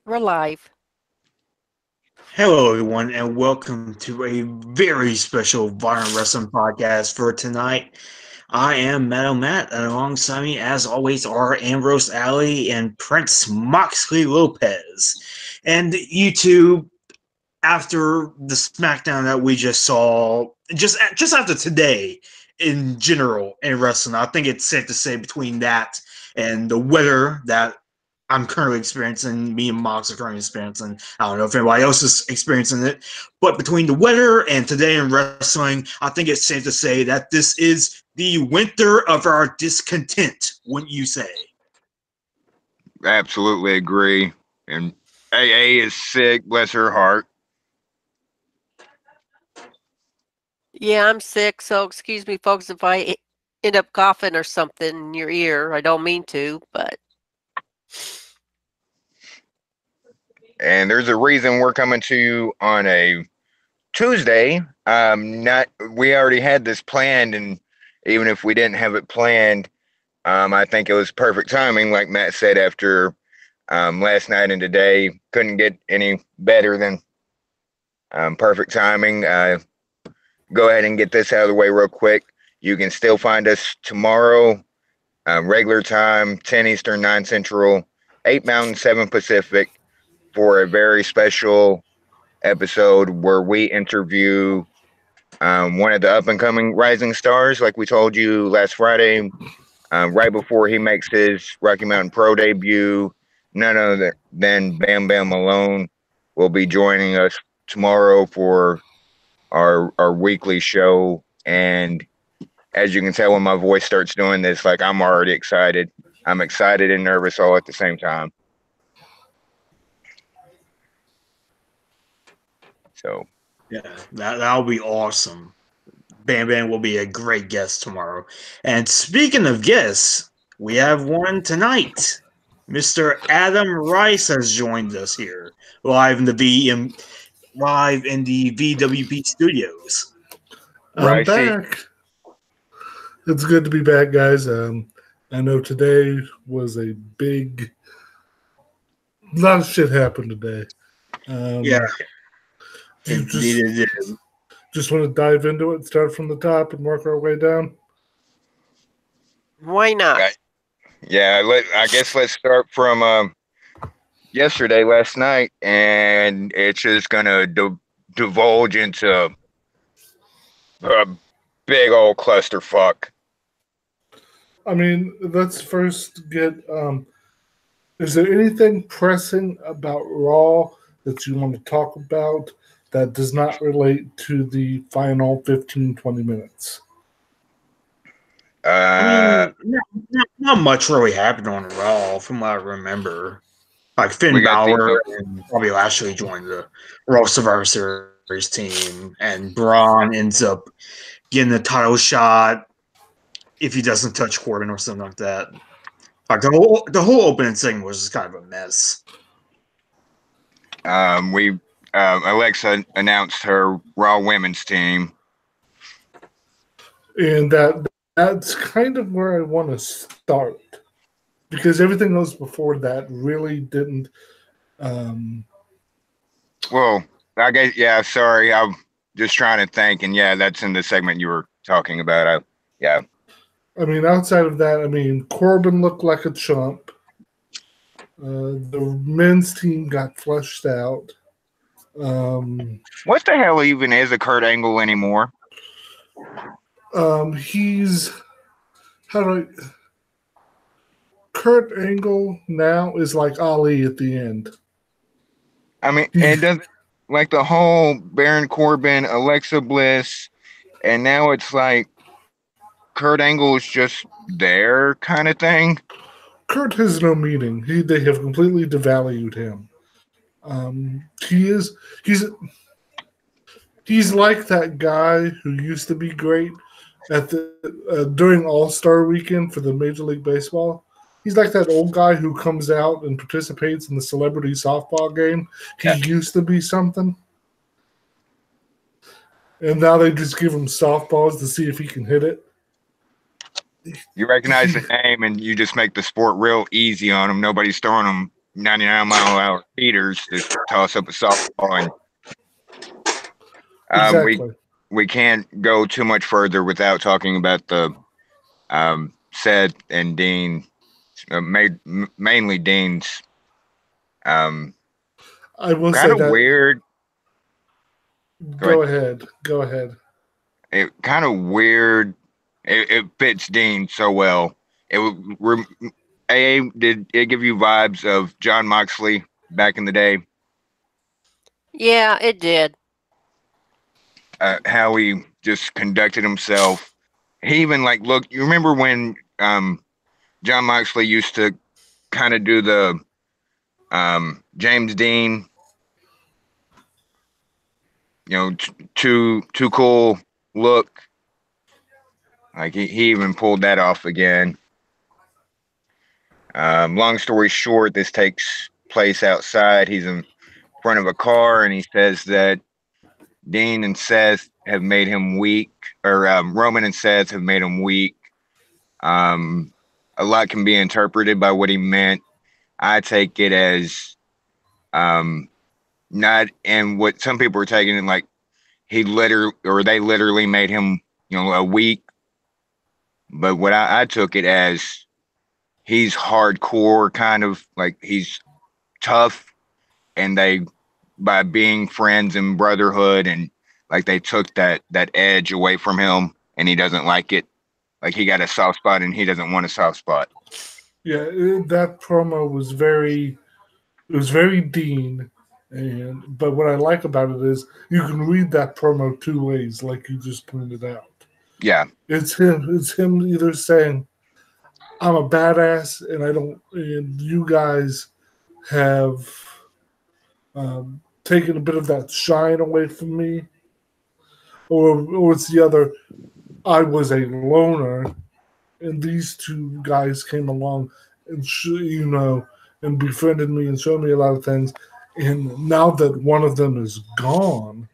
We're live. Hello, everyone, and welcome to a very special Violent Wrestling podcast for tonight. I am Metal Matt, and alongside me, as always, are Ambrose Alley and Prince Moxley Lopez. And you two, after the SmackDown that we just saw, just after today, in general in wrestling, I think it's safe to say between that and the weather that I'm currently experiencing, me and Mox are currently experiencing. I don't know if anybody else is experiencing it, but between the weather and today in wrestling, I think it's safe to say that this is the winter of our discontent, wouldn't you say? Absolutely agree. And AA is sick, bless her heart. Yeah, I'm sick, so excuse me, folks, if I end up coughing or something in your ear. I don't mean to, but And there's a reason we're coming to you on a Tuesday. Not we already had this planned, and even if we didn't have it planned, I think it was perfect timing. Like Matt said, after last night and today, couldn't get any better than perfect timing. Go ahead and get this out of the way real quick. You can still find us tomorrow, regular time, 10 Eastern, 9 Central, 8 Mountain, 7 Pacific, for a very special episode where we interview one of the up and coming rising stars, like we told you last Friday, right before he makes his Rocky Mountain Pro debut. None other than Bam Bam Malone will be joining us tomorrow for our weekly show. And as you can tell when my voice starts doing this, like I'm already excited. I'm excited and nervous all at the same time. So Yeah, that'll be awesome. Bam Bam will be a great guest tomorrow. And speaking of guests, we have one tonight. Mr. Adam Rice has joined us here live in the VWP studios. I'm Ricey, back. It's good to be back, guys. I know today was a lot of shit happened today. Yeah, You indeed it is. just want to dive into it, start from the top, and work our way down. why not? Right. Yeah, I guess let's start from yesterday, last night, and it's just gonna divulge into a big old clusterfuck. I mean, let's first get. Is there anything pressing about Raw that you want to talk about that does not relate to the final 15-20 minutes? I Uh, mean, not much really happened on Raw, from what I remember. Like we Finn got the Balor and Bobby Lashley joined the Raw Survivor Series team, and Braun ends up getting the title shot if he doesn't touch Corbin or something like that. Like the whole opening segment was just kind of a mess. we Alexa announced her Raw Women's team. And that's kind of where I want to start because everything else before that really didn't. Um, Well, I guess yeah. Sorry, I'm just trying to think, and yeah, that's in the segment you were talking about. Yeah, I mean, outside of that, I mean, Corbin looked like a chump. The men's team got fleshed out. Um, what the hell even is a Kurt Angle anymore? he's how do I? Kurt Angle now is like Ali at the end. I mean, it doesn't like the whole Baron Corbin, Alexa Bliss, and now it's like Kurt Angle is just there kind of thing. Kurt has no meaning. They have completely devalued him. He is he's like that guy who used to be great at the during All Star Weekend for the Major League Baseball. He's like that old guy who comes out and participates in the celebrity softball game. He Yeah. used to be something, and now they just give him softballs to see if he can hit it. You recognize the name, and you just make the sport real easy on him. Nobody's throwing him 99-mile-an-hour heaters to toss up a softball. And Exactly. we can't go too much further without talking about the Seth and Dean, mainly Dean's I will say kind of that. weird. Go ahead. Go ahead. It kind of weird. It fits Dean so well. AA, did it give you vibes of John Moxley back in the day? Yeah, it did. How he just conducted himself. He even look. You remember when John Moxley used to kind of do the James Dean, too cool look. Like he even pulled that off again. Long story short, this takes place outside. He's in front of a car, and he says that Dean and Seth have made him weak, or Roman and Seth have made him weak. A lot can be interpreted by what he meant. I take it as not, and what some people are taking it like they literally made him, a weak. But what I took it as, he's hardcore, kind of like he's tough, and by being friends and brotherhood, and they took that edge away from him, and he doesn't like it. Like he got a soft spot, and he doesn't want a soft spot. Yeah, that promo was very Dean, but what I like about it is you can read that promo two ways, like you just pointed out. Yeah, it's him either saying, "I'm a badass, and you guys have taken a bit of that shine away from me," or it's the other, "I was a loner, and these two guys came along and and befriended me and showed me a lot of things, and now that one of them is gone,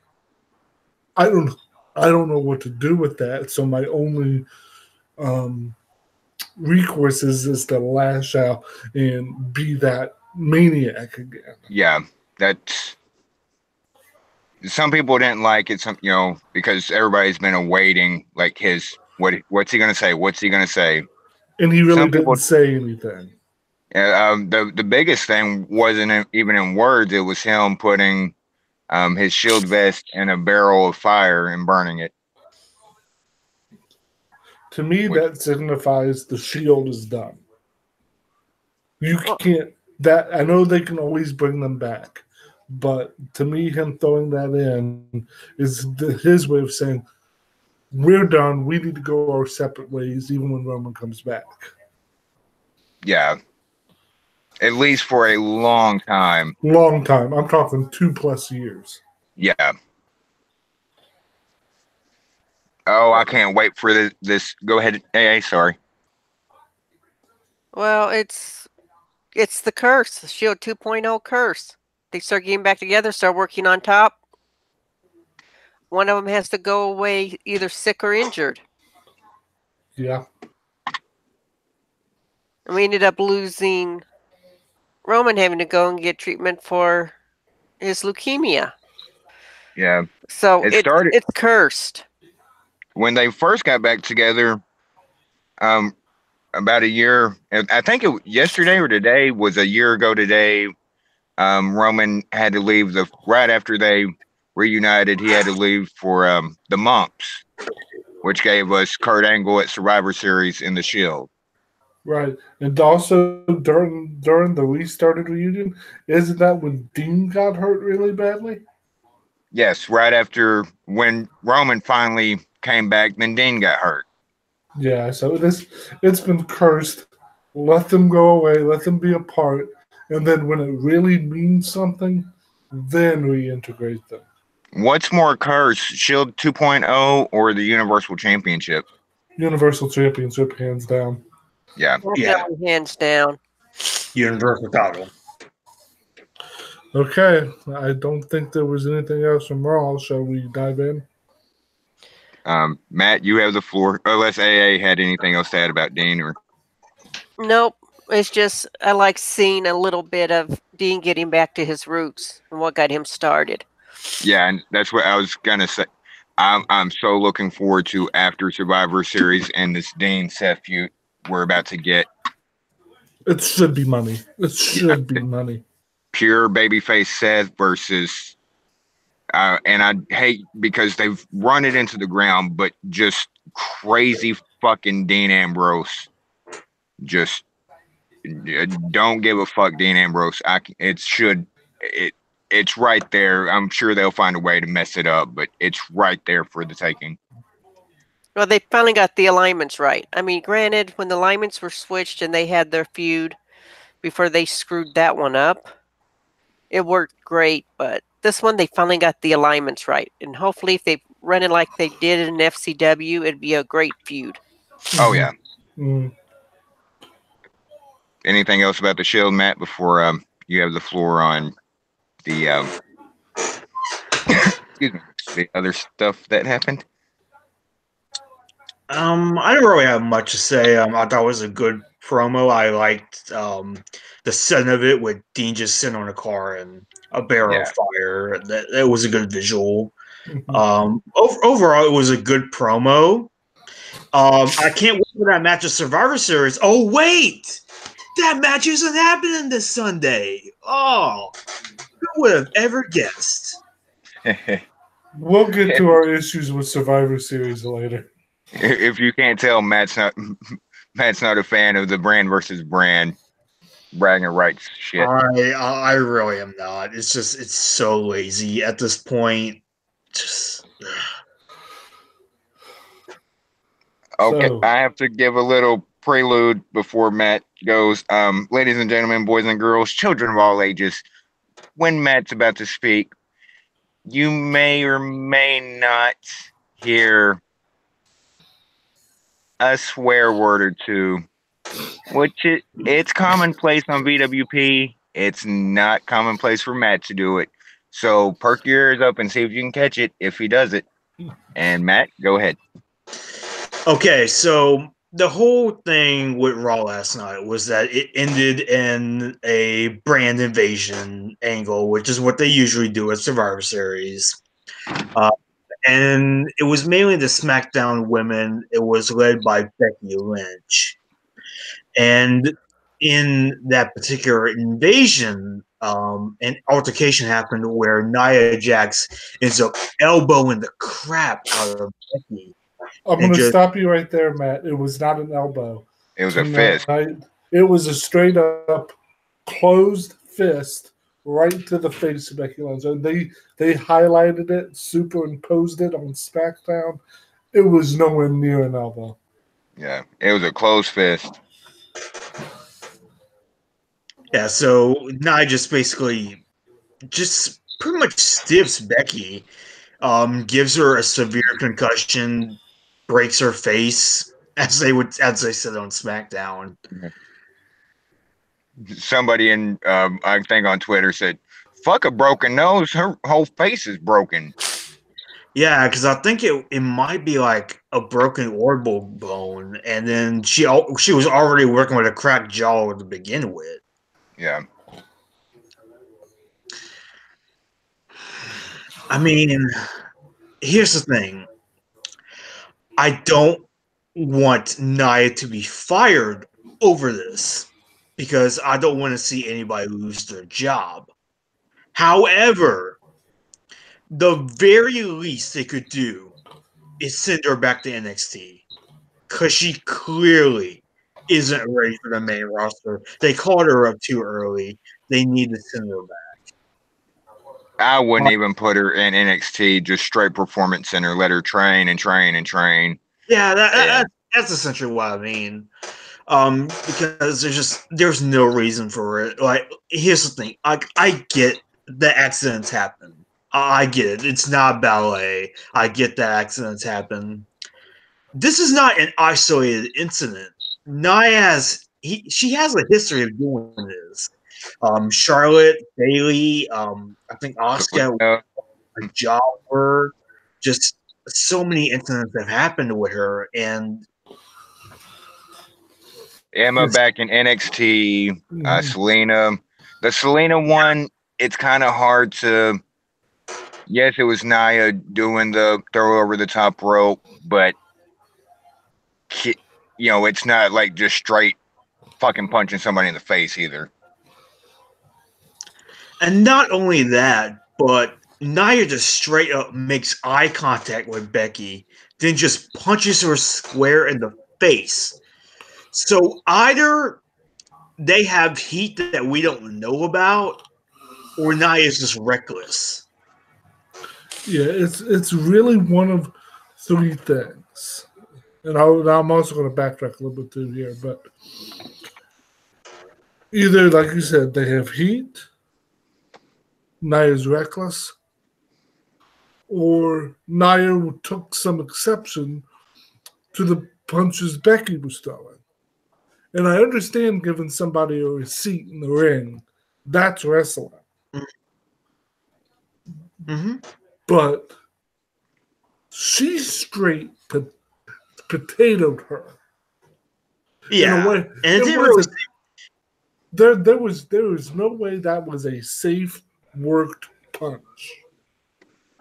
I don't know what to do with that. So my only recourse is to lash out and be that maniac again." Yeah, that's. Some people didn't like it, because everybody's been awaiting what's he gonna say? What's he gonna say? And he really didn't say anything. The biggest thing wasn't even in words. It was him putting his shield vest in a barrel of fire and burning it. To me, that signifies the Shield is done. You can't. I know they can always bring them back, but to me, him throwing that in is his way of saying, "We're done. We need to go our separate ways," even when Roman comes back. Yeah. At least for a long time. Long time. I'm talking 2+ years. Yeah. Oh, I can't wait for this. Go ahead, AA. Sorry. Well, it's the curse, the Shield 2.0 curse. They start getting back together, start working on top. One of them has to go away either sick or injured. Yeah. And we ended up losing Roman, having to go and get treatment for his leukemia. Yeah. So it's cursed. When they first got back together, about a year, I think yesterday or today was a year ago today, Roman had to leave right after they reunited. He had to leave for the mumps, which gave us Kurt Angle at Survivor Series in the Shield. Right. And also during the restarted reunion, isn't that when Dean got hurt really badly? Yes, right after when Roman finally came back, then Dean got hurt. Yeah, so it's been cursed. Let them go away, let them be apart, and then when it really means something, then reintegrate them. What's more cursed, Shield 2.0 or the Universal Championship? Universal Championship, hands down. Yeah. Hands down. Universal title. Okay, I don't think there was anything else from Raw. Shall we dive in? Matt, you have the floor. Unless AA had anything else to add about Dean or. Nope. It's just I like seeing a little bit of Dean getting back to his roots and what got him started. Yeah, and that's what I was gonna say. I'm so looking forward to after Survivor Series and this Dean Seth feud we're about to get. It should be money. It should be money. Pure babyface Seth versus, and I hate because they've run it into the ground, but just crazy fucking Dean Ambrose. Just don't give a fuck, Dean Ambrose. It's right there. I'm sure they'll find a way to mess it up, but it's right there for the taking. Well, they finally got the alignments right. I mean, granted, when the alignments were switched and they had their feud before they screwed that one up, it worked great. But this one, they finally got the alignments right. And hopefully, if they run it like they did in FCW, it'd be a great feud. Oh, yeah. Mm. Anything else about the Shield, Matt, before you have the floor on the excuse me, the other stuff that happened? I don't really have much to say. I thought it was a good promo. I liked the setting of it with Dean just sitting on a car and a barrel of fire. That was a good visual. Overall, it was a good promo. I can't wait for that match of Survivor Series. Oh wait, that match isn't happening this Sunday. Oh, who would have ever guessed? We'll get to our issues with Survivor Series later. If you can't tell, Matt's not a fan of the brand versus brand bragging rights shit. I really am not. It's so lazy at this point. Just okay, So- I have to give a little prelude before Matt goes. Ladies and gentlemen, boys and girls, children of all ages, when Matt's about to speak, you may or may not hear a swear word or two, which it's commonplace on VWP. It's not commonplace for Matt to do it. So perk your ears up and see if you can catch it if he does it. And Matt, go ahead. okay, so the whole thing with Raw last night was that it ended in a brand invasion angle, which is what they usually do at Survivor Series. And it was mainly the SmackDown women. It was led by Becky Lynch. And in that particular invasion, an altercation happened where Nia Jax ends up elbowing the crap out of Becky. I'm going to stop you right there, Matt. It was not an elbow. It was a fist. It was a straight up closed fist right to the face of Becky Lynch. And they highlighted it, superimposed it on SmackDown. It was nowhere near an elbow. Yeah, it was a closed fist. Yeah, so Nia just basically pretty much stiffs Becky, gives her a severe concussion, breaks her face, as they said on SmackDown. Somebody I think on Twitter said, "Fuck a broken nose, her whole face is broken." Yeah, because I think it might be like a broken orbital bone, and then she was already working with a cracked jaw to begin with. Yeah. I mean, here's the thing. I don't want Nia to be fired over this because I don't want to see anybody lose their job. However, the very least they could do is send her back to NXT because she clearly isn't ready for the main roster. They called her up too early. They need to send her back. I wouldn't even put her in NXT, just straight performance center. Let her train and train and train. Yeah, that's essentially what I mean. Because there's no reason for it. Like, here's the thing. I get that accidents happen. I get it. It's not ballet. I get that accidents happen. This is not an isolated incident. Nia she has a history of doing this. Charlotte, Bayley, I think Asuka, Jobber, just so many incidents have happened with her, and Emma Yes. back in NXT. Mhm. Selena. The Selena one, it's kind of hard to. Yes, it was Nia doing the throw over the top rope, but it's not like just straight fucking punching somebody in the face either. And not only that, but Nia just straight up makes eye contact with Becky, then just punches her square in the face. So either they have heat that we don't know about, or Nia is just reckless. Yeah, it's really one of three things. And I'm also going to backtrack a little bit through here, but either, like you said, they have heat, Nia's reckless, or Nia took some exception to the punches Becky was throwing. And I understand giving somebody a receipt in the ring, that's wrestling. Mm-hmm. But she straight potatoed her. Yeah, In a way, and it didn't really. there was no way that was a safe worked punch.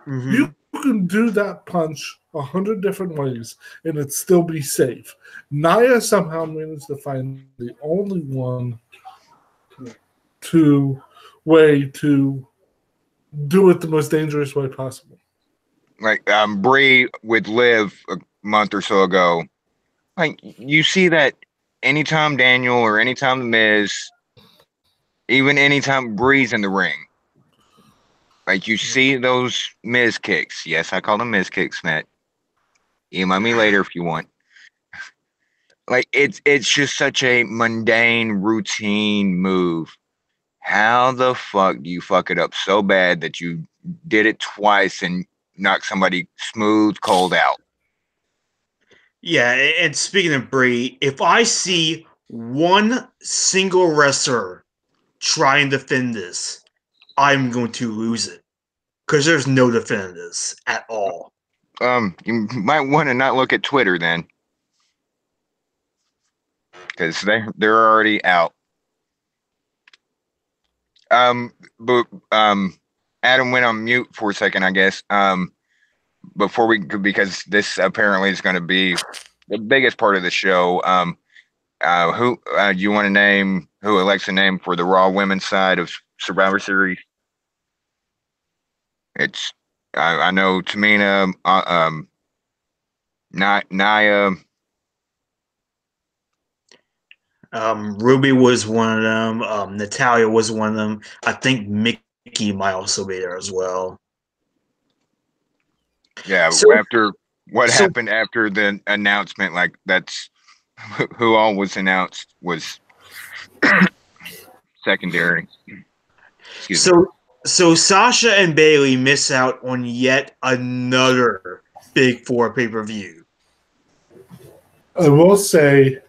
Mm-hmm. You can do that punch 100 different ways and it still be safe. Nia somehow managed to find the only way to do it the most dangerous way possible. Like Brie with Liv a month or so ago. Like you see that anytime Daniel or anytime The Miz, even anytime Brie's in the ring. Like you see those Miz kicks. Yes, I call them Miz kicks, Matt. Email me later if you want. Like it's just such a mundane, routine move. How the fuck do you fuck it up so bad that you did it twice and knock somebody smooth cold out? Yeah, and speaking of Brie, if I see one single wrestler try and defend this, I'm going to lose it. Because there's no defending this at all. You might want to not look at Twitter then. Because they're already out. But Adam went on mute for a second, I guess. Before because this apparently is going to be the biggest part of the show. Who do you want to name? Who Alexa name for the Raw Women's side of Survivor Series? It's I know Tamina, Nia. Ruby was one of them. Natalia was one of them. I think Mickey might also be there as well. Yeah, So- after what happened after the announcement, like that's who all was announced was secondary. Excuse me. So Sasha and Bailey miss out on yet another Big Four pay-per-view. I will say,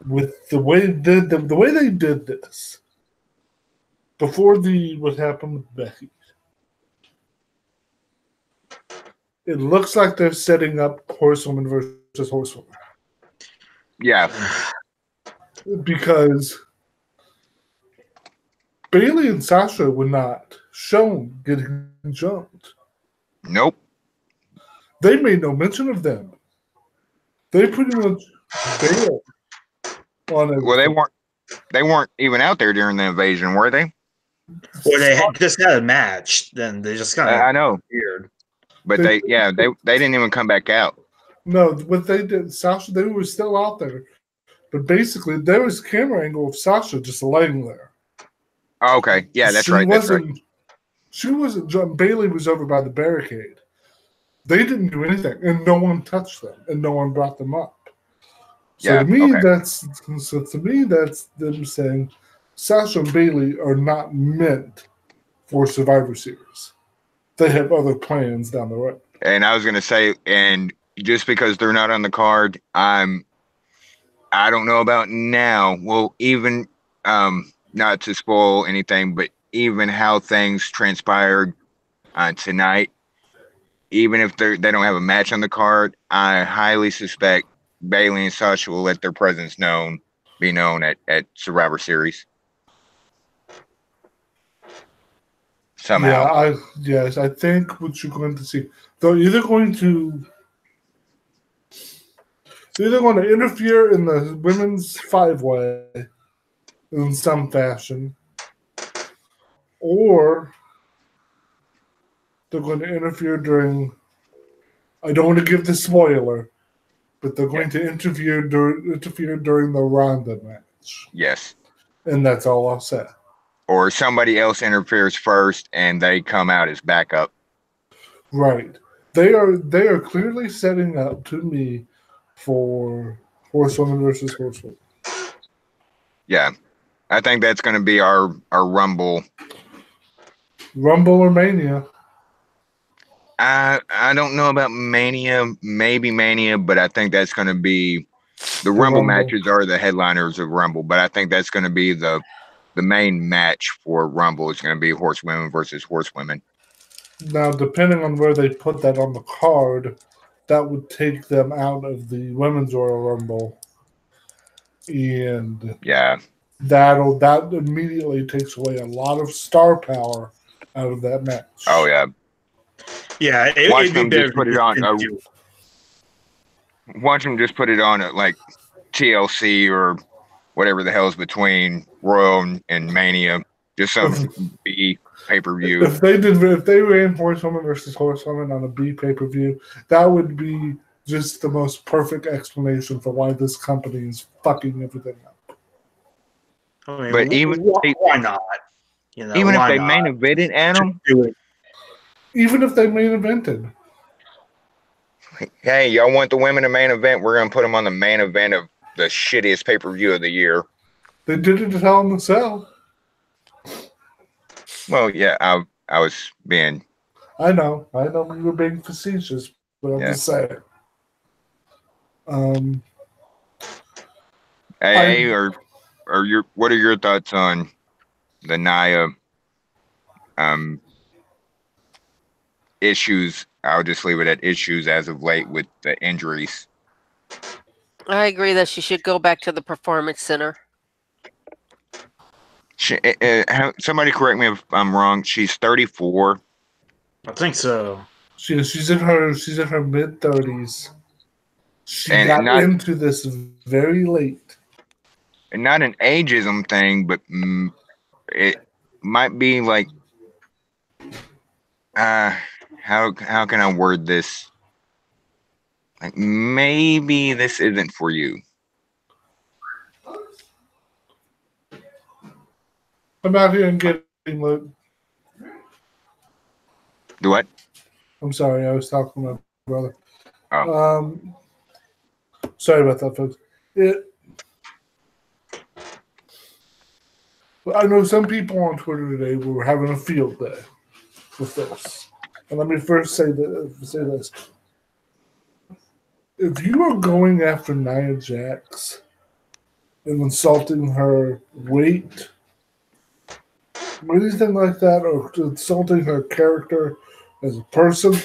with the way they did this before what happened with Becky, it looks like they're setting up Horsewoman versus Horsewoman. Yeah, Because Bailey and Sasha were not shown getting jumped. nope. They made no mention of them. They pretty much bailed on it. Well, they weren't even out there during the invasion, were they? Or they just had a match. Then they just kind of I know, weird. but they didn't even come back out. No, what they did, Sasha, they were still out there. But basically, there was a camera angle of Sasha just laying there. Oh, okay, yeah, that's She right. That's right. She wasn't jumping. Bailey was over by the barricade. They didn't do anything, and no one touched them, and no one brought them up. So Yeah, to me, okay. that's them saying Sasha and Bailey are not meant for Survivor Series. They have other plans down the road. And I was gonna say, and just because they're not on the card, I don't know about now. Well, even not to spoil anything, but even how things transpired tonight, even if they don't have a match on the card, I highly suspect Bailey and Sasha will let their presence be known at Survivor Series. Somehow. Yes, I think what you're going to see, they're either going to interfere in the women's 5-way in some fashion, or they're going to interfere during. I don't want to give the spoiler, but they're going to interfere during the Ronda match. Yes. And that's all I'll say. Or somebody else interferes first and they come out as backup. Right. They are clearly setting up to me for Horsewoman versus Horsewoman. Yeah. I think that's going to be our Rumble. Rumble or Mania. I don't know about Mania, maybe Mania, but I think that's going to be the Rumble matches are the headliners of Rumble, but I think that's going to be the main match for Rumble is going to be Horsewomen versus Horsewomen. Now, depending on where they put that on the card, that would take them out of the Women's Royal Rumble. And yeah, that immediately takes away a lot of star power out of that match. Oh, yeah. Yeah, watch them just put it on. Watch them just put it on at like TLC or whatever the hell's between Royal and Mania. Just some B pay-per-view. If they ran Horsewoman versus Horsewoman on a B pay-per-view, that would be just the most perfect explanation for why this company is fucking everything up. I mean, but even why not? You know, even if they main evented Adam. Even if they main evented. Hey, y'all want the women to main event? We're going to put them on the main event of the shittiest pay-per-view of the year. They did it at Hell in a Cell. Well, yeah, I was being... I know we were being facetious, but I'm just saying. Hey, what are your thoughts on the Nia issues? I'll just leave it at issues as of late with the injuries. I agree that she should go back to the Performance Center. Somebody correct me if I'm wrong. She's 34. I think so. She's in her mid-30s. She got into this very late. And not an ageism thing, but it might be like how can I word this? Like maybe this isn't for you. I'm out here and getting Luke. Do what? I'm sorry, I was talking to my brother. Oh. Sorry about that, folks. I know some people on Twitter today were having a field day with this. And let me first say this. If you are going after Nia Jax and insulting her weight, or anything like that, or insulting her character as a person,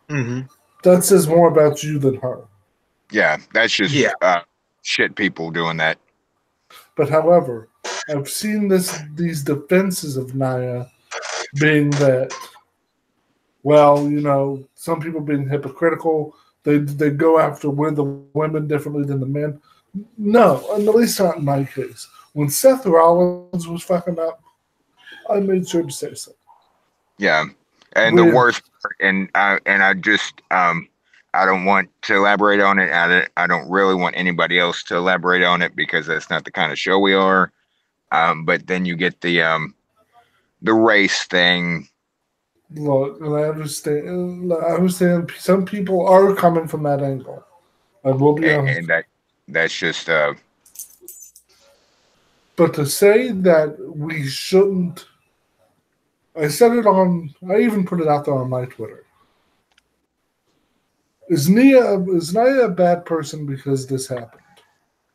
that says more about you than her. Yeah, that's just shit people doing that. But however, I've seen these defenses of Nia being that, well, you know, some people being hypocritical. They go after the women differently than the men. No, and at least not in my case. When Seth Rollins was fucking up, I made sure to say so. Yeah, and the worst part, and I just I don't want to elaborate on it. I don't really want anybody else to elaborate on it because that's not the kind of show we are. But then you get the race thing. Look, and I understand some people are coming from that angle. I will be honest. And that's just But to say that we shouldn't, I even put it out there on my Twitter. Is Nia a bad person because this happened?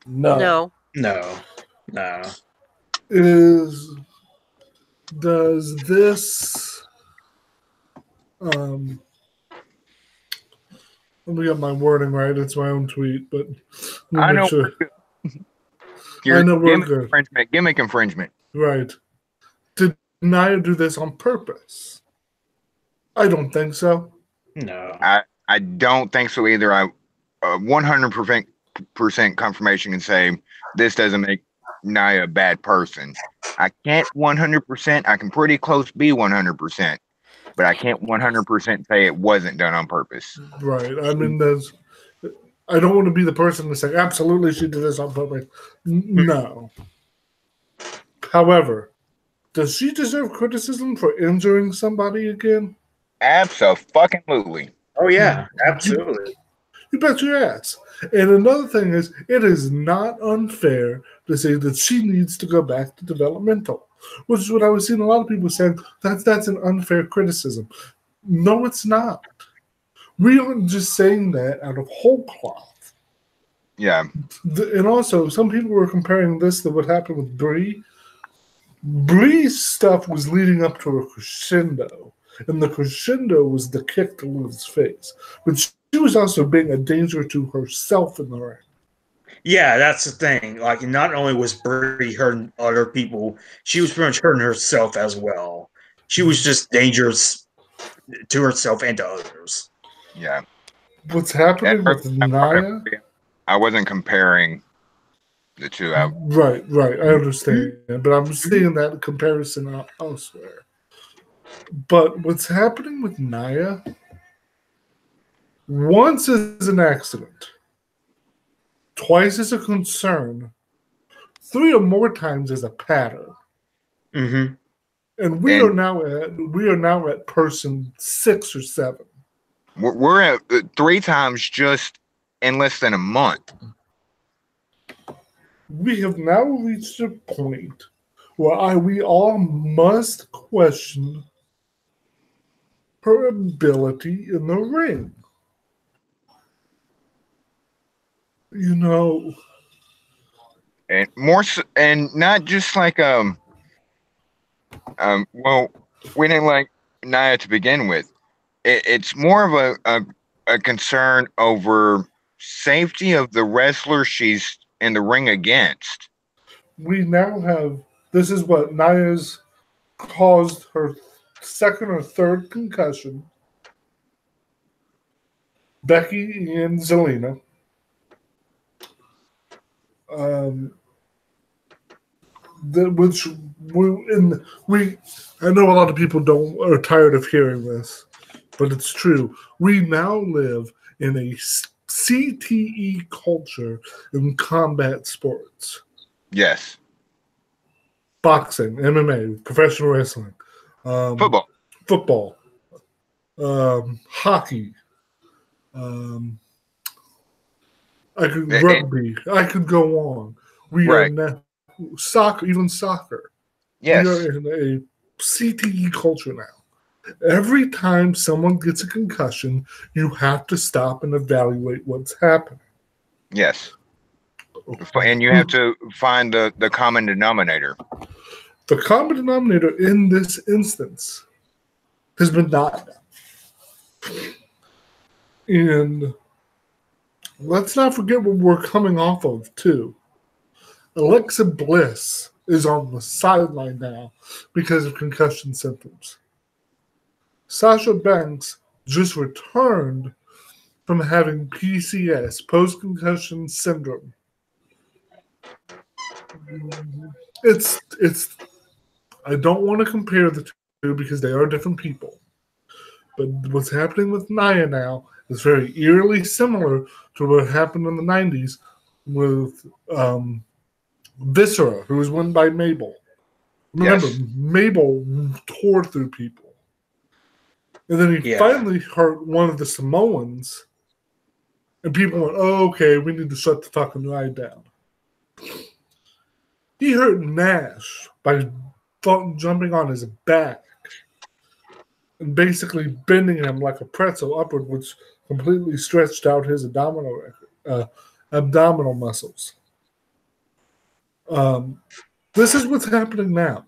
No. Does this Let me get my wording right. It's my own tweet, but let I me know. make sure. You're I know we're gimmick good. infringement. Gimmick infringement. Right. Did Nia do this on purpose? I don't think so. No. I don't think so either. I 100% confirmation can say this doesn't make Nia a bad person. I can't 100%. I can pretty close be 100%, but I can't 100% say it wasn't done on purpose. Right. I mean, I don't want to be the person to say absolutely she did this on purpose. No. However, does she deserve criticism for injuring somebody again? Absolutely. Oh yeah, absolutely. You bet your ass. And another thing is, it is not unfair to say that she needs to go back to developmental, which is what I was seeing a lot of people saying. That's an unfair criticism. No, it's not. We aren't just saying that out of whole cloth. Yeah. And also, some people were comparing this to what happened with Brie. Brie's stuff was leading up to a crescendo, and the crescendo was the kick to Liv's face. But she was also being a danger to herself in the ring. Yeah, that's the thing. Like, not only was Brie hurting other people, she was pretty much hurting herself as well. She was just dangerous to herself and to others. Yeah. What's happening with Nia? I wasn't comparing the two out. Right. I understand. But I'm seeing that comparison elsewhere. But what's happening with Nia? Once is an accident. Twice is a concern. 3 or more times is a pattern. Mm-hmm. And we are now at person 6 or 7. We're at 3 times just in less than a month. We have now reached a point where we all must question her ability in the ring. You know, And more so, and not just like well, we didn't like Nia to begin with. It's more of a concern over safety of the wrestler she's in the ring against. we now have, this is what Nia's caused her 2nd or 3rd concussion. Becky and Zelina. I know a lot of people are tired of hearing this, but it's true. We now live in a CTE culture in combat sports. Yes. Boxing, MMA, professional wrestling, football, hockey, rugby. I could go on. We are now soccer, even soccer. Yes. We are in a CTE culture now. Every time someone gets a concussion, you have to stop and evaluate what's happening. Yes. And you have to find the common denominator. The common denominator in this instance has been knockdown. And let's not forget what we're coming off of, too. Alexa Bliss is on the sideline now because of concussion symptoms. Sasha Banks just returned from having PCS, post-concussion syndrome. It's. I don't want to compare the two because they are different people. But what's happening with Nia now is very eerily similar to what happened in the 90s with Viscera, who was won by Mabel. Remember, Yes. Mabel tore through people. And then he finally hurt one of the Samoans. And people went, oh, okay, we need to shut the fucking guy down. He hurt Nash by jumping on his back and basically bending him like a pretzel upward, which completely stretched out his abdominal muscles. This is what's happening now.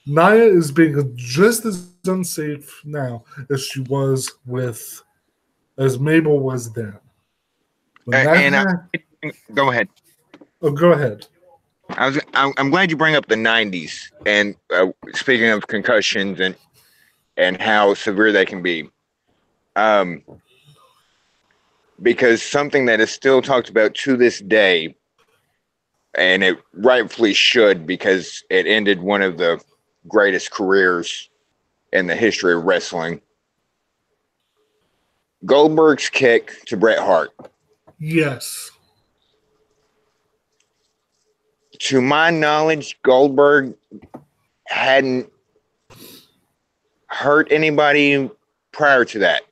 Nia is being just as unsafe now as she was as Mabel was then. When that And go ahead. go ahead. I'm glad you bring up the '90s. And speaking of concussions and how severe they can be, because something that is still talked about to this day, and it rightfully should, because it ended one of the greatest careers in the history of wrestling. Goldberg's kick to Bret Hart. Yes. To my knowledge, Goldberg hadn't hurt anybody prior to that.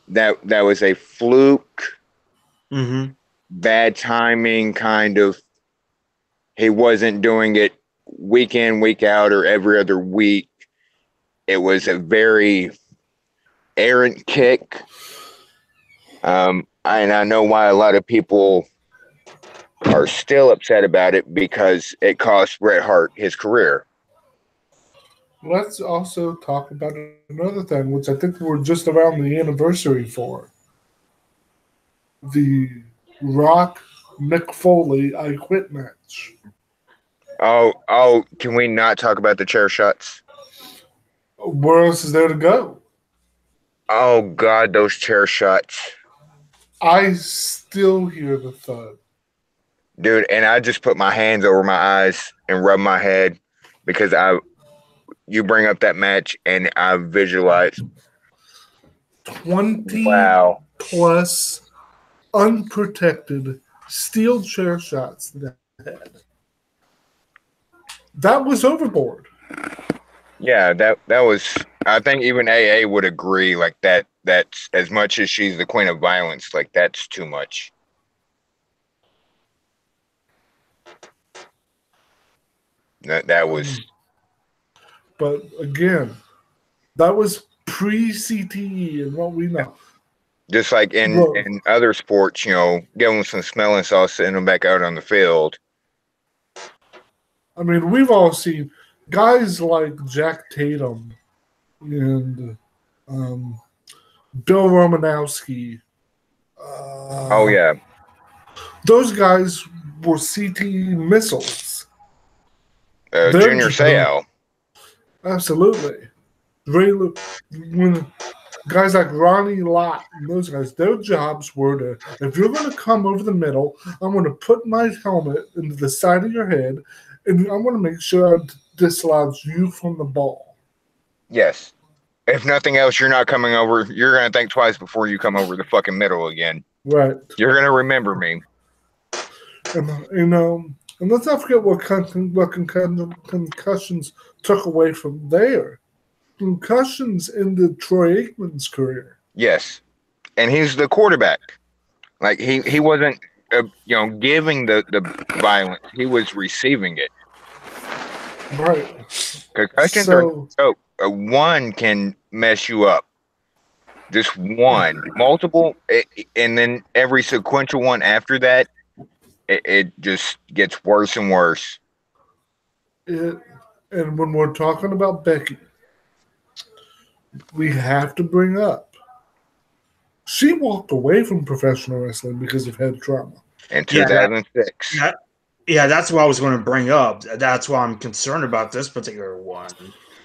That was a fluke, bad timing kind of. He wasn't doing it week in, week out, or every other week. It was a very errant kick. And I know why a lot of people are still upset about it, because it cost Bret Hart his career. Let's also talk about another thing, which I think we're just around the anniversary for. The Rock Mick Foley I Quit match. Oh, can we not talk about the chair shots? Where else is there to go? Oh, God, those chair shots. I still hear the thud. Dude, and I just put my hands over my eyes and rub my head, because you bring up that match and I visualize 20 wow. plus unprotected steel chair shots to the head. That was overboard. Yeah, that was, I think even AA would agree, like that's, as much as she's the queen of violence, like that's too much. That was. But again, that was pre-CTE and what we know. Just like in other sports, give them some smelling sauce, send them back out on the field. I mean, we've all seen guys like Jack Tatum and Bill Romanowski. Oh, yeah. Those guys were CTE missiles. Junior Seau. Absolutely. When guys like Ronnie Lott and those guys, their jobs were to, if you're going to come over the middle, I'm going to put my helmet into the side of your head, and I'm going to make sure I dislodge you from the ball. Yes. If nothing else, you're not coming over. You're going to think twice before you come over the fucking middle again. Right. You're going to remember me. And let's not forget what concussions took away from there. Concussions ended Troy Aikman's career. Yes. And he's the quarterback. Like, he wasn't, giving the violence. He was receiving it. Right. Concussions one can mess you up. Just one. Multiple, and then every sequential one after that, it just gets worse and worse. And when we're talking about Becky, we have to bring up, she walked away from professional wrestling because of head trauma. In 2006. Yeah, that's what I was going to bring up. That's why I'm concerned about this particular one.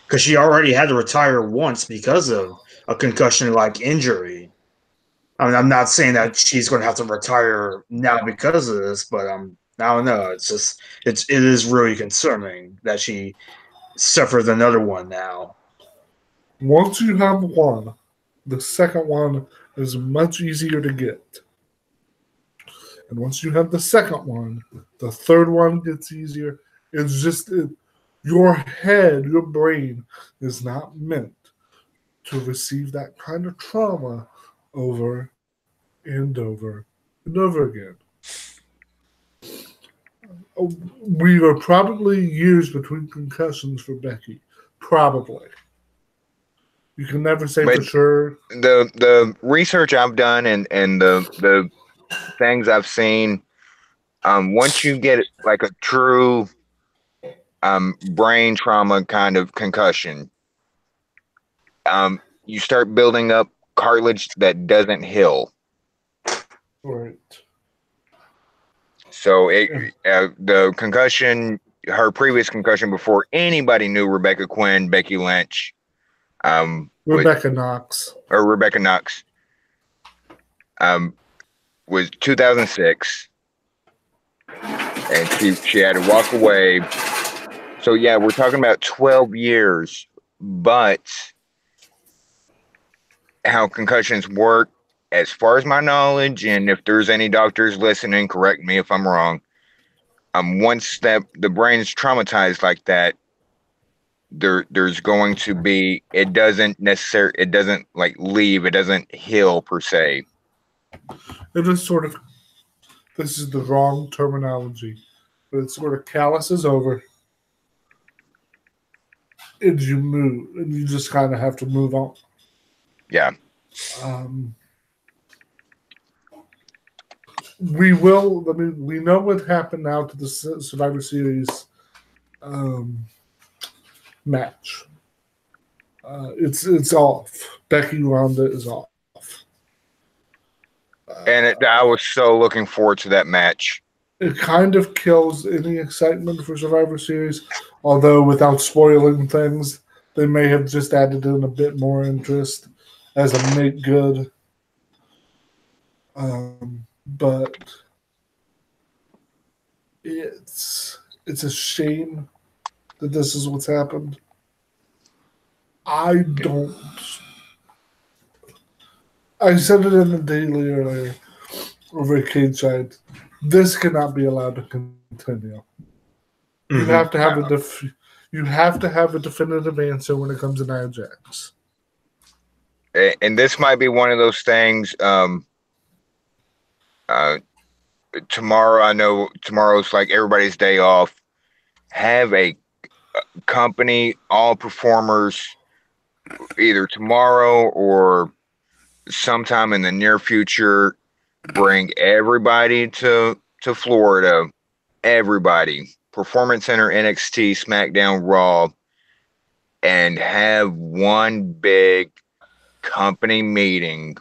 Because she already had to retire once because of a concussion-like injury. I mean, I'm not saying that she's going to have to retire now because of this, but I don't know. It's just it is really concerning that she suffered another one now. Once you have one, the second one is much easier to get. And once you have the second one, the third one gets easier. It's just your head, your brain is not meant to receive that kind of trauma over and over and over again. We are probably years between concussions for Becky. Probably. You can never say for sure. The research I've done and the things I've seen, once you get like a true brain trauma kind of concussion, you start building up cartilage that doesn't heal. Right. So the concussion, her previous concussion before anybody knew Rebecca Quinn, Becky Lynch, Rebecca Knox. or Rebecca Knox, was 2006, and she had to walk away. So yeah, we're talking about 12 years, but how concussions work, as far as my knowledge, and if there's any doctors listening, correct me if I'm wrong. Once that the brain's traumatized like that, there's going to be, it doesn't like leave, it doesn't heal per se. It is sort of, this is the wrong terminology, but it sort of calluses over, and you move, and you just kind of have to move on. Yeah. We know what happened now to the Survivor Series match. It's off. Becky Ronda is off. And I was so looking forward to that match. It kind of kills any excitement for Survivor Series, although without spoiling things, they may have just added in a bit more interest as a make good. But it's a shame that this is what's happened. I said it in the daily earlier over at Cage Side. This cannot be allowed to continue. Mm-hmm. You have to have a definitive answer when it comes to Nia Jax. And this might be one of those things. Tomorrow, I know tomorrow's like everybody's day off. Have a company, all performers, either tomorrow or sometime in the near future, bring everybody to Florida. Everybody, Performance Center, NXT, SmackDown, Raw, and have one big company meeting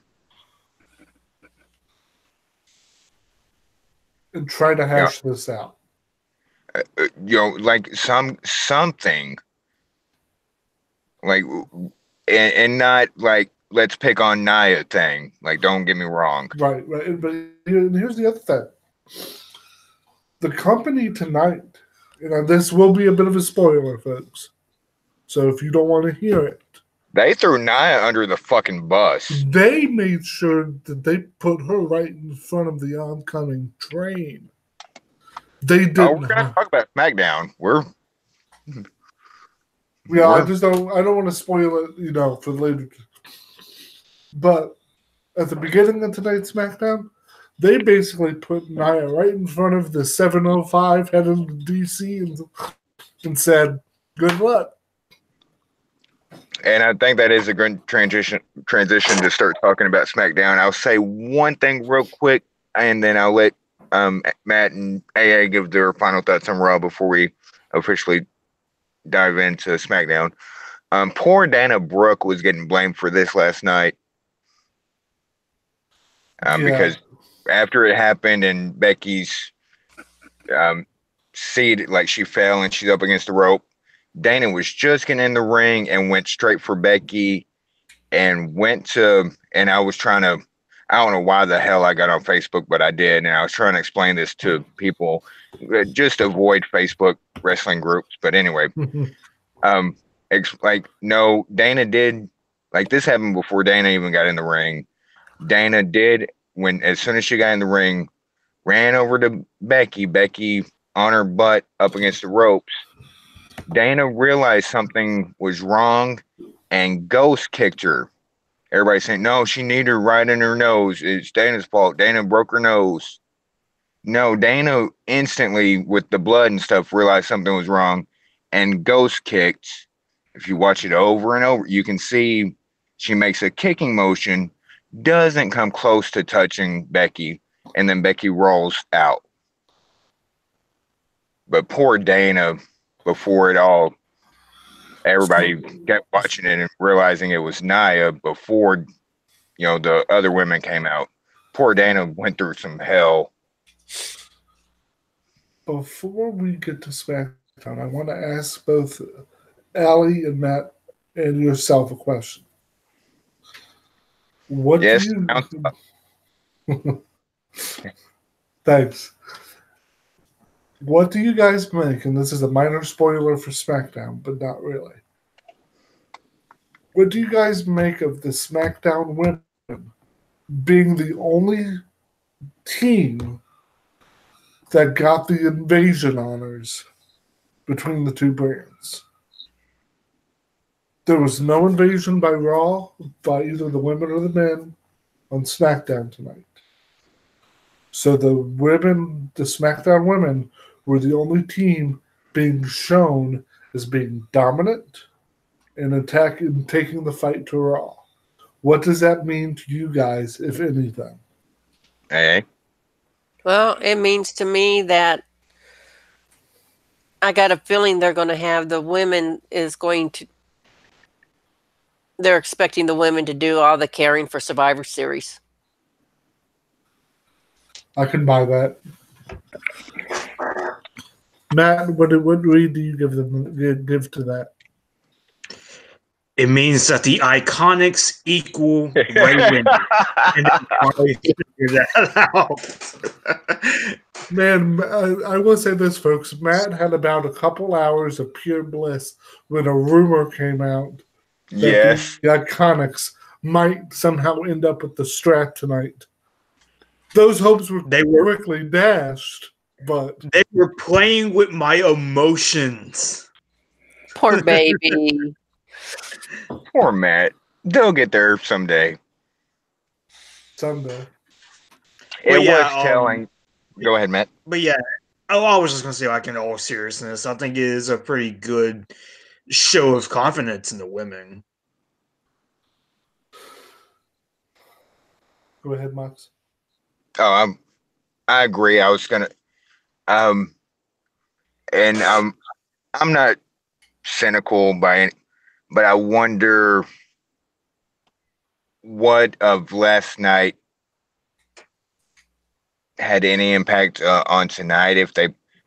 and try to hash this out. Like something like, and not like, let's pick on Nia thing. Like, don't get me wrong. Right. But here's the other thing. The company tonight, this will be a bit of a spoiler, folks. So if you don't want to hear it, they threw Nia under the fucking bus. They made sure that they put her right in front of the oncoming train. They did. Oh, we're gonna talk about SmackDown. I don't want to spoil it, for later. But at the beginning of tonight's SmackDown, they basically put Nia right in front of the 705 heading to DC and said, "Good luck." And I think that is a good transition to start talking about SmackDown. I'll say one thing real quick, and then I'll let Matt and AA give their final thoughts on Raw before we officially dive into SmackDown. Poor Dana Brooke was getting blamed for this last night. Because after it happened and Becky's seat, like she fell and she's up against the rope, Dana was just getting in the ring and went straight for Becky and I was trying to, I don't know why the hell I got on Facebook, but I did. And I was trying to explain this to people, just avoid Facebook wrestling groups. But anyway, no, Dana did, like this happened before Dana even got in the ring. Dana did, as soon as she got in the ring, ran over to Becky on her butt up against the ropes. Dana realized something was wrong and ghost kicked her. Everybody's saying, no, she needed her right in her nose. It's Dana's fault. Dana broke her nose. No, Dana instantly, with the blood and stuff, realized something was wrong and ghost kicked. If you watch it over and over, you can see she makes a kicking motion, doesn't come close to touching Becky, and then Becky rolls out. But poor Dana, before it all, everybody kept watching it and realizing it was Nia before, the other women came out. Poor Dana went through some hell. Before we get to SmackDown, I want to ask both Allie and Matt and yourself a question. What Yes, do you? Thanks. What do you guys make? And this is a minor spoiler for SmackDown, but not really. What do you guys make of the SmackDown women being the only team that got the invasion honors between the two brands? There was no invasion by Raw, by either the women or the men, on SmackDown tonight. So the SmackDown women, were the only team being shown as being dominant and attacking, taking the fight to Raw. What does that mean to you guys, if anything? Hey, Well, it means to me that I got a feeling they're going to have they're expecting the women to do all the caring for Survivor Series. I can buy that. Matt, what read do you give to that? It means that the Iconics equal Ray Winnie. And then finally figure that out. Man, I will say this, folks. Matt had about a couple hours of pure bliss when a rumor came out that yes. the Iconics might somehow end up with the strap tonight. Those hopes were quickly dashed, but they were playing with my emotions. Poor baby. Poor Matt. They'll get there someday. Someday. It was telling. Go ahead, Matt. But yeah, I was just going to say, like, in all seriousness, I think it is a pretty good show of confidence in the women. Go ahead, Max. Oh, I agree. I was gonna, and I'm not cynical by any, but I wonder what of last night had any impact on tonight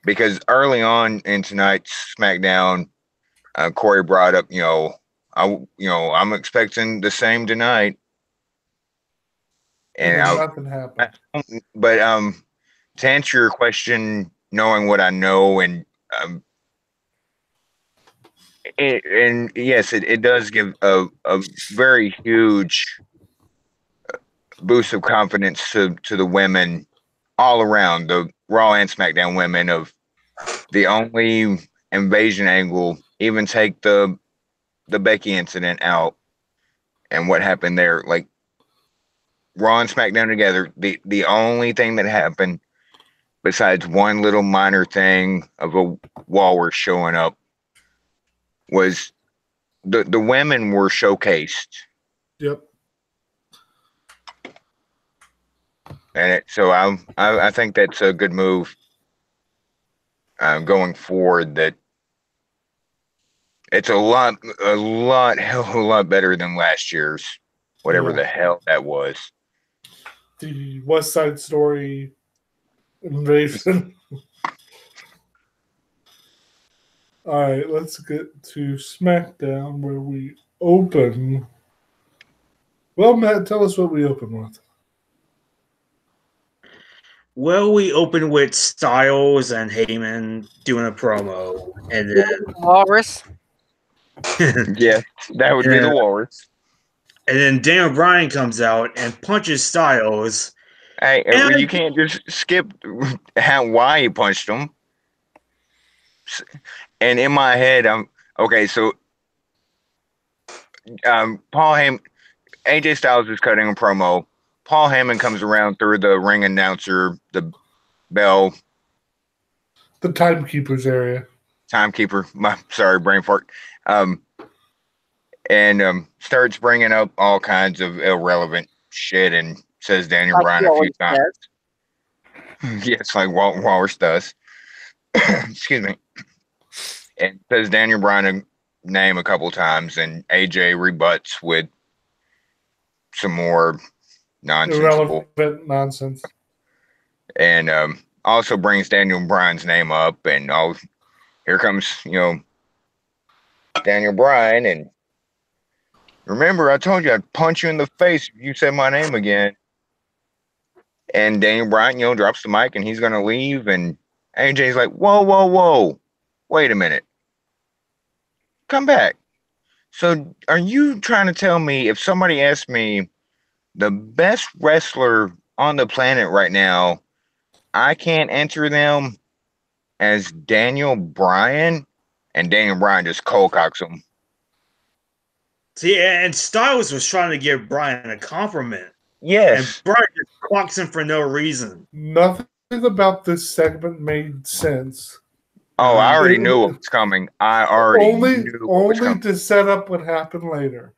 because early on in tonight's SmackDown, Corey brought up, I'm expecting the same tonight. And nothing happened. But to answer your question, knowing what I know, and yes, it does give a very huge boost of confidence to the women all around, the Raw and SmackDown women, of the only invasion angle. Even take the Becky incident out and what happened there, like. Raw and SmackDown together, the only thing that happened besides one little minor thing of a Walrus showing up was the women were showcased. Yep. And so I think that's a good move going forward. That it's a hell of a lot better than last year's, whatever the hell that was. The West Side Story invasion. All right, let's get to SmackDown, where we open. Well, Matt, tell us what we open with. Well, we open with Styles and Heyman doing a promo, and then Walrus. Yes, that would be the Walrus. And then Daniel Bryan comes out and punches Styles. Hey, you can't just skip why he punched him. And in my head, I'm okay. So, Paul Heyman, AJ Styles is cutting a promo. Paul Heyman comes around through the ring announcer, the bell, the timekeeper's area. Timekeeper. Sorry, brain fart. And starts bringing up all kinds of irrelevant shit and says Daniel Bryan a few times. Yes, like Walrus does. Excuse me. And says Daniel Bryan name a couple times, and AJ rebuts with some more nonsensical, irrelevant nonsense. and also brings Daniel Bryan's name up, and here comes Daniel Bryan, and remember I told you I'd punch you in the face if you said my name again. And Daniel Bryan, drops the mic and he's gonna leave, and AJ's like, whoa, wait a minute, come back. So are you trying to tell me if somebody asked me the best wrestler on the planet right now, I can't enter them as Daniel Bryan? And Daniel Bryan just cold cocks him. See, and Styles was trying to give Bryan a compliment. Yes. And Bryan just clocks him for no reason. Nothing about this segment made sense. Oh, I already knew it was coming. I already knew it was coming. To set up what happened later.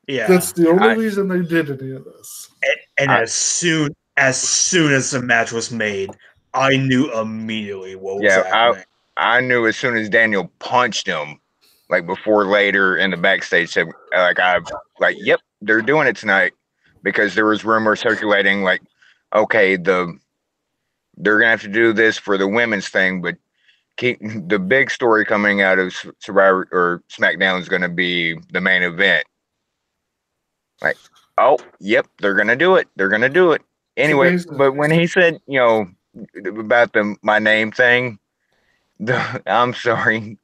Yeah. That's the only reason they did any of this. And as soon as the match was made, I knew immediately what was happening. I knew as soon as Daniel punched him, like before later in the backstage said, yep, they're doing it tonight, because there was rumors circulating like, okay, they're gonna have to do this for the women's thing, but the big story coming out of Survivor or SmackDown is gonna be the main event. Like, oh, yep, they're gonna do it. They're gonna do it anyway. But when he said, about my name thing, I'm sorry.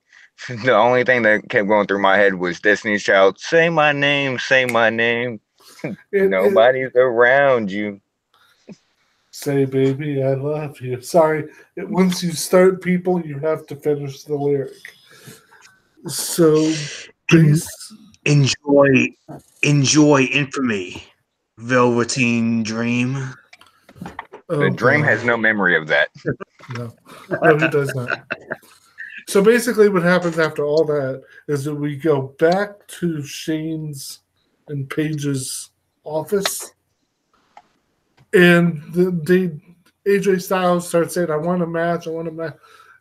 The only thing that kept going through my head was Destiny's Child. Say my name. Say my name. Nobody's around you. Say, baby, I love you. Sorry. Once you start people, you have to finish the lyric. So, enjoy Infamy, Velveteen Dream. The Dream has no memory of that. No, he does not. So basically what happens after all that is that we go back to Shane's and Paige's office, and AJ Styles starts saying, I want a match.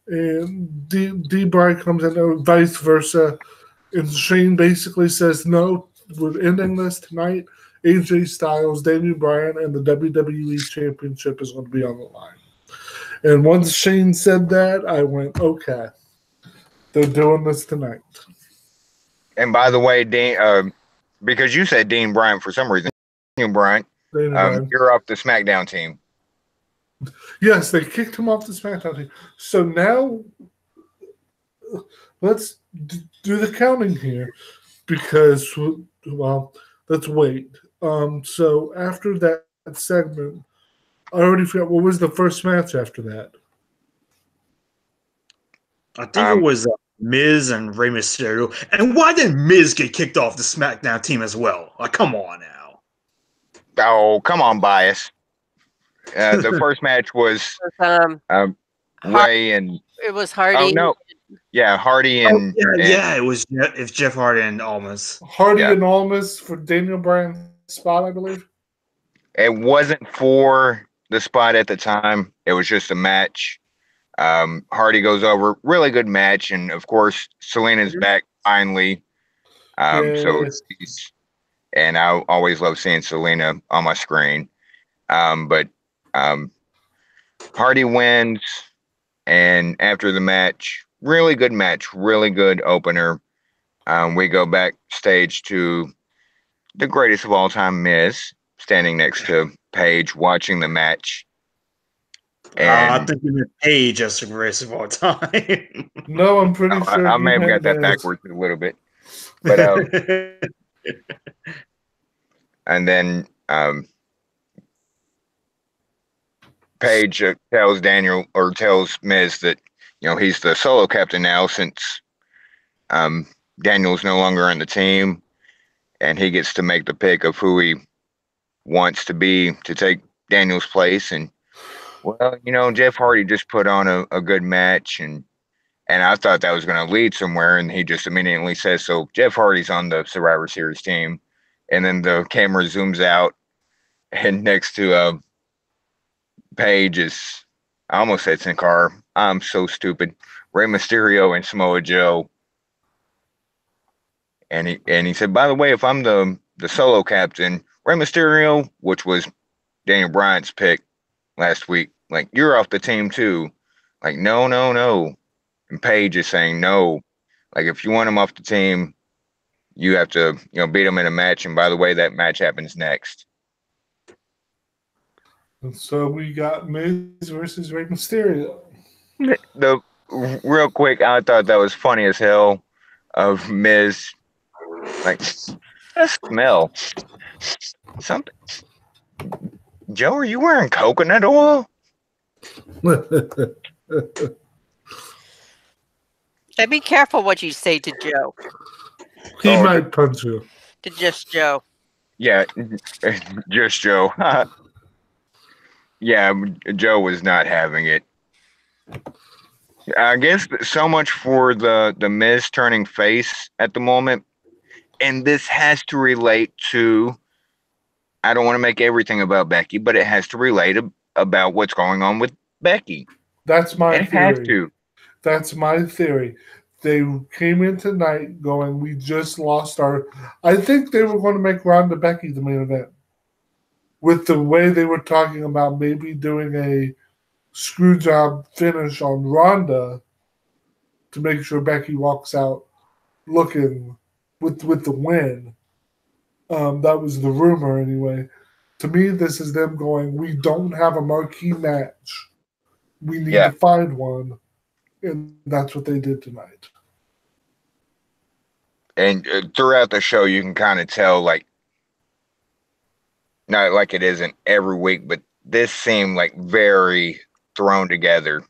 And D-Bry comes in, or vice versa, and Shane basically says, no, we're ending this tonight. AJ Styles, Daniel Bryan, and the WWE Championship is going to be on the line. And once Shane said that, I went, okay, they're doing this tonight. And by the way, Dean, because you said Dean Bryan for some reason, Daniel Bryan, you're off the SmackDown team. Yes, they kicked him off the SmackDown team. So now let's do the counting here, because, well, let's wait. So after that segment, I already forgot, what was the first match after that? I think it was Miz and Rey Mysterio. And why did Miz get kicked off the SmackDown team as well? Like, come on now. Oh, come on, bias. The first match was Ray and... It was Hardy. Oh, no. Yeah, Hardy and... it was Jeff Hardy and Almas. Hardy and Almas for Daniel Bryan's spot, I believe. It wasn't for the spot at the time. It was just a match. Hardy goes over, really good match, and of course Selena's back finally. So and I always love seeing Selena on my screen. But Hardy wins, and after the match, really good match, really good opener. We go backstage to the greatest of all time, Miz, standing next to Paige, watching the match. And I think you meant Paige as the greatest of all time. No, I'm pretty sure. I may have got that backwards a little bit. But and then Paige tells Miz that he's the solo captain now, since Daniel's no longer on the team, and he gets to make the pick of who he wants to be to take Daniel's place. And well, Jeff Hardy just put on a good match, and I thought that was going to lead somewhere, and he just immediately says, so Jeff Hardy's on the Survivor Series team. And then the camera zooms out, and next to Paige is, I almost said Sin Cara. I'm so stupid. Rey Mysterio and Samoa Joe. And he said, by the way, if I'm the the solo captain, Rey Mysterio, which was Daniel Bryan's pick last week, like, you're off the team too. Like, no, no, no. And Paige is saying no. Like, if you want him off the team, you have to, beat him in a match. And by the way, that match happens next. And so we got Miz versus Rey Mysterio. The real quick, I thought that was funny as hell of Miz. Like, that smell. Something. Joe, are you wearing coconut oil? And be careful what you say to Joe. He might punch you. To just Joe. Yeah, just Joe. Yeah, Joe was not having it. I guess so much for the Miz turning face at the moment. And this has to relate to, I don't want to make everything about Becky, but it has to relate about what's going on with Becky. That's my It theory. has to. That's my theory. They came in tonight going, we just lost our... I think they were going to make Ronda Becky the main event. With the way they were talking about maybe doing a screw job finish on Ronda to make sure Becky walks out looking with the win. That was the rumor anyway. To me, this is them going, we don't have a marquee match. We need to find one. And that's what they did tonight. And throughout the show, you can kind of tell, like, not like it isn't every week, but this seemed like very thrown together.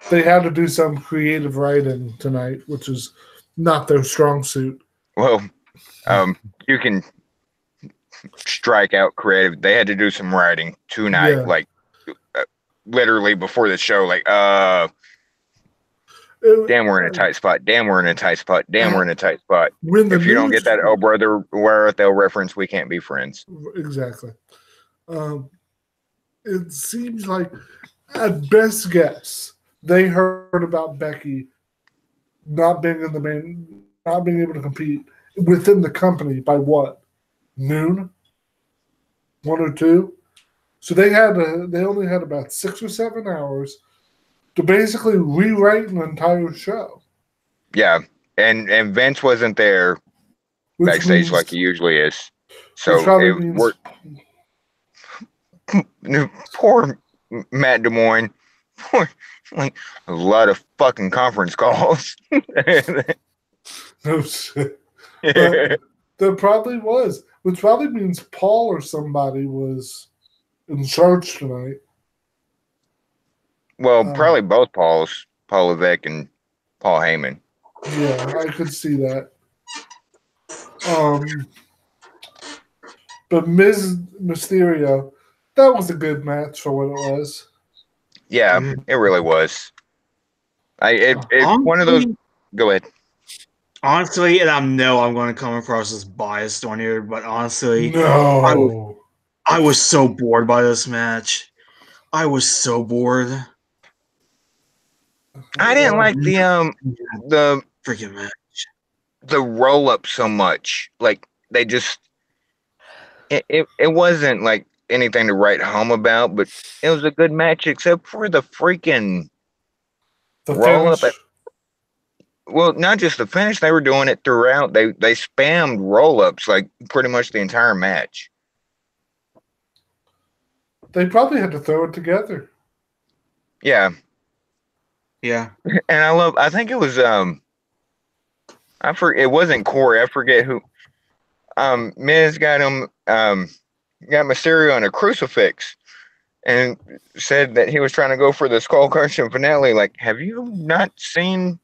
They had to do some creative writing tonight, which is not their strong suit. Well, you can strike out creative. They had to do some writing tonight, like literally before the show, like, damn, we're in a tight spot. Damn, we're in a tight spot. Damn, we're in a tight spot. If you don't get that, oh, brother, where art thou reference, we can't be friends. Exactly. It seems like, at best guess, they heard about Becky not being in the main, not being able to compete within the company by what? Noon? 1 or 2? So they only had about 6 or 7 hours to basically rewrite an entire show. Yeah, and Vince wasn't there backstage like he usually is. So poor Matt Des Moines, like a lot of fucking conference calls. No shit. But there probably was, which probably means Paul or somebody was in charge tonight. Well, probably both Pauls, Paul Levesque and Paul Heyman. Yeah, I could see that. But Miz Mysterio, that was a good match for what it was. Yeah, it really was. It's one of those. Go ahead. Honestly, and I know I'm going to come across as biased on here, but honestly, no, I was so bored by this match. I was so bored. I didn't like the freaking match, the roll up so much. Like they just, it wasn't like anything to write home about, but it was a good match except for the freaking roll up. Well, not just the finish; they were doing it throughout. They spammed roll ups like pretty much the entire match. They probably had to throw it together. Yeah. Yeah. And I think it was it wasn't Corey. I forget who. Miz got him got Mysterio on a crucifix and said that he was trying to go for the skull crushing finale. Like, have you not seen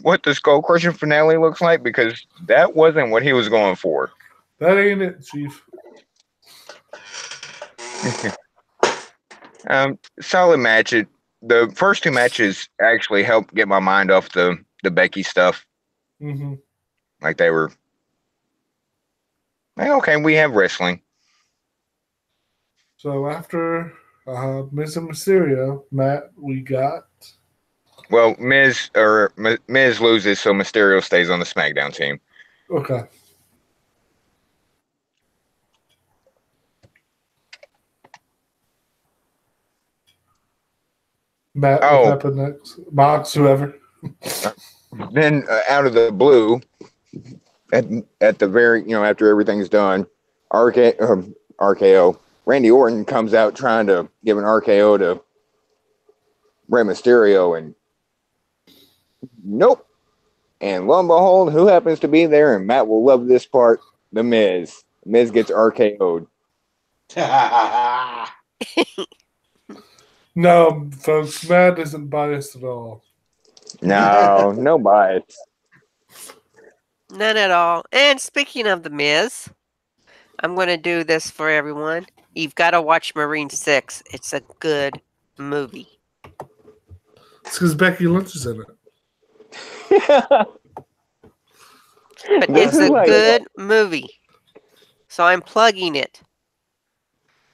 what the skull crushing finale looks like? Because that wasn't what he was going for. That ain't it, Chief. Solid match. The first 2 matches actually helped get my mind off the Becky stuff. Mm-hmm. Like they were like, okay, we have wrestling. So after Miz and Mysterio, Matt, we got... Well, Miz loses, so Mysterio stays on the SmackDown team. Okay. Matt, what Oh. happened next? Mox, whoever. Then out of the blue, at the very, after everything's done, RKO, Randy Orton comes out trying to give an RKO to Rey Mysterio, and nope. And lo and behold, who happens to be there? And Matt will love this part: The Miz. Miz gets RKO'd. No, folks, Matt isn't biased at all. No bias. None at all. And speaking of The Miz, I'm going to do this for everyone. You've got to watch Marine 6. It's a good movie. It's because Becky Lynch is in it. But it's a good movie. So I'm plugging it.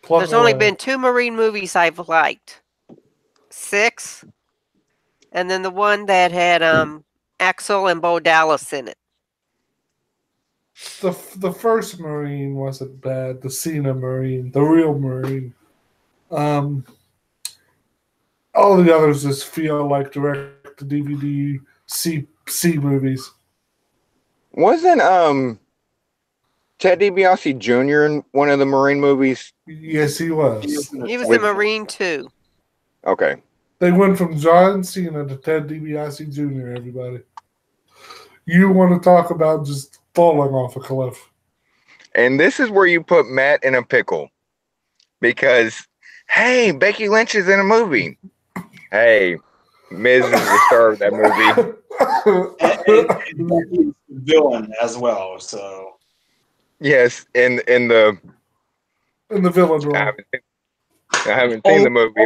There's only been 2 Marine movies I've liked. 6. And then the one that had Axel and Bo Dallas in it. The first Marine wasn't bad. The Cena Marine, the real Marine. All the others just feel like direct to DVD C movies. Wasn't Ted DiBiase Jr. in one of the Marine movies? Yes, he was. He was in Marine 2. Okay. They went from John Cena to Ted DiBiase Jr., everybody. You want to talk about just falling off a cliff. And this is where you put Matt in a pickle. Because, hey, Becky Lynch is in a movie. Hey, Miz is the star of that movie. and he's the villain as well, so. Yes, in the villain role. I haven't seen the movie.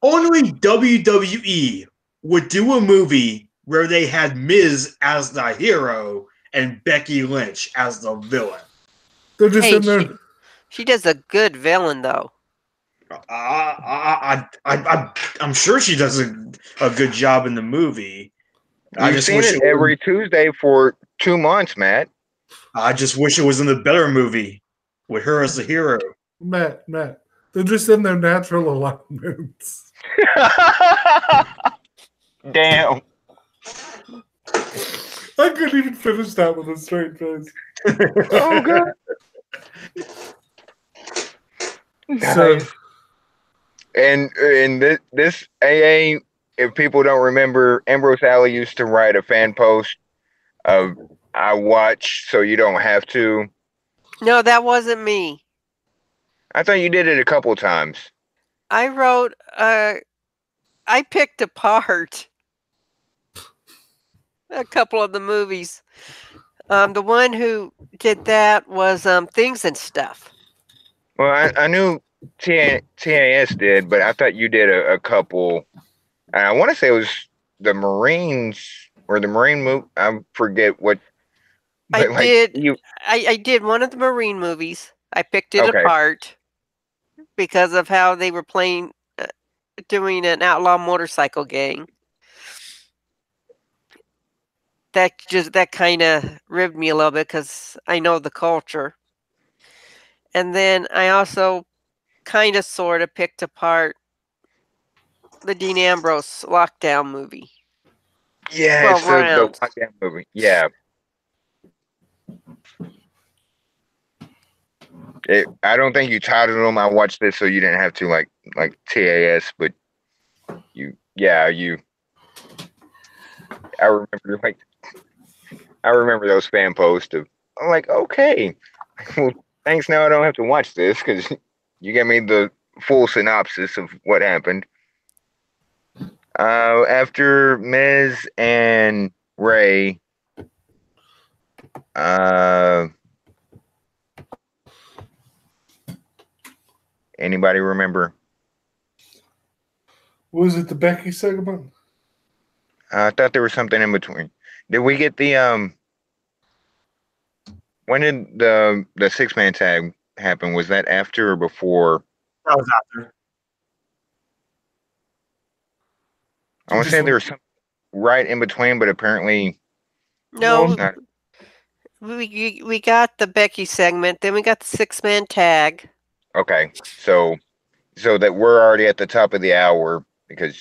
Only WWE would do a movie where they had Miz as the hero and Becky Lynch as the villain. They're just in there. She does a good villain, though. I'm sure she does a good job in the movie. I've seen it every Tuesday for 2 months, Matt. I just wish it was in the better movie with her as the hero. Matt, they're just in their natural alignments. Damn. I couldn't even finish that with a straight face. Oh, God. Nice. So, and this AA, if people don't remember, Ambrose Alley used to write a fan post of "I watch so you don't have to." No, that wasn't me. I thought you did it a couple times. I wrote, I picked apart a couple of the movies. The one who did that was Things and Stuff. Well, I knew TAS did, but I thought you did a couple. And I want to say it was the Marines or the Marine movie. I forget what. I did one of the Marine movies. I picked it apart because of how they were doing an outlaw motorcycle gang. That kind of ribbed me a little bit because I know the culture. And then I also kind of sort of picked apart the Dean Ambrose Lockdown movie. Yeah, it's the Lockdown movie. Yeah. I don't think you titled them. I watched this so you didn't have to like TAS, but I remember those fan posts of, I'm like, okay, well, thanks. Now I don't have to watch this because you gave me the full synopsis of what happened. After Miz and Ray, anybody remember? Was it the Becky segment? I thought there was something in between. Did we get the when did the 6-man tag happen? Was that after or before? That was after. I want to say there was something right in between, but apparently no. We got the Becky segment, then we got the 6-man tag. Okay, so that we're already at the top of the hour because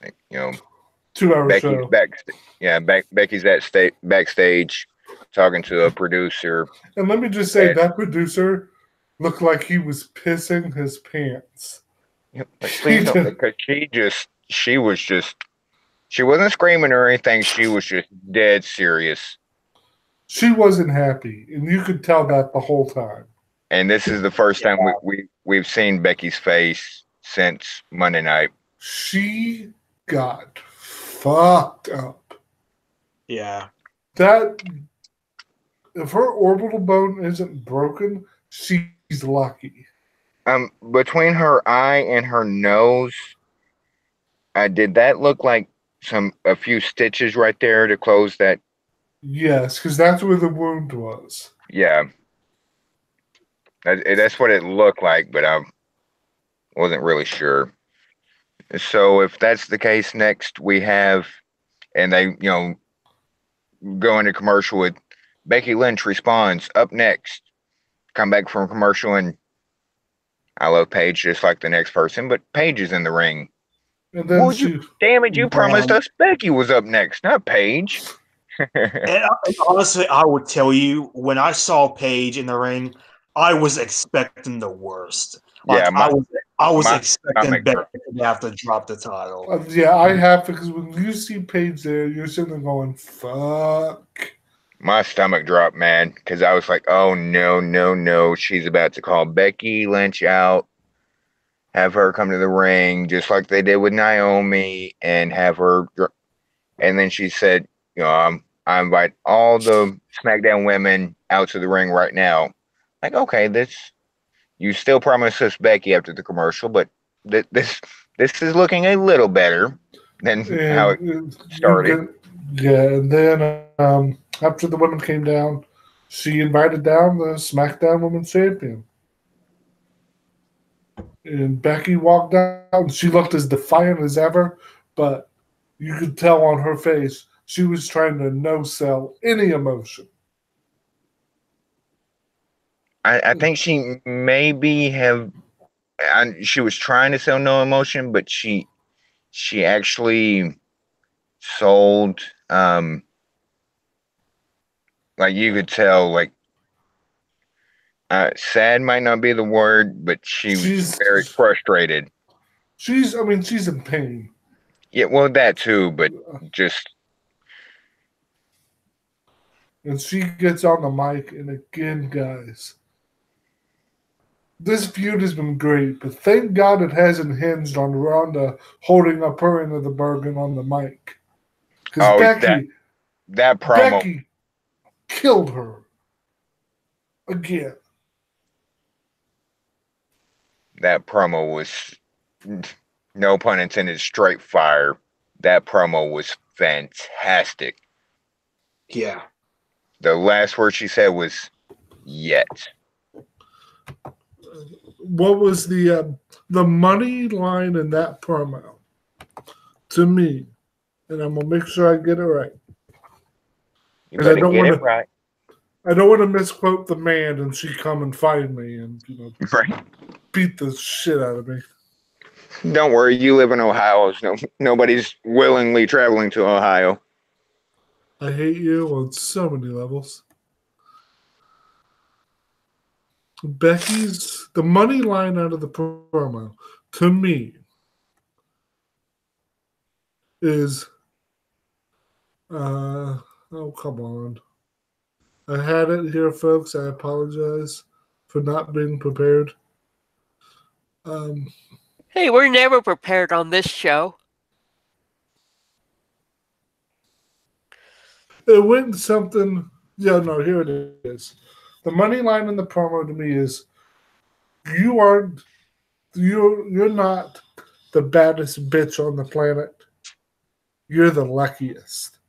Like, 2 hour Becky's show. Becky's backstage talking to a producer. And let me just say, And- that producer looked like he was pissing his pants. Like, please don't, because she wasn't screaming or anything. She was just dead serious. She wasn't happy, and you could tell that the whole time. And this is the first time we've seen Becky's face since Monday night. She got fucked up. Yeah. That if her orbital bone isn't broken, she's lucky. Between her eye and her nose, did that look like a few stitches right there to close that? Yes, because that's where the wound was. Yeah. That's what it looked like, but I wasn't really sure. So if that's the case, next we have, and they, go into commercial with Becky Lynch responds, up next, come back from commercial, and I love Paige just like the next person, but Paige is in the ring. And then Damn it, you promised us Becky was up next, not Paige. And honestly, I would tell you, when I saw Paige in the ring, I was expecting the worst. Yeah, I was expecting stomach Becky to have to drop the title. yeah, I have, because when you see Paige there, you're sitting there going, fuck. My stomach dropped, man, because I was like, oh, no. She's about to call Becky Lynch out, have her come to the ring, just like they did with Naomi, and have her. And then she said, I invite all the SmackDown women out to the ring right now. Like, okay, you still promised us Becky after the commercial, but this is looking a little better than how it started. And then after the women came down, she invited down the SmackDown Women's Champion. And Becky walked down. She looked as defiant as ever, but you could tell on her face she was trying to no-sell any emotion. I think she maybe she was trying to sell no emotion, but she actually sold, like you could tell, like, sad might not be the word, but she's very frustrated. She's in pain. Yeah, well, that too, but just. And she gets on the mic, and again, guys, this feud has been great, but thank God it hasn't hinged on Ronda holding up her end of the bargain on the mic. Because that promo, Becky killed her again. That promo was, no pun intended, straight fire. That promo was fantastic. Yeah. The last word she said was "yet." What was the money line in that promo? To me, and I'm gonna make sure I get it right. You better get it right. I don't want to misquote the man and she come and find me and right. beat the shit out of me. Don't worry, you live in Ohio. So nobody's willingly traveling to Ohio. I hate you on so many levels. The money line out of the promo, to me, is, oh, come on. I had it here, folks. I apologize for not being prepared. Hey, we're never prepared on this show. It went something. Yeah, no, here it is. The money line in the promo to me is, you're not the baddest bitch on the planet. You're the luckiest.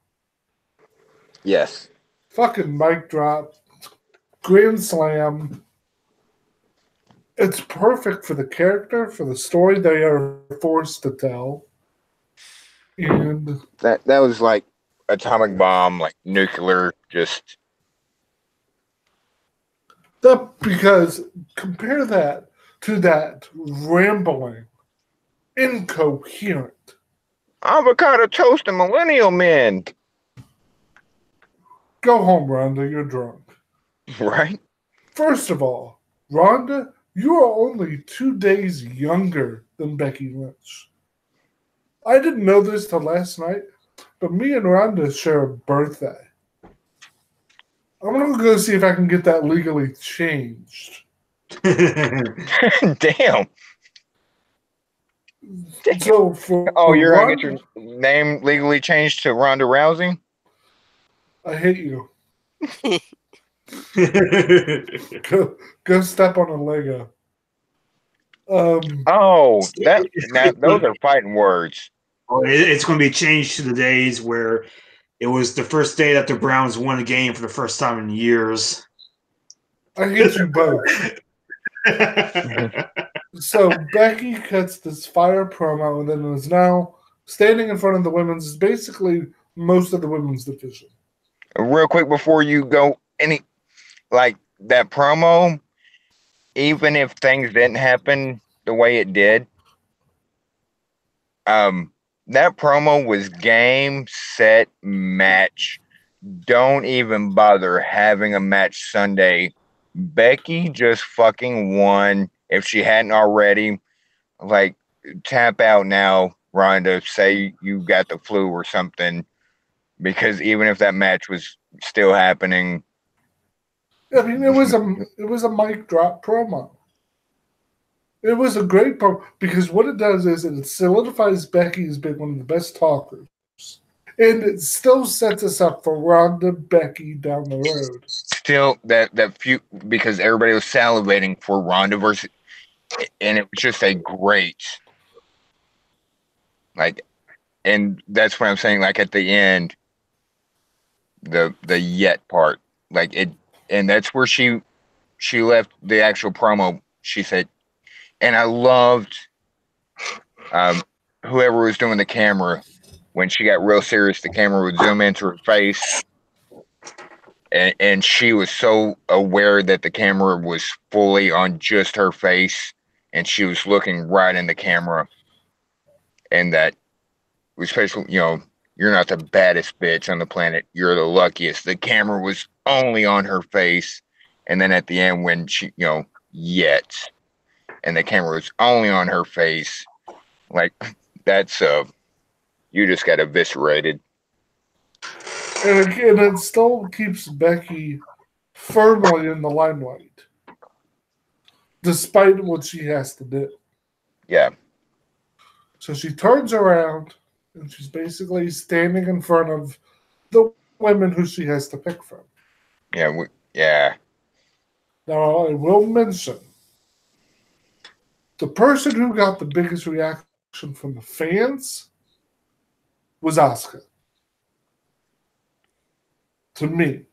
Yes. Fucking mic drop. Grand slam. It's perfect for the character, for the story they are forced to tell. And that was like atomic bomb, like nuclear, just. Because compare that to that rambling, incoherent Avocado toast and millennial men. Go home, Ronda. You're drunk. Right? First of all, Ronda, you are only 2 days younger than Becky Lynch. I didn't know this till last night, but me and Ronda share a birthday. I'm gonna go see if I can get that legally changed. Damn. So for Oh, you're gonna get Ronda, your name legally changed to Ronda Rousey? I hate you. Go step on a Lego. Oh, those are fighting words. It's going to be changed to the days where it was the first day that the Browns won a game for the first time in years. I hate you both. So Becky cuts this fire promo and then is now standing in front of the women's, basically most of the women's division. Real quick before you go, like that promo, even if things didn't happen the way it did, that promo was game, set, match. Don't even bother having a match Sunday. Becky just fucking won. If she hadn't already, like, tap out now, Ronda. Say you got the flu or something, because even if that match was still happening, I mean, it was a mic drop promo. It was a great promo because what it does is it solidifies Becky as being one of the best talkers, and it still sets us up for Ronda Becky down the road. still that few, because everybody was salivating for Ronda versus, and it was just a great, like, and that's what I'm saying. Like at the end, the yet part, like it, and that's where she left the actual promo. She said, and I loved whoever was doing the camera when she got real serious. The camera would zoom into her face. And she was so aware that the camera was fully on just her face, and she was looking right in the camera. And that, especially, you're not the baddest bitch on the planet. You're the luckiest. The camera was only on her face. And then at the end, when she, yet, and the camera was only on her face, like, that's, you just got eviscerated. And again, it still keeps Becky firmly in the limelight, despite what she has to do. Yeah. So she turns around, and she's basically standing in front of the women who she has to pick from. Yeah. Yeah. Now, I will mention the person who got the biggest reaction from the fans was Asuka. To me.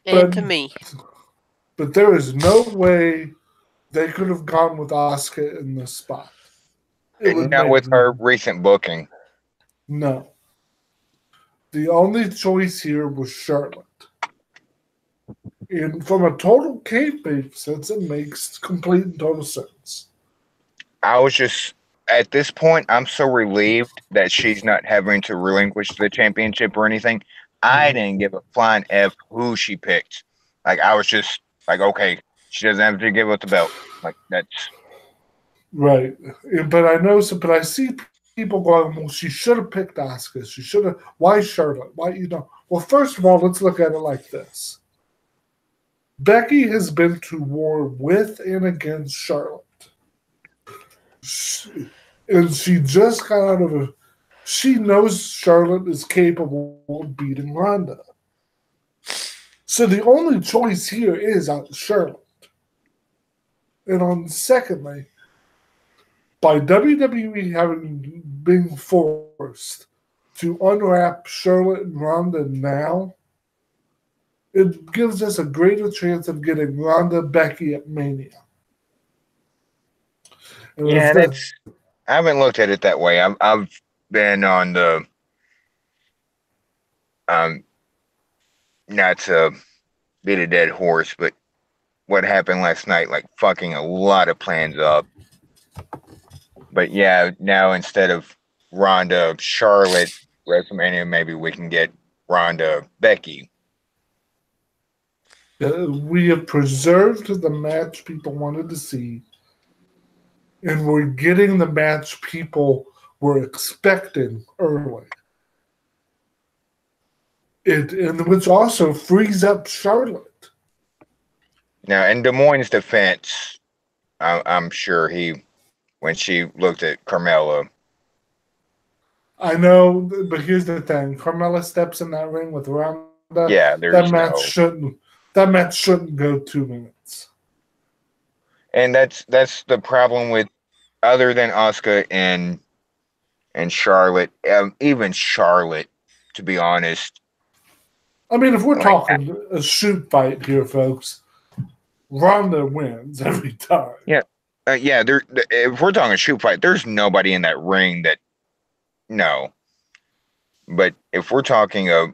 And to me. But there is no way they could have gone with Asuka in this spot. Not with her recent booking. No. The only choice here was Charlotte. And from a total kayfabe sense, it makes complete and total sense. I was just, at this point, I'm so relieved that she's not having to relinquish the championship or anything. I didn't give a flying F who she picked. Like, I was just like, okay, she doesn't have to give up the belt. Like, that's right. But I see people going, well, she should have picked Asuka. She should have. Why Charlotte? Why, Well, first of all, let's look at it like this. Becky has been to war with and against Charlotte. And she just got out of she knows Charlotte is capable of beating Ronda. So the only choice here is Charlotte. And secondly, by WWE having been forced to unwrap Charlotte and Ronda now, it gives us a greater chance of getting Ronda Becky at Mania. And yeah, I haven't looked at it that way. I've been on the not to beat a dead horse, but what happened last night, like fucking a lot of plans up. But yeah, now instead of Ronda Charlotte WrestleMania, maybe we can get Ronda Becky. We have preserved the match people wanted to see, and we're getting the match people were expecting early. And which also frees up Charlotte. Now, in Des Moines' defense, I'm sure when she looked at Carmella. I know, but here's the thing: Carmella steps in that ring with Ronda. Yeah, that match shouldn't go 2 minutes. And that's the problem with, other than Asuka and Charlotte, even Charlotte, to be honest. I mean, if we're talking a shoot fight here, folks, Ronda wins every time. Yeah, if we're talking a shoot fight, there's nobody in that ring that, no. But if we're talking a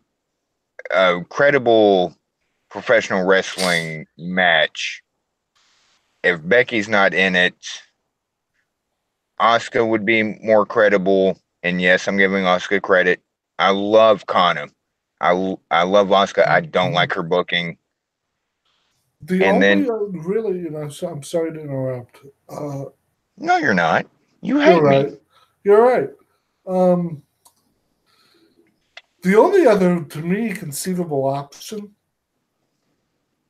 credible professional wrestling match, if Becky's not in it, Asuka would be more credible. And yes, I'm giving Asuka credit. I love Kana. I love Asuka. I don't like her booking. Really, I'm sorry to interrupt. No, you're not. You hate me. You're right. The only other, to me, conceivable option,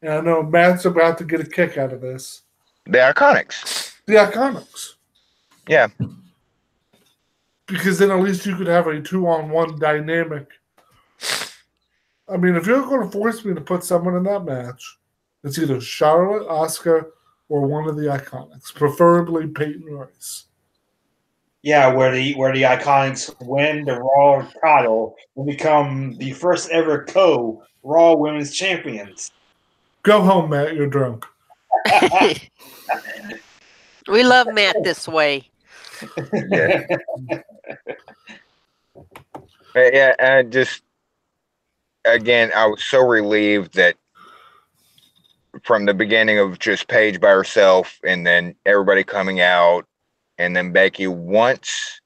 and I know Matt's about to get a kick out of this. The Iconics. The Iconics. Yeah. Because then at least you could have a 2-on-1 dynamic. I mean, if you're going to force me to put someone in that match, it's either Charlotte, Asuka, or one of the Iconics, preferably Peyton Royce. Yeah, where the Iconics win the Raw title and become the first ever co-Raw Women's Champions. Go home, Matt. You're drunk. We love Matt this way. Yeah. Yeah, and just, again, I was so relieved that from the beginning of just Paige by herself and then everybody coming out, and then Becky, once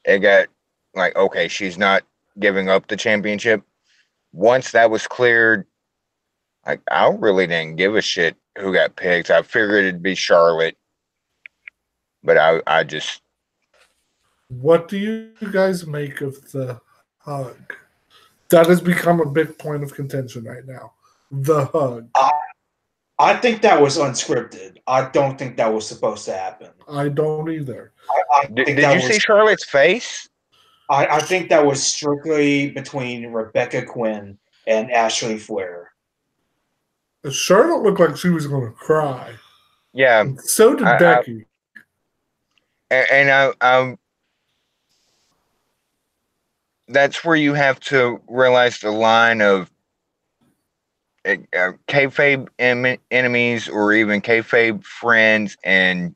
it got like, okay, she's not giving up the championship. Once that was cleared, like, I really didn't give a shit who got picked. I figured it'd be Charlotte, but I just. What do you guys make of the hug? That has become a big point of contention right now. The hug. I think that was unscripted. I don't think that was supposed to happen. I don't either. Did you see Charlotte's face? I think that was strictly between Rebecca Quinn and Ashley Flair. Charlotte looked like she was going to cry. Yeah. And so did Becky. And that's where you have to realize the line of kayfabe enemies, or even kayfabe friends, and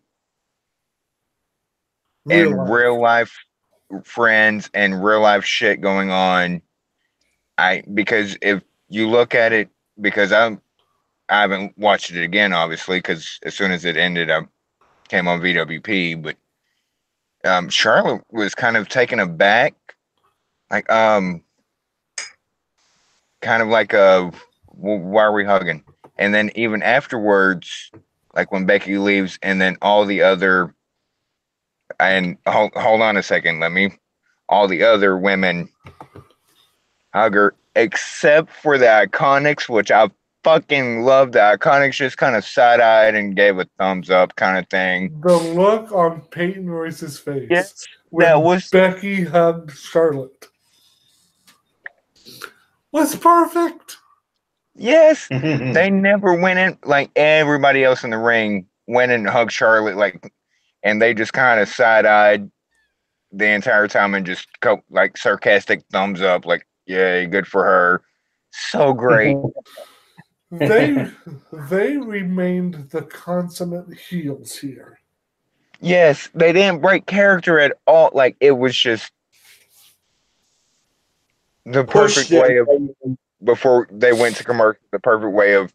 real life friends and real life shit going on. Because if you look at it, because I haven't watched it again, obviously, because as soon as it ended, I came on VWP. But Charlotte was kind of taken aback, like kind of like why are we hugging? And then even afterwards, like when Becky leaves, and then all the other, and hold on a second, all the other women hug her, except for the Iconics, which I fucking love. The Iconics just kind of side-eyed and gave a thumbs up kind of thing. The look on Peyton Royce's face. Yes, when Becky hugged Charlotte was perfect. Yes. They never went in, like everybody else in the ring went and hugged Charlotte, like, and they just kind of side-eyed the entire time and just like sarcastic thumbs up, like, yay, good for her. So great. They remained the consummate heels here. Yes, they didn't break character at all. Like, it was just the perfect way of, before they went to commercial, the perfect way of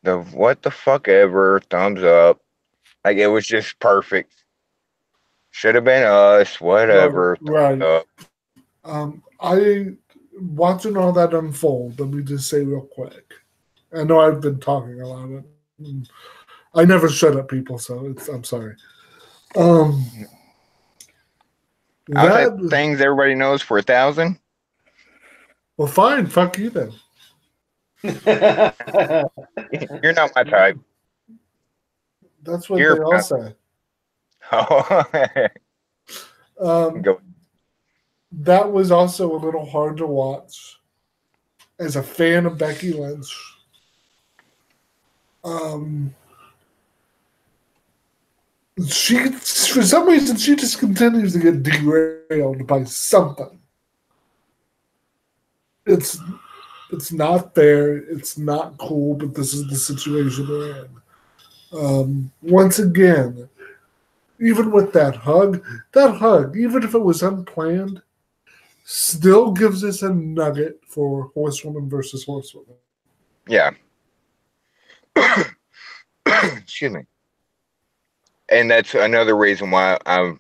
the what the fuck ever, thumbs up. Like, it was just perfect. Should have been us. Whatever. Right. Uh, I watching all that unfold. Let me just say real quick. I know I've been talking a lot. I never shut up people, so I'm sorry. I'll say things everybody knows for 1,000. Well, fine. Fuck you then. You're not my type. That's what You're they all say. Oh. Go. That was also a little hard to watch as a fan of Becky Lynch. She, for some reason, she just continues to get derailed by something. It's not fair. It's not cool, but this is the situation we're in. Once again, even with that hug, even if it was unplanned, still gives us a nugget for horsewoman versus horsewoman. Yeah. Excuse me. And that's another reason why I'm,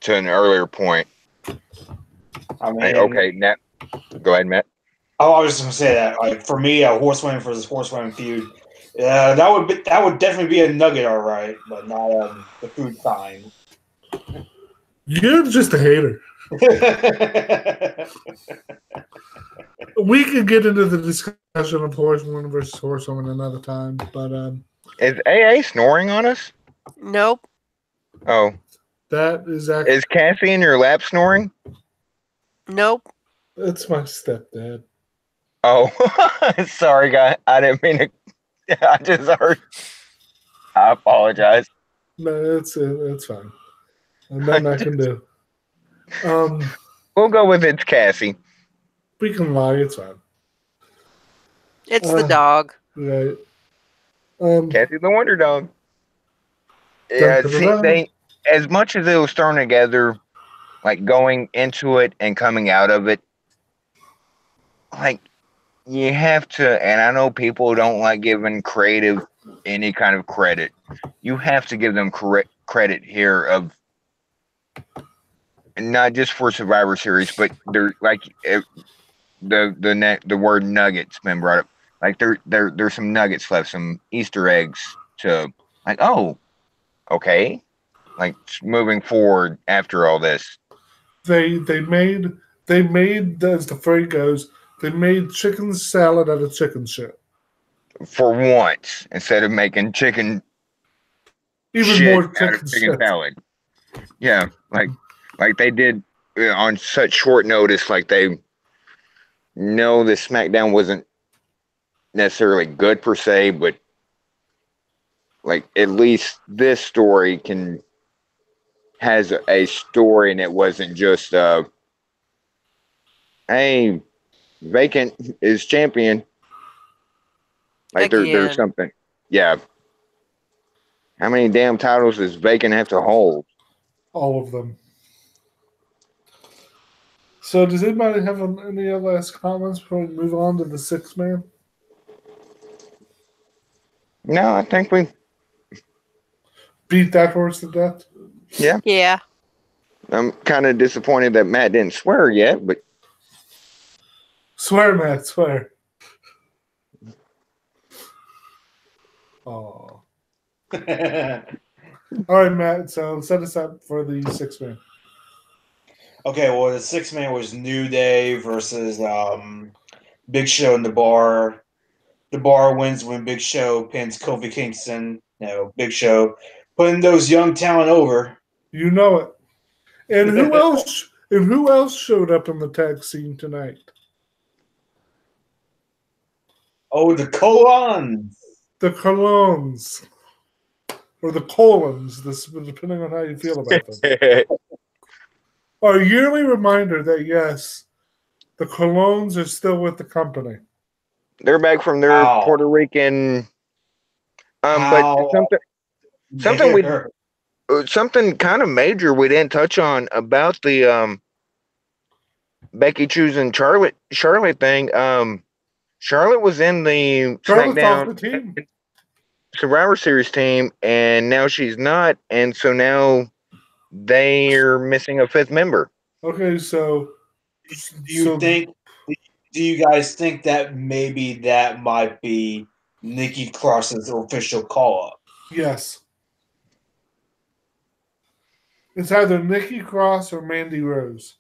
to an earlier point. I mean, okay, Matt. Go ahead, Matt. Oh, I was just gonna say that. Like for me, a horsewoman versus horsewoman feud. That would definitely be a nugget, all right, but not the food kind. You're just a hater. We could get into the discussion of horsewoman versus horsewoman another time, but Is AA snoring on us? Nope. Oh. That is actually. Is Cassie in your lap snoring? Nope. It's my stepdad. Oh, sorry, guy. I didn't mean to. I just heard. I apologize. No, it's fine. Nothing I can do. We'll go with it's Cassie. We can lie. It's fine. It's the dog. Right. Cassie the Wonder Dog. Yeah, see, they, as much as it was thrown together, like going into it and coming out of it, like you have to, and I know people don't like giving creative any kind of credit. You have to give them credit here of not just for Survivor Series, but they're like the word nuggets been brought up. Like there's some nuggets left, some Easter eggs to like, oh, okay, like moving forward after all this. They made as the phrase goes, they made chicken salad out of chicken shit. For once, instead of making chicken even more chicken salad. Yeah, like they did on such short notice. Like they know the SmackDown wasn't necessarily good per se, but like at least this story has a story, and it wasn't just hey, Vacant is champion. Like there's something. Yeah. How many damn titles does Vacant have to hold? All of them. So does anybody have any other last comments before we move on to the 6-man? No, I think we beat that horse to death. Yeah. Yeah. I'm kind of disappointed that Matt didn't swear yet, but swear, Matt, swear. Oh. All right, Matt. So set us up for the 6-man. Okay, well, the 6-man was New Day versus Big Show and The Bar. The Bar wins when Big Show pins Kofi Kingston. Big Show putting those young talent over. You know it. And who else? And who else showed up in the tag scene tonight? Oh, the Colons. The Colons. Or the Colons, depending on how you feel about them. A yearly reminder that, yes, the Colons are still with the company. They're back from their Puerto Rican. But something kind of major we didn't touch on about the Becky choosing Charlotte thing. Charlotte was in the Charlotte's SmackDown. off the team. Survivor Series team, and now she's not, and so now they're missing a fifth member. Okay, so Do you guys think that maybe that might be Nikki Cross's official call up? Yes. It's either Nikki Cross or Mandy Rose.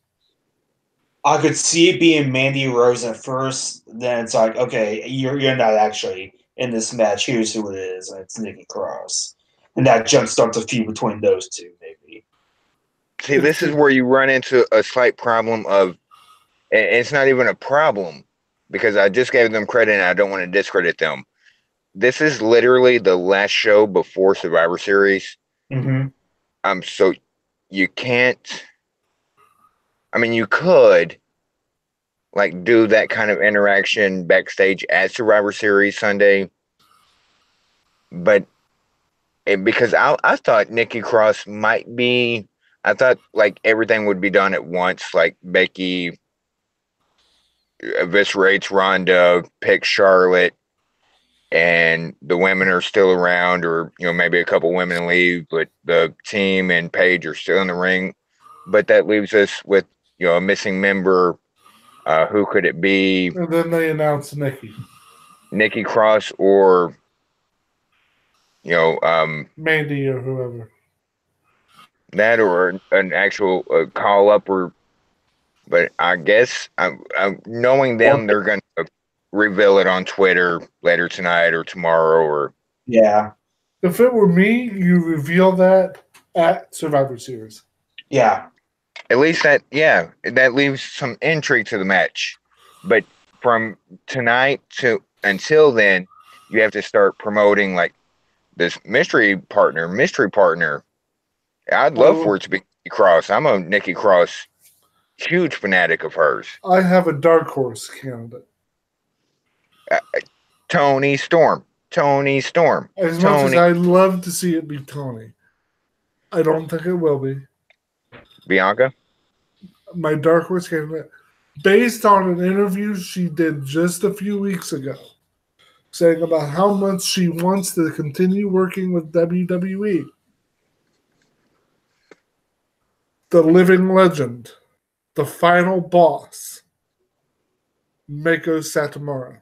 I could see it being Mandy Rose at first. Then it's like, okay, you're not actually in this match. Here's who it is, and it's Nikki Cross, and that jumpstarts a feud between those two, maybe. See, this is where you run into a slight problem of, and it's not even a problem because I just gave them credit and I don't want to discredit them. This is literally the last show before Survivor Series. Mm-hmm. So you can't. I mean, you could like do that kind of interaction backstage at Survivor Series Sunday, but because I thought Nikki Cross might be. I thought like everything would be done at once, like Becky eviscerates Ronda, picks Charlotte, and the women are still around, or maybe a couple women leave, but the team and Paige are still in the ring. But that leaves us with a missing member. Who could it be? And then they announce Nikki Cross, or Mandy or whoever. That or an actual call up, but I guess I'm knowing them, they're going to reveal it on Twitter later tonight or tomorrow, or yeah. If it were me, you reveal that at Survivor Series. Yeah. At least that leaves some intrigue to the match. But from tonight to until then, you have to start promoting like this mystery partner. I'd love for it to be Nikki Cross. I'm a Nikki Cross huge fanatic of hers. I have a dark horse candidate. Toni Storm. As much as I'd love to see it be Toni, I don't think it will be. Bianca? My dark horse candidate, based on an interview she did just a few weeks ago, saying about how much she wants to continue working with WWE. The living legend, the final boss, Meiko Satomura.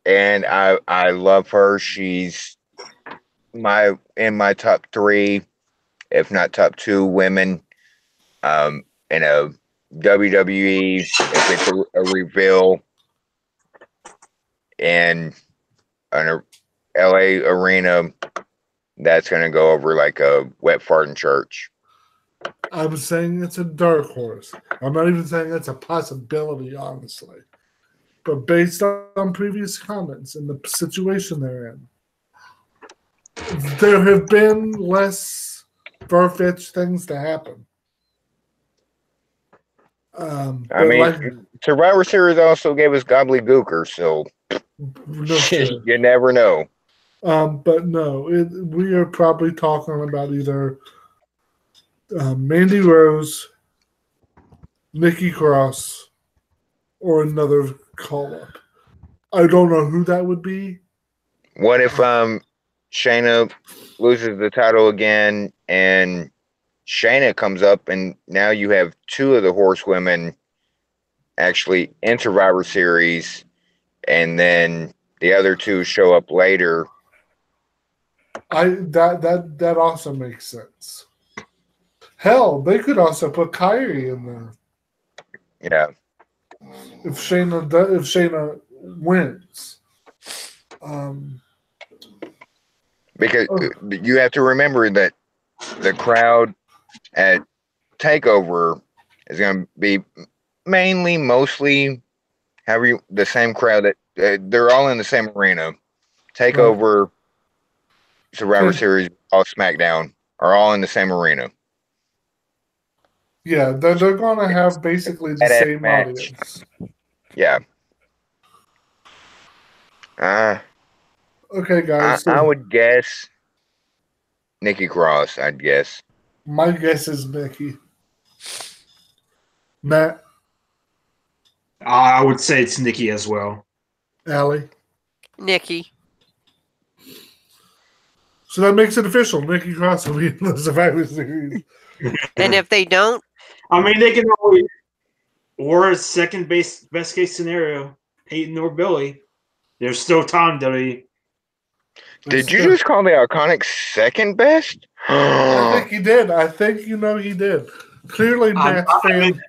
And I love her. She's in my top 3, if not top 2 women in a WWE, if it's a reveal in an LA arena, that's going to go over like a wet fart in church. I'm saying it's a dark horse. I'm not even saying it's a possibility, honestly. But based on previous comments and the situation they're in, there have been less far-fetched things to happen. I mean, Survivor Series also gave us gobbledygooker, so you never know. But no, we are probably talking about either Mandy Rose, Nikki Cross, or another call-up. I don't know who that would be. What if Shayna loses the title again and Shayna comes up and now you have 2 of the horsewomen actually in Survivor Series and then the other 2 show up later? That also makes sense. Hell, they could also put Kyrie in there. Yeah. If Shayna wins. Because you have to remember that the crowd at TakeOver is going to be mostly the same crowd that they're all in the same arena. TakeOver, Survivor Series, all SmackDown are all in the same arena. Yeah, they're going to have basically the same audience. Yeah. Okay, guys. I would guess Nikki Cross, I'd guess. My guess is Nikki. Matt? I would say it's Nikki as well. Allie? Nikki. So that makes it official. Nikki Cross will be in the Survivor Series. And if they don't, I mean, they can always, or second best case scenario, Peyton or Billy. There's still time, Billy. Did you just call the Iconic second best? I think he did. I think he did. Clearly, Matt's fan.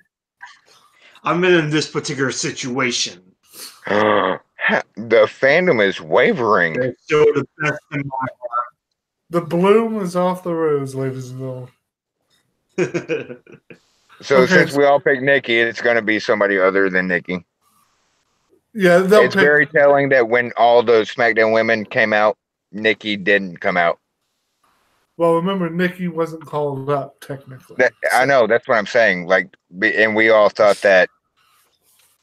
I'm in this particular situation. The fandom is wavering. They show the best in my The bloom is off the rose, ladies and gentlemen. heart. So Okay. since we all picked Nikki, it's going to be somebody other than Nikki. Yeah, It's very telling that when all the SmackDown women came out, Nikki didn't come out. Well, remember, Nikki wasn't called up technically. I know, that's what I'm saying. Like, and we all thought that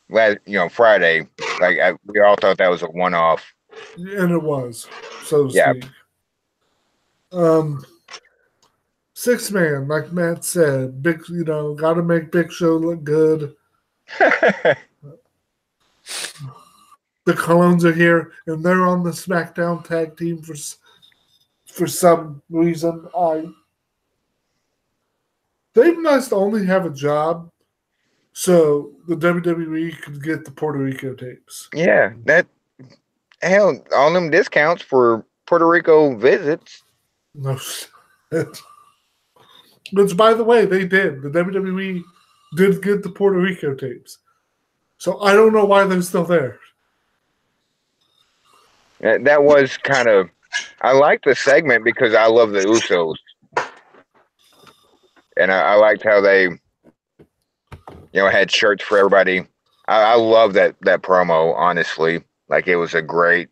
last, Friday. Like, we all thought that was a one-off. And it was, so to Yeah. speak. 6-man, like Matt said, big. Got to make Big Show look good. The Colognes are here, and they're on the SmackDown tag team for some reason. They must only have a job so the WWE could get the Puerto Rico tapes. Yeah, hell, all them discounts for Puerto Rico visits. No, which, by the way, they did. The WWE did get the Puerto Rico tapes, so I don't know why they're still there. That was kind of. I like the segment because I love the Usos, and I liked how they, had shirts for everybody. I love that promo. Honestly, like it was a great.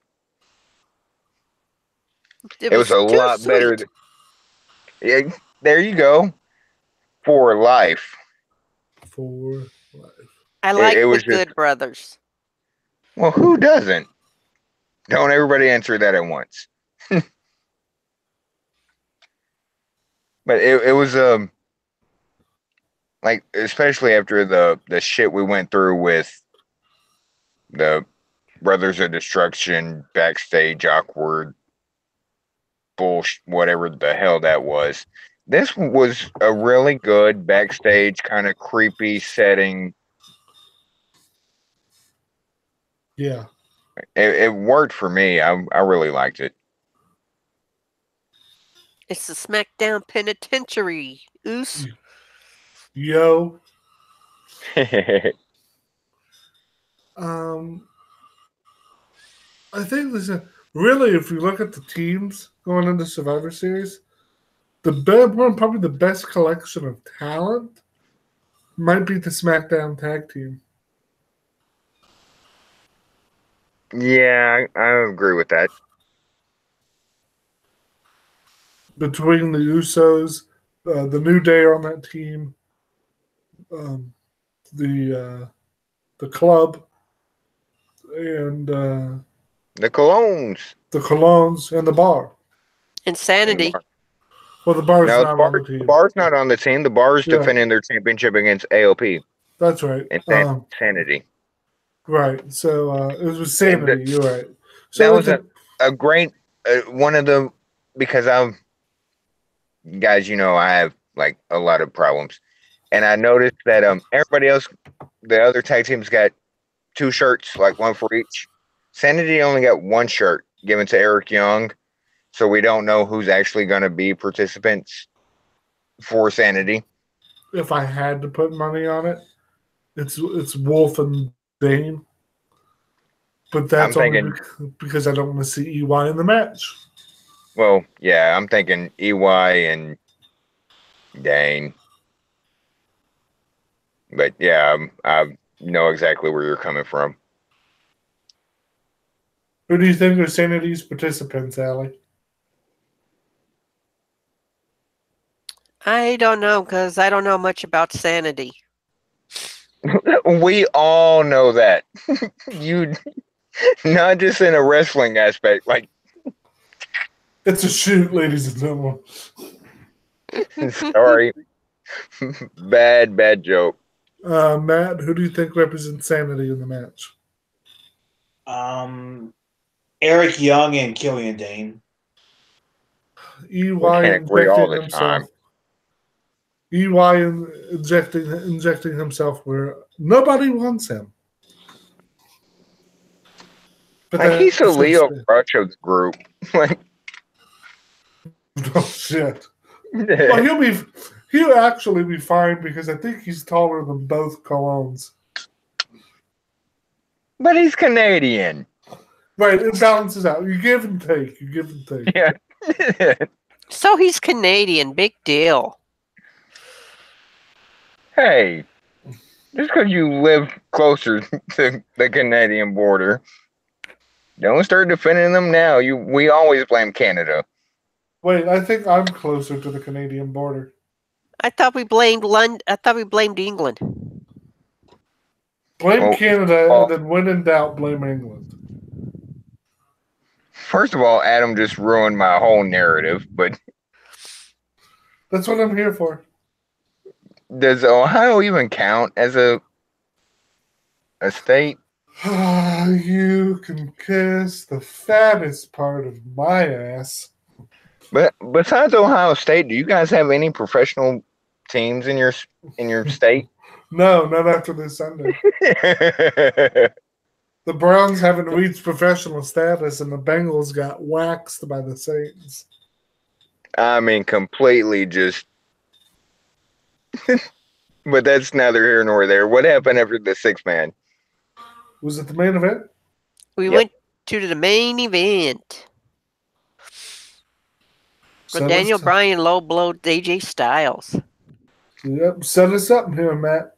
It was a lot sweet. better. Yeah, there you go. For life. For life. I like it was the Good Brothers. Well, who doesn't? Don't everybody answer that at once. But it was like, especially after the shit we went through with the Brothers of Destruction backstage awkward bullshit, whatever the hell that was. This was a really good backstage kind of creepy setting. Yeah. It worked for me. I really liked it. It's the SmackDown Penitentiary. Oos. Yo. I think really, if you look at the teams going into Survivor Series, probably the best collection of talent might be the SmackDown tag team. Yeah, I agree with that. Between the Usos, the New Day are on that team, the Club, and The Colognes. the Colognes, and the Bar. Insanity. Well, the Bar's No, not on the team. the Bar's not on the team. The Bar's Yeah. defending their championship against AOP. That's right. Insanity. Right. So it was with Sanity. You're right. So That was a great one of the, because guys, I have like a lot of problems, and I noticed that everybody else, the other tag teams got 2 shirts, like one for each. Sanity only got 1 shirt given to Eric Young, so we don't know who's actually going to be participants for Sanity. if I had to put money on it, it's Wolf and Dane. But that's only because I don't want to see EY in the match. Well, yeah, I'm thinking EY and Dane. But yeah, I know exactly where you're coming from. Who do you think are Sanity's participants, Allie? I don't know because I don't know much about Sanity. We all know that. You, not just in a wrestling aspect, like. It's a shoot, ladies and gentlemen. Sorry. Bad joke. Matt, who do you think represents Sanity in the match? Eric Young and Killian Dane. EY can't agree all injecting the time. himself. EY injecting himself where nobody wants him. But Like he's a that's Leo just- Rush of the group. Like, Oh shit. Well, he'll actually be fine because I think he's taller than both Colognes. but he's Canadian. Right, it balances out. You give and take. Yeah. So he's Canadian. Big deal. Hey, just because you live closer to the Canadian border, don't start defending them now. We always blame Canada. Wait, I think I'm closer to the Canadian border. I thought we blamed London. I thought we blamed England. Blame Canada, oh. and then when in doubt, blame England. First of all, Adam just ruined my whole narrative, but That's what I'm here for. does Ohio even count as a state? You can kiss the fattest part of my ass. But besides Ohio State, do you guys have any professional teams in your state? No, not after this Sunday. The Browns haven't reached professional status, and the Bengals got waxed by the Saints. I mean, completely just. But that's neither here nor there. What happened after the 6-man? Was it the main event? We Yep. went to the main event. When Daniel Bryan low blowed AJ Styles. Yep, set us up here, Matt.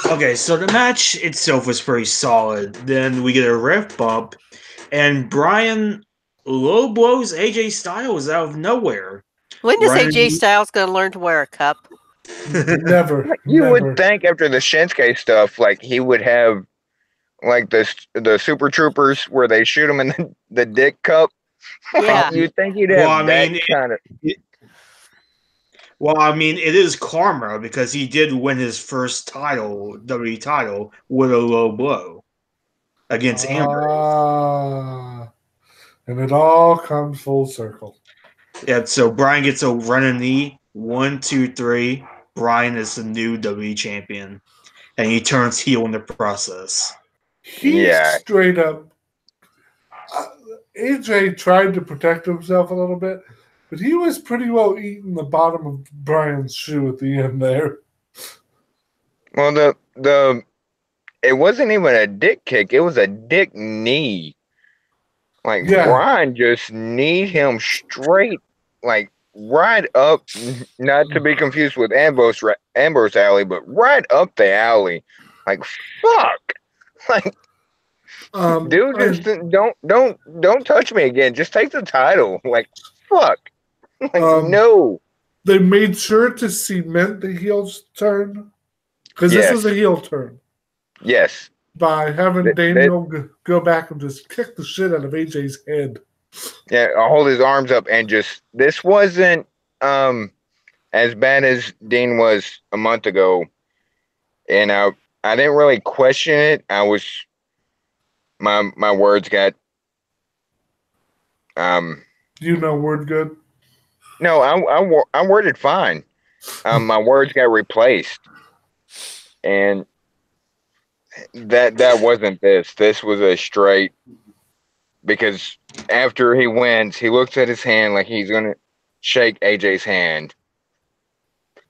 Okay, so the match itself was pretty solid. Then we get a ref bump, and Bryan low blows AJ Styles out of nowhere. When is Bryan- AJ Styles going to learn to wear a cup? Never. You never. would think after the Shinsuke stuff, like he would have, like the Super Troopers where they shoot him in the dick cup. Yeah. You'd think he'd have Well, I that mean, kind of. Well, I mean, it is karma because he did win his first title, WWE title, with a low blow against Ambrose. And it all comes full circle. Yeah, so Bryan gets a running knee. 1, 2, 3. Bryan is the new WWE champion, and he turns heel in the process. He Yeah. straight up. AJ tried to protect himself a little bit, but he was pretty well eating the bottom of Bryan's shoe at the end there. Well, the it wasn't even a dick kick; it was a dick knee. Like Yeah. Bryan just kneed him straight, like right up. Not to be confused with Ambrose Alley, but right up the alley. Like fuck, like. Dude, and- just don't touch me again. Just take the title. Like, fuck. Like, no. They made sure to cement the heel's turn because Yes. this was a heel turn Yes. by having They- Daniel go back and just kick the shit out of AJ's head. Yeah, I'll hold his arms up and just this wasn't as bad as Dean was a month ago. And I didn't really question it. I was my words got You know, word good. no, I worded fine. My words got replaced, and that wasn't this. This was a straight because after he wins, he looks at his hand like he's gonna shake AJ's hand,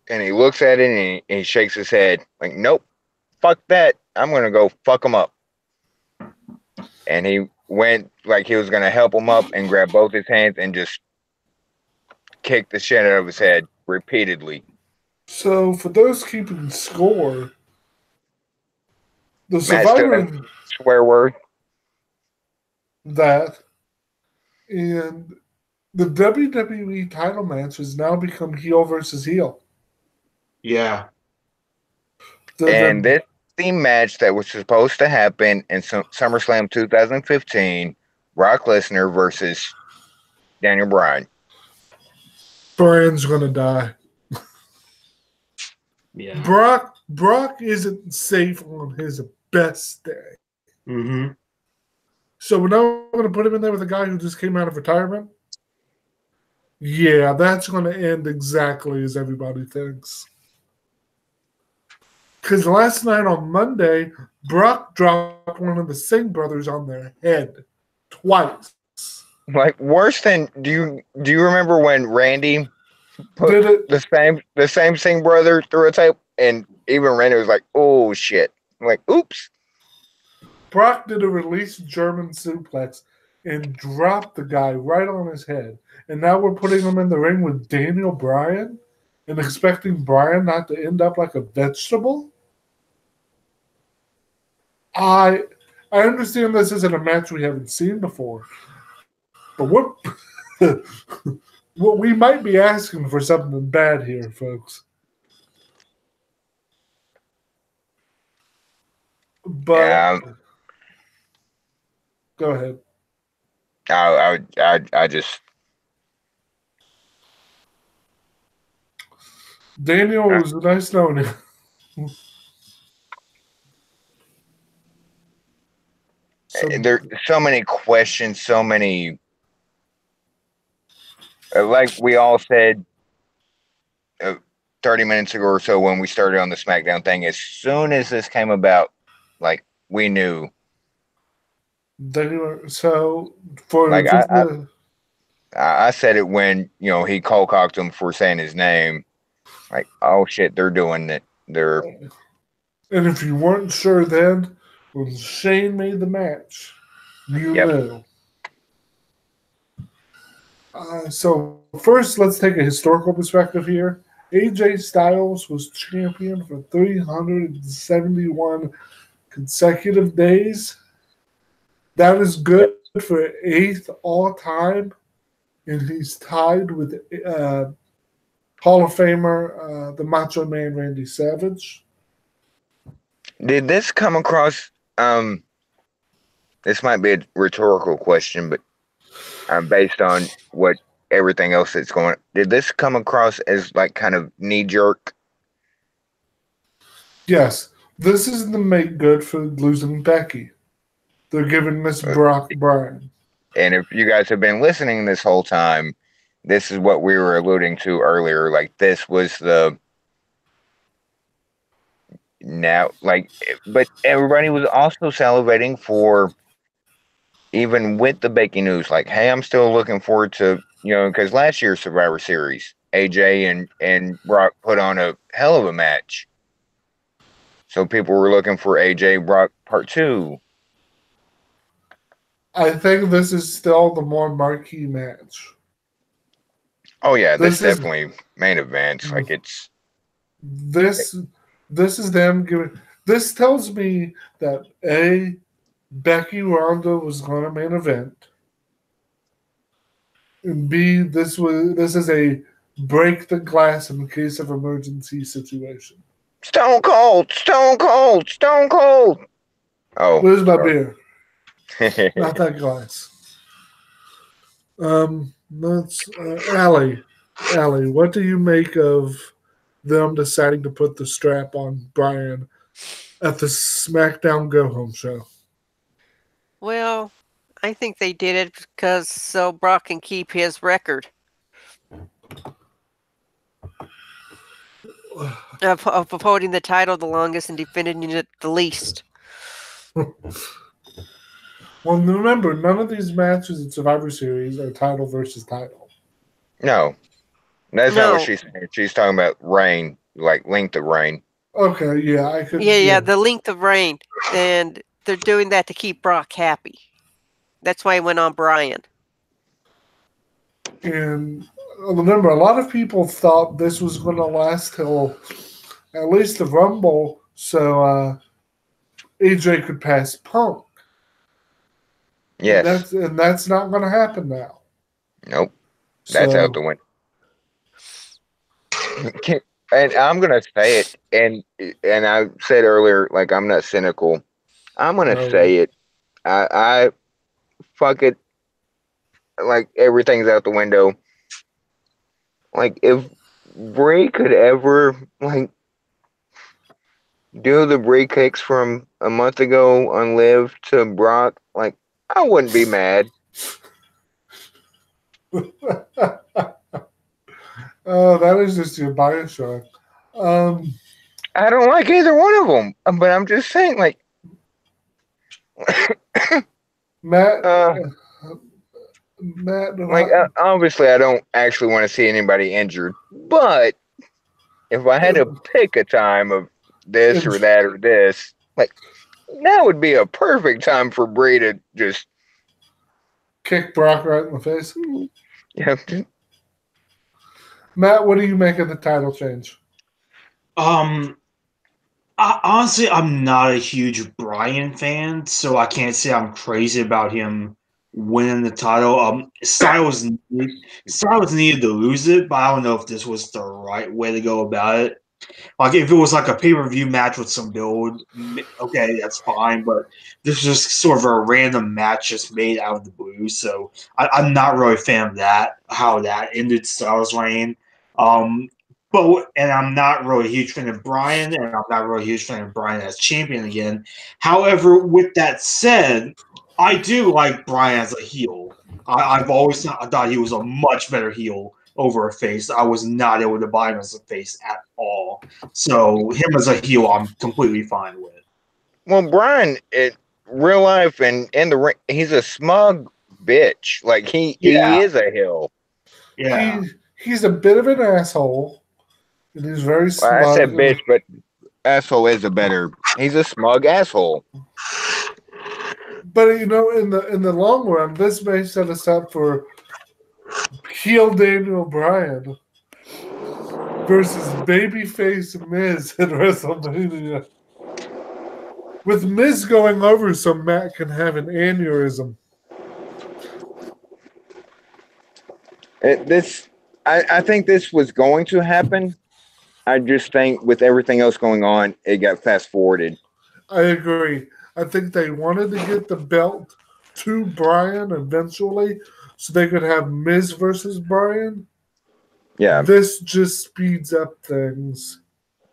and he looks at it and he shakes his head like, "Nope, fuck that. I'm gonna go fuck him up." And he went like he was gonna help him up and grab both his hands and just kick the shit out of his head repeatedly. So, for those keeping score, the Matt still Survivor Swear word. that and the WWE title match has now become heel versus heel. Yeah. And this theme match that was supposed to happen in SummerSlam 2015, Brock Lesnar versus Daniel Bryan. Bryan's gonna die. Yeah. Brock isn't safe on his best day. Mm-hmm. So we're now going to put him in there with a guy who just came out of retirement? Yeah, that's going to end exactly as everybody thinks. Because last night on Monday, Brock dropped one of the Singh brothers on their head twice. Like worse than do you remember when Randy put Did it? the same Singh brother through a tape, and even Randy was like, "Oh shit!" I'm like, "Oops." Brock did a release German suplex and dropped the guy right on his head. And now we're putting him in the ring with Daniel Bryan and expecting Bryan not to end up like a vegetable? I understand this isn't a match we haven't seen before, but what we might be asking for something bad here, folks. But Yeah, go ahead. I just Daniel, it was nice knowing you. there's so many questions, so many. Like we all said 30 minutes ago or so when we started on the SmackDown thing, as soon as this came about, like we knew. So for Like just I said it when he cold cocked him for saying his name. Like, oh shit, they're doing it. They're and if you weren't sure then, when Shane made the match, you knew. So first, let's take a historical perspective here. AJ Styles was champion for 371 consecutive days. That is good for 8th all time, and he's tied with Hall of Famer, the Macho Man Randy Savage. Did this come across? This might be a rhetorical question, but based on what everything else that's going, did this come across as like kind of knee jerk? Yes, this is the make good for losing Becky. They're giving Miss Brock Bryan. And if you guys have been listening this whole time, this is what we were alluding to earlier. Like this was the now, like, but everybody was also salivating for, even with the Becky news, like, hey, I'm still looking forward to, because last year's Survivor Series, AJ and Brock put on a hell of a match. So people were looking for AJ Brock Part 2. I think this is still the more marquee match. Oh yeah, this definitely main events. Like it's this is them giving. This tells me that Becky Ronda was going to main event, and B, this is a break the glass in case of emergency situation. Stone Cold. Oh, where's my beer? Not that glass. Let's Allie, what do you make of them deciding to put the strap on Bryan at the SmackDown Go Home show? Well, I think they did it because so Brock can keep his record of holding the title the longest and defending it the least. Well, remember, none of these matches in Survivor Series are title versus title. No. That's not what she's saying. She's talking about reign, like length of reign. Okay, yeah, I could. Yeah, the length of reign. And they're doing that to keep Brock happy. That's why he went on Bryan. And remember, a lot of people thought this was going to last till at least the Rumble, so AJ could pass Punk. Yes. And that's not going to happen now. Nope. That's out the window. And I'm going to say it, and I said earlier, like, I'm not cynical. I'm going to say it. I fuck it. Like, everything's out the window. Like, if Bray could ever, like, do the Bray kicks from a month ago on Liv to Brock, like, I wouldn't be mad. Oh, that is just your bias showing. I don't like either one of them, but I'm just saying, like, Matt, uh, Matt, like obviously, I don't actually want to see anybody injured. But if I had to pick a time of this or that or this, like, that would be a perfect time for Bray to just kick Brock right in the face. Yeah. Matt, what do you make of the title change? Honestly, I'm not a huge Bryan fan, so I can't say I'm crazy about him winning the title. Styles needed to lose it, but I don't know if this was the right way to go about it. Like, if it was like a pay-per-view match with some build, okay, that's fine, but this is just sort of a random match just made out of the blue, so I'm not really a fan of that, how that ended Styles' reign. And I'm not really a huge fan of Bryan, and I'm not really a huge fan of Bryan as champion again. However, with that said, I do like Bryan as a heel. I've always thought he was a much better heel over a face. I was not able to buy him as a face at all. So him as a heel, I'm completely fine with. Well, Bryan, in real life and in the ring, he's a smug bitch. Like he is a heel. Yeah. He's a bit of an asshole. And he's very smug. Well, I said bitch, but asshole is a better. He's a smug asshole. But in the long run, this may set us up for heel Daniel Bryan versus babyface Miz at WrestleMania. With Miz going over so Matt can have an aneurysm. I think this was going to happen. I just think with everything else going on, it got fast forwarded. I agree. I think they wanted to get the belt to Bryan eventually so they could have Miz versus Bryan. Yeah. This just speeds up things.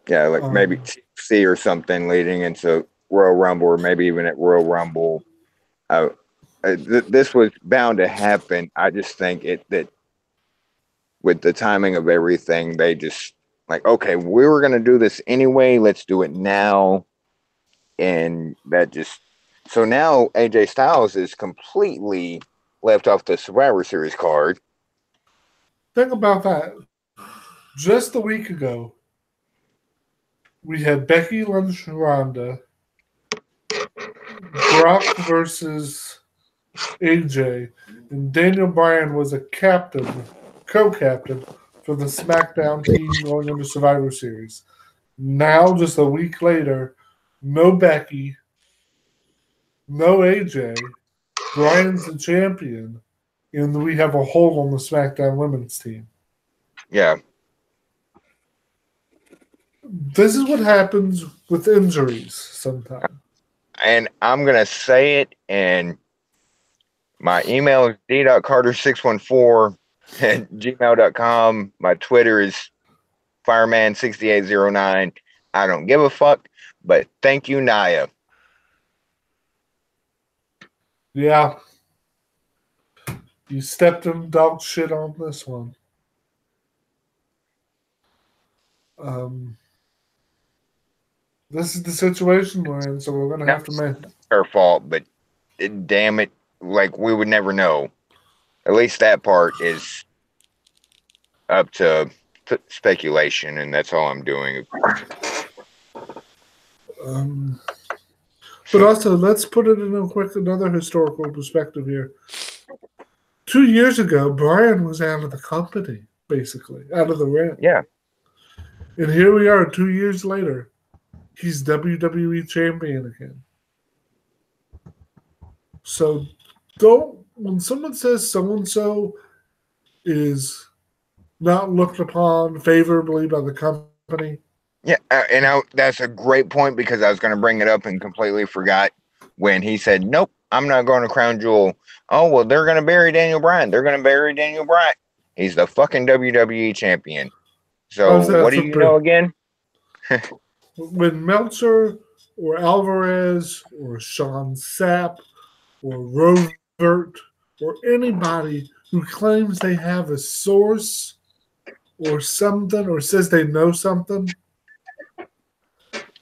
Yeah, like maybe TC or something leading into Royal Rumble, or maybe even at Royal Rumble. This was bound to happen. I just think that with the timing of everything, they just like, okay, we were going to do this anyway. Let's do it now. And that just, so now AJ Styles is completely left off the Survivor Series card. Think about that. Just a week ago, we had Becky Lynch and Ronda, Brock versus AJ, and Daniel Bryan was a co-captain for the SmackDown team going into Survivor Series. Now, just a week later, no Becky, no AJ, Bryan's the champion, and we have a hole on the SmackDown women's team. Yeah. This is what happens with injuries sometimes. And I'm going to say it, and my email is d.carter614@gmail.com. My Twitter is fireman6809. I don't give a fuck, but thank you, Naya. Yeah. You stepped in dog shit on this one. This is the situation we're in, so we're going to have to make her fault, but damn it, like we would never know. At least that part is up to speculation, and that's all I'm doing. But also, let's put it in another historical perspective here. 2 years ago, Bryan was out of the company, basically, out of the ring. Yeah. And here we are 2 years later. He's WWE champion again. So when someone says so-and-so is not looked upon favorably by the company. Yeah, and that's a great point, because I was going to bring it up and completely forgot when he said, nope, I'm not going to Crown Jewel. Oh, well, they're going to bury Daniel Bryan. They're going to bury Daniel Bryan. He's the fucking WWE champion. So what do you know again? When Meltzer or Alvarez or Sean Sapp or Rovert or anybody who claims they have a source or something or says they know something,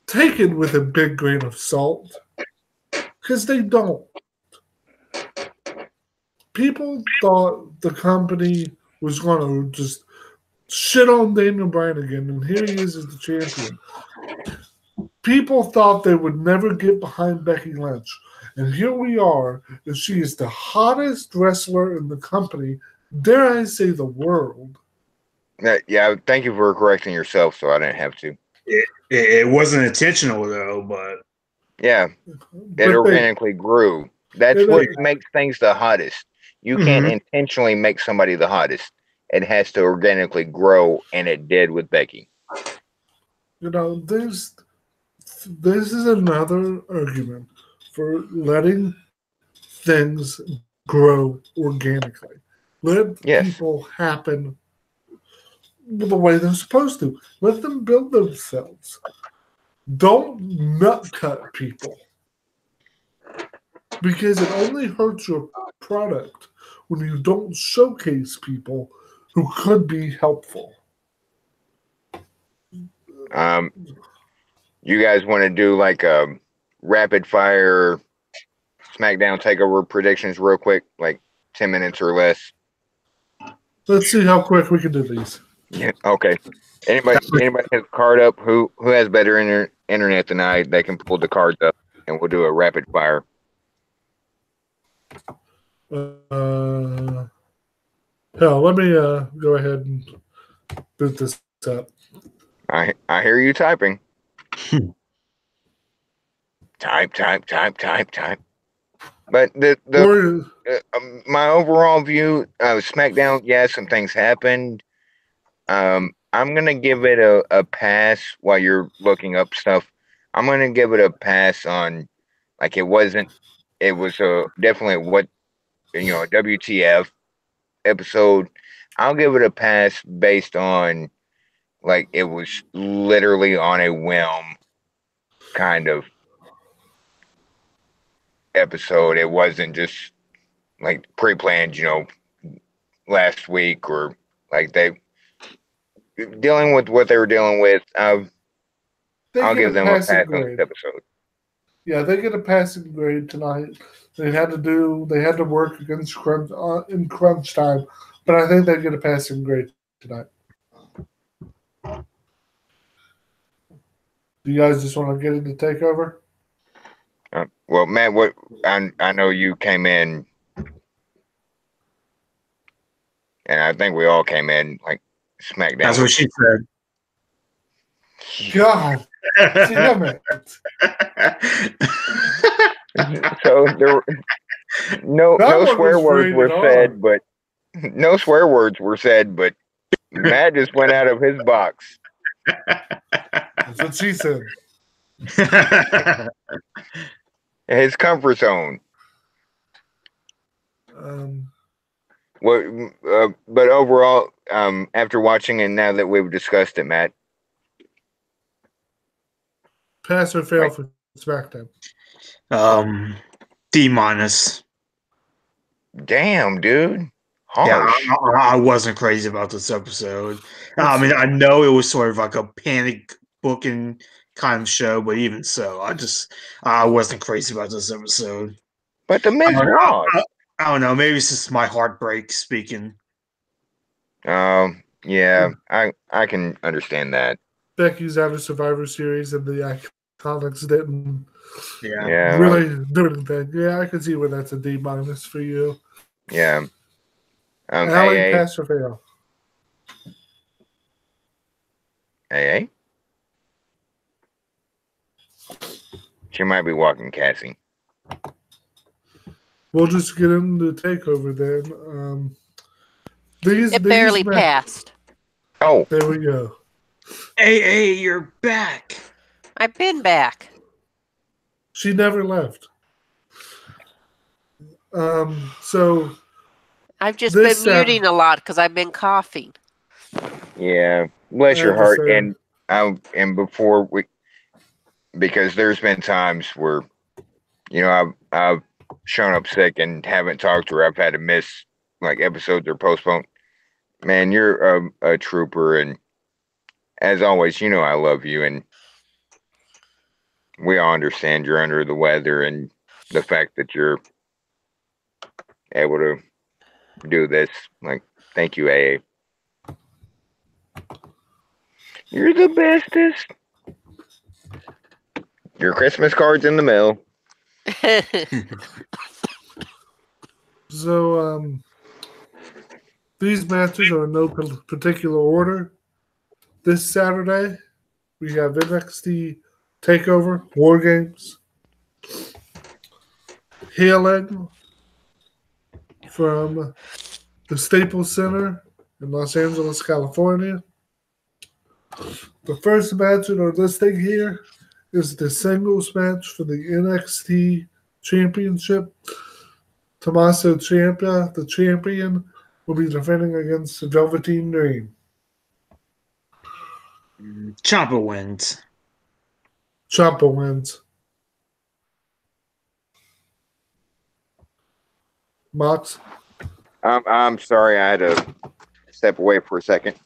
take it with a big grain of salt because they don't. People thought the company was going to just shit on Daniel Bryan again, and here he is as the champion. People thought they would never get behind Becky Lynch, and here we are, and she is the hottest wrestler in the company, dare I say the world. Yeah, thank you for correcting yourself, so I didn't have to. It wasn't intentional though, but yeah, it organically grew. That's what makes things the hottest. You can't intentionally make somebody the hottest. It has to organically grow, and it did with Becky. This is another argument for letting things grow organically. Let people happen the way they're supposed to. Let them build themselves. Don't nut cut people. Because it only hurts your product when you don't showcase people who could be helpful. You guys want to do like a rapid fire SmackDown Takeover predictions real quick, like 10 minutes or less? Let's see how quick we can do these. Yeah. Okay. Anybody has a card up? Who has better internet than I? They can pull the cards up, and we'll do a rapid fire. Hell, let me go ahead and boot this up. I hear you typing. Type. But my overall view of SmackDown, some things happened. I'm gonna give it a pass while you're looking up stuff. I'm gonna give it a pass on, like, it was definitely what a WTF episode. I'll give it a pass based on, like, it was literally on a whim kind of episode. It wasn't just like pre-planned, last week, or like they dealing with what they were dealing with. I'll give them a pass on this episode. Yeah, they get a passing grade tonight. They had to work against in crunch time, but I think they get a passing grade tonight. Do you guys just want to get into TakeOver? Well, Matt, what I know you came in, and I think we all came in like SmackDown. That's what she said. God damn it! So there were no swear words were said, but no swear words were said, but Matt just went out of his box. That's what she said. His comfort zone. But overall, after watching and now that we've discussed it, Matt, pass or fail for SmackDown? D-. Damn, dude. Harsh. Yeah, I wasn't crazy about this episode. I mean, I know it was sort of like a panic booking kind of show, but even so, I wasn't crazy about this episode. But the Miz lost. I don't know. Maybe it's just my heartbreak speaking. Yeah, I can understand that. Becky's out of Survivor Series, and the Iconics didn't really do anything. Yeah, I can see where that's a D- for you. Yeah. Allie, pass or fail? AA? She might be walking Cassie. We'll just get into the TakeOver then. It barely passed. Oh. There we go. AA, you're back. I've been back. She never left. So I've just been muting a lot because I've been coughing. Yeah, bless your heart. And before because there's been times where, I've shown up sick and haven't talked to her. I've had to miss like episodes or postpone. Man, you're a trooper, and as always, I love you, and we all understand you're under the weather, and the fact that you're able to do this. Like, thank you, AA. You're the bestest. Your Christmas card's in the mail. So, these matches are in no particular order. This Saturday, we have NXT TakeOver War Games. Hailing from the Staples Center in Los Angeles, California. The first match in our listing here is the singles match for the NXT Championship. Tommaso Ciampa, the champion, will be defending against the Velveteen Dream. Ciampa wins. Ciampa wins. Mox? I'm sorry, I had to step away for a second.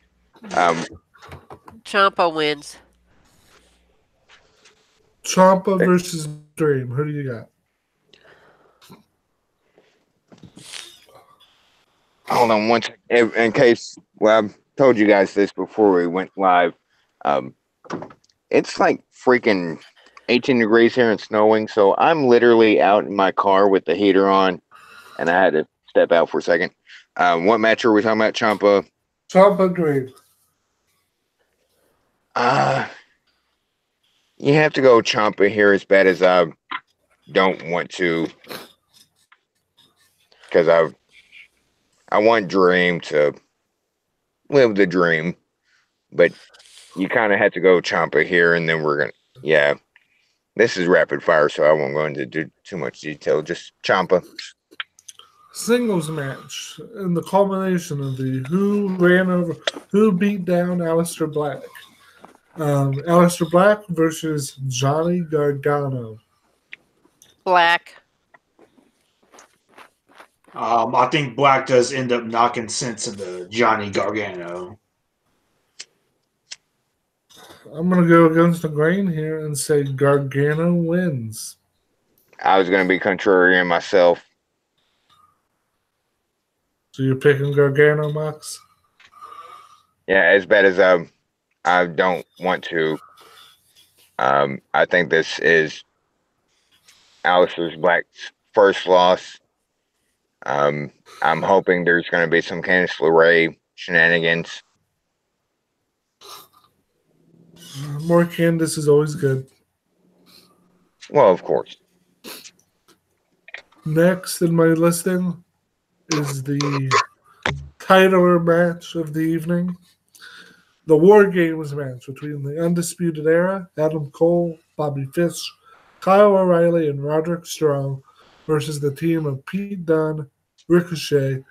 Ciampa wins. Ciampa versus Dream. Who do you got? Hold on one second. In case, well, I told you guys this before we went live. It's like freaking 18 degrees here and snowing, so I'm literally out in my car with the heater on, and I had to step out for a second. What match are we talking about, Ciampa? Ciampa Dream. You have to go Ciampa here, as bad as I don't want to, because I want Dream to live the dream, but you kind of have to go Ciampa here, and then we're gonna, yeah. This is rapid fire, so I won't go into too much detail. Just Ciampa. Singles match and the culmination of the who beat down Aleister Black. Aleister Black versus Johnny Gargano. Black. I think Black does end up knocking sense into Johnny Gargano. I'm going to go against the grain here and say Gargano wins. I was going to be contrarian myself. So you're picking Gargano, Max? Yeah, as bad as I don't want to. I think this is Aleister Black's first loss. I'm hoping there's going to be some Candice LeRae shenanigans. More Candice is always good. Well, of course. Next in my listing is the title match of the evening. The War Games match between the Undisputed Era, Adam Cole, Bobby Fish, Kyle O'Reilly, and Roderick Strong versus the team of Pete Dunne, Ricochet,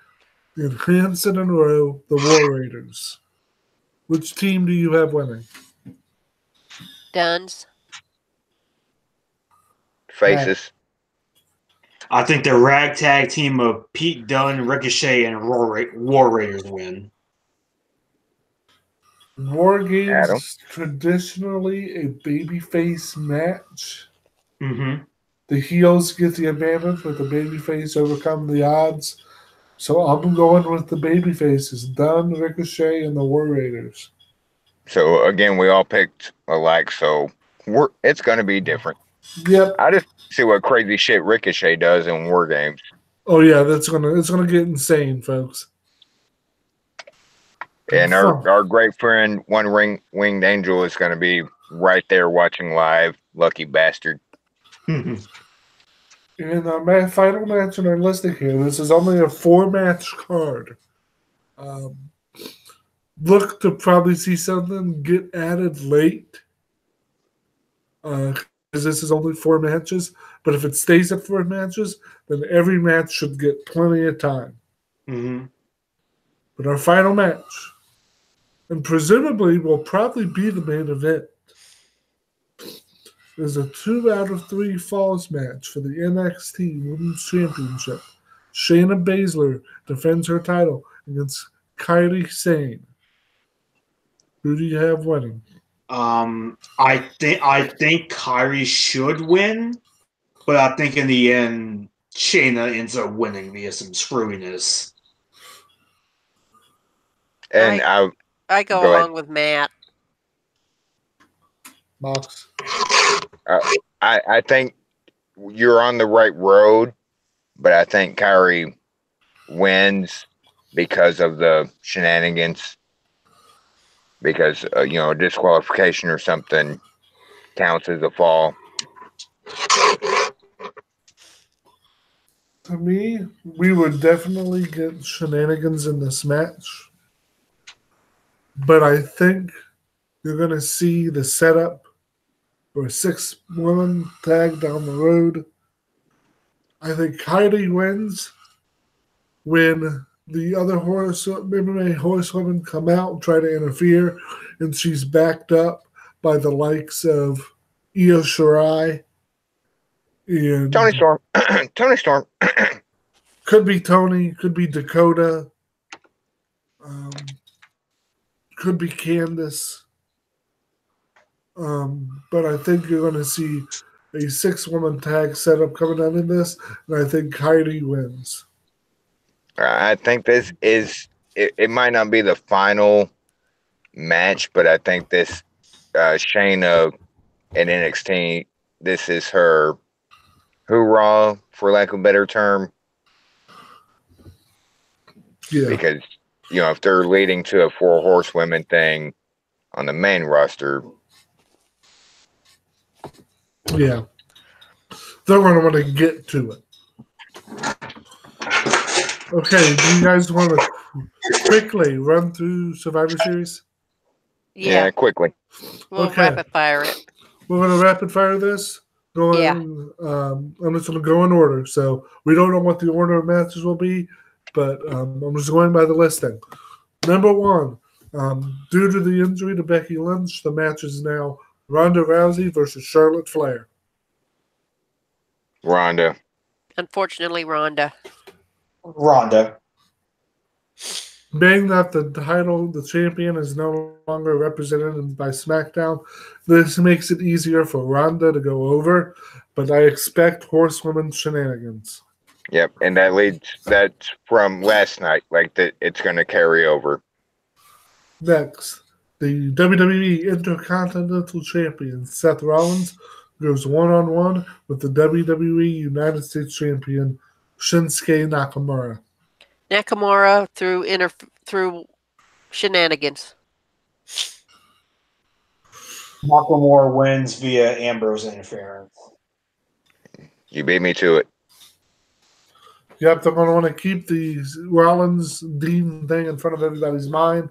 and Hanson and Rowe, the War Raiders. Which team do you have winning? Duns. Faces. I think the ragtag team of Pete Dunne, Ricochet, and War Raiders win. War Games Adam? is traditionally a babyface match. Mm-hmm. The heels get the advantage, but the babyface overcome the odds. So I'm going with the babyfaces, Dunne, Ricochet, and the War Raiders. So again, we all picked alike, so it's going to be different. Yep. I just see what crazy shit Ricochet does in War Games. Oh yeah, it's gonna get insane, folks. And our great friend One Winged Angel is going to be right there watching live. Lucky bastard. And our final match in our listing here. This is only a 4-match card. Look to probably see something get added late. Because this is only 4 matches. But if it stays at 4 matches, then every match should get plenty of time. Mm-hmm. But our final match, and presumably will probably be the main event. is a 2 out of 3 falls match for the NXT Women's Championship. Shayna Baszler defends her title against Kairi Sane. Who do you have winning? I think Kyrie should win, but I think in the end Shayna ends up winning via some screwiness. And I go Go ahead. along with Matt. Mox. I think you're on the right road, but I think Kyrie wins because of the shenanigans. Because disqualification or something counts as a fall. To me, we would definitely get shenanigans in this match. But I think you're going to see the setup for a 6-woman tag down the road. I think Kylie wins when the other MMA horsewomen come out and try to interfere, and she's backed up by the likes of Io Shirai and Tony Storm. Tony Storm. could be Tony, could be Dakota, could be Candice. But I think you're going to see a 6-woman tag setup coming out in this, and I think Kylie wins. I think this is it might not be the final match, but I think this Shayna in NXT, this is her hoorah, for lack of a better term. Yeah. Because, if they're leading to a 4 horsewomen thing on the main roster. Yeah. They're going to want to get to it. Okay, do you guys want to quickly run through Survivor Series? Yeah, Quickly. we'll Okay. rapid fire it. We're going to rapid fire this. I'm just going to go in order. So we don't know what the order of matches will be, but I'm just going by the listing. Number 1, due to the injury to Becky Lynch, the match is now Ronda Rousey versus Charlotte Flair. Ronda. Unfortunately, Ronda. Ronda. Being that the champion, is no longer represented by SmackDown, this makes it easier for Ronda to go over, but I expect horsewomen shenanigans. Yep, and that's from last night. Like that, it's going to carry over. Next, the WWE Intercontinental Champion Seth Rollins goes one-on-one with the WWE United States Champion Shinsuke Nakamura. Nakamura through shenanigans. Nakamura wins via Ambrose interference. You beat me to it. Yep, they're going to want to keep the Rollins Dean thing in front of everybody's mind.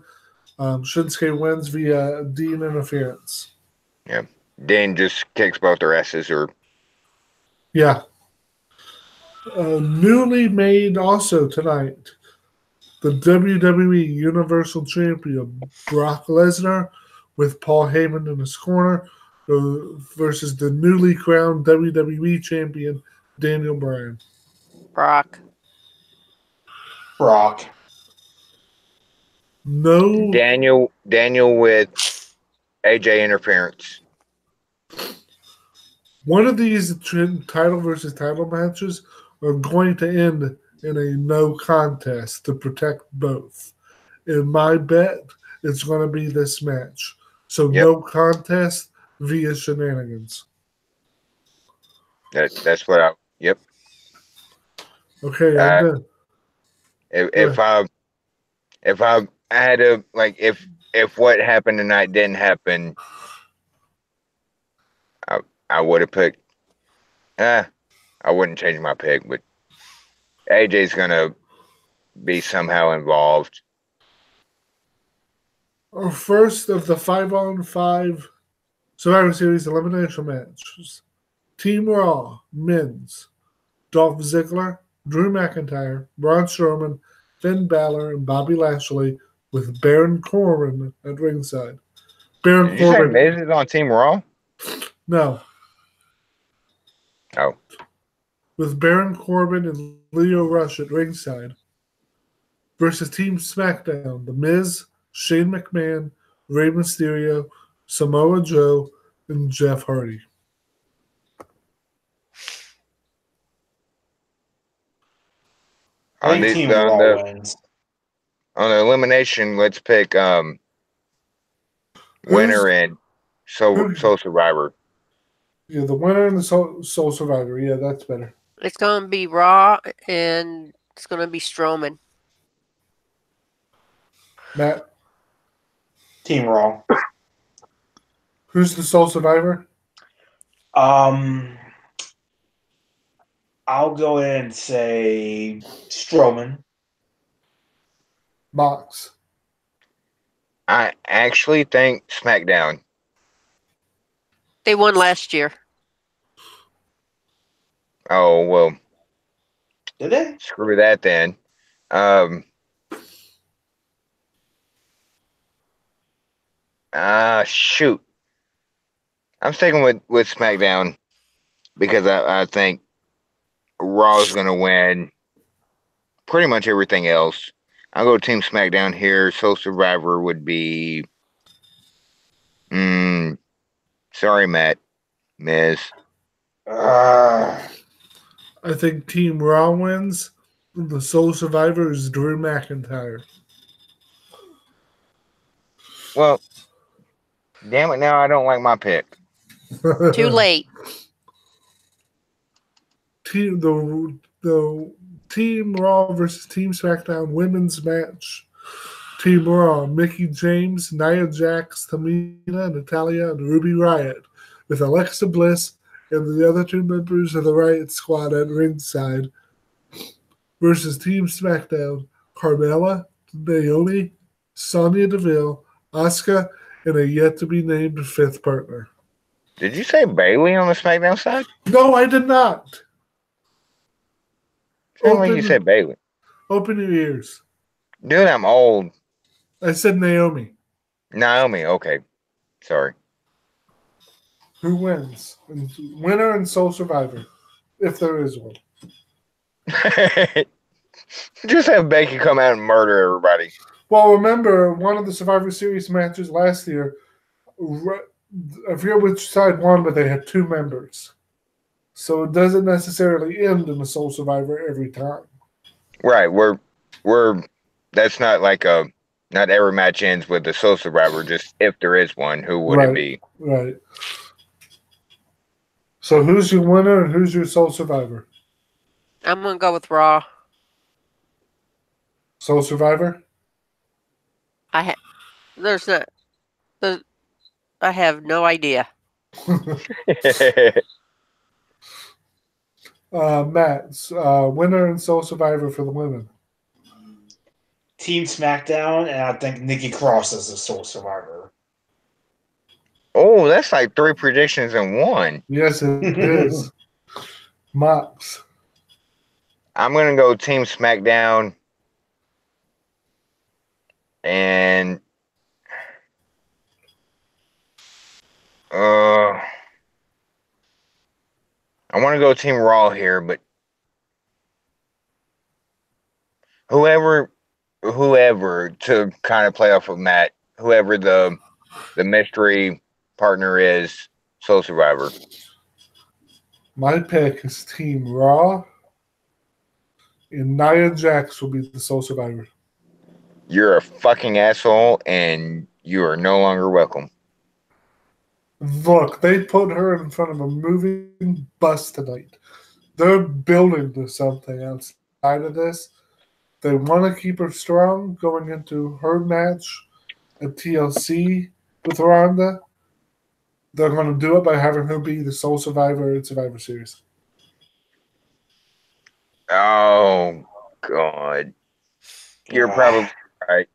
Shinsuke wins via Dean interference. Yeah, Dean just kicks both their asses, Yeah. Newly made also tonight, the WWE Universal Champion Brock Lesnar with Paul Heyman in his corner versus the newly crowned WWE Champion Daniel Bryan. Brock. No. Daniel with AJ interference. One of these title versus title matches are going to end in a no contest to protect both. In my bet, it's going to be this match. So no contest via shenanigans. That's what I. Yep. Okay, I'm done. If I had to, like, if what happened tonight didn't happen, I would have picked. I wouldn't change my pick, but AJ's gonna be somehow involved. Our first of the 5-on-5 Survivor Series elimination matches. Team Raw Men's. Dolph Ziggler, Drew McIntyre, Braun Strowman, Finn Balor, and Bobby Lashley with Baron Corbin at ringside. Baron Did you say Corbin. Miz is on Team Raw? No. Oh. With Baron Corbin and Leo Rush at ringside versus Team SmackDown, The Miz, Shane McMahon, Rey Mysterio, Samoa Joe, and Jeff Hardy. I think Team Raw wins. On the elimination, let's pick winner and Soul Survivor. Yeah, the winner and the Soul Survivor. Yeah, that's better. It's going to be Raw, and it's going to be Strowman. Matt? Team Raw. Who's the Soul Survivor? I'll go ahead and say Strowman. Mox. I actually think SmackDown. They won last year. Oh, well. Did they? Screw that then. Shoot. I'm sticking with SmackDown because I think Raw's going to win pretty much everything else. I'll go Team SmackDown here. Soul Survivor would be... sorry, Matt. Miz. I think Team Raw wins. The Soul Survivor is Drew McIntyre. Well, damn it, now I don't like my pick. Too late. The Team Raw versus Team SmackDown women's match. Team Raw, Mickie James, Nia Jax, Tamina, Natalia, and Ruby Riott, with Alexa Bliss and the other two members of the Riott Squad at ringside, versus Team SmackDown, Carmella, Naomi, Sonya Deville, Asuka, and a yet-to-be-named fifth partner. Did you say Bailey on the SmackDown side? No, I did not. Sounded like you said Bailey. Open your ears. Dude, I'm old. I said Naomi. Naomi, okay. Sorry. Who wins? Winner and Soul Survivor, if there is one. Just have Becky come out and murder everybody. Well, remember, one of the Survivor Series matches last year, I forget which side won, but they had two members. So it doesn't necessarily end in the Soul Survivor every time. Right. We're that's not like not every match ends with the Soul Survivor, just if there is one, who would it be? Right. So who's your winner and who's your Soul Survivor? I'm going to go with Raw. Soul Survivor? I have no idea. Matt, winner and Soul Survivor for the women. Team SmackDown, and I think Nikki Cross is the Soul Survivor. Oh, that's like 3 predictions in one. Yes, it is. Mox. I'm going to go Team SmackDown. And I want to go Team Raw here, but whoever to kind of play off of Matt, whoever the mystery partner is, Soul Survivor. My pick is Team Raw, and Nia Jax will be the Soul Survivor. You're a fucking asshole, and you are no longer welcome. Look, they put her in front of a moving bus tonight. They're building to something outside of this. They want to keep her strong going into her match at TLC with Ronda. They're going to do it by having her be the Soul Survivor in Survivor Series. Oh, God. You're probably right.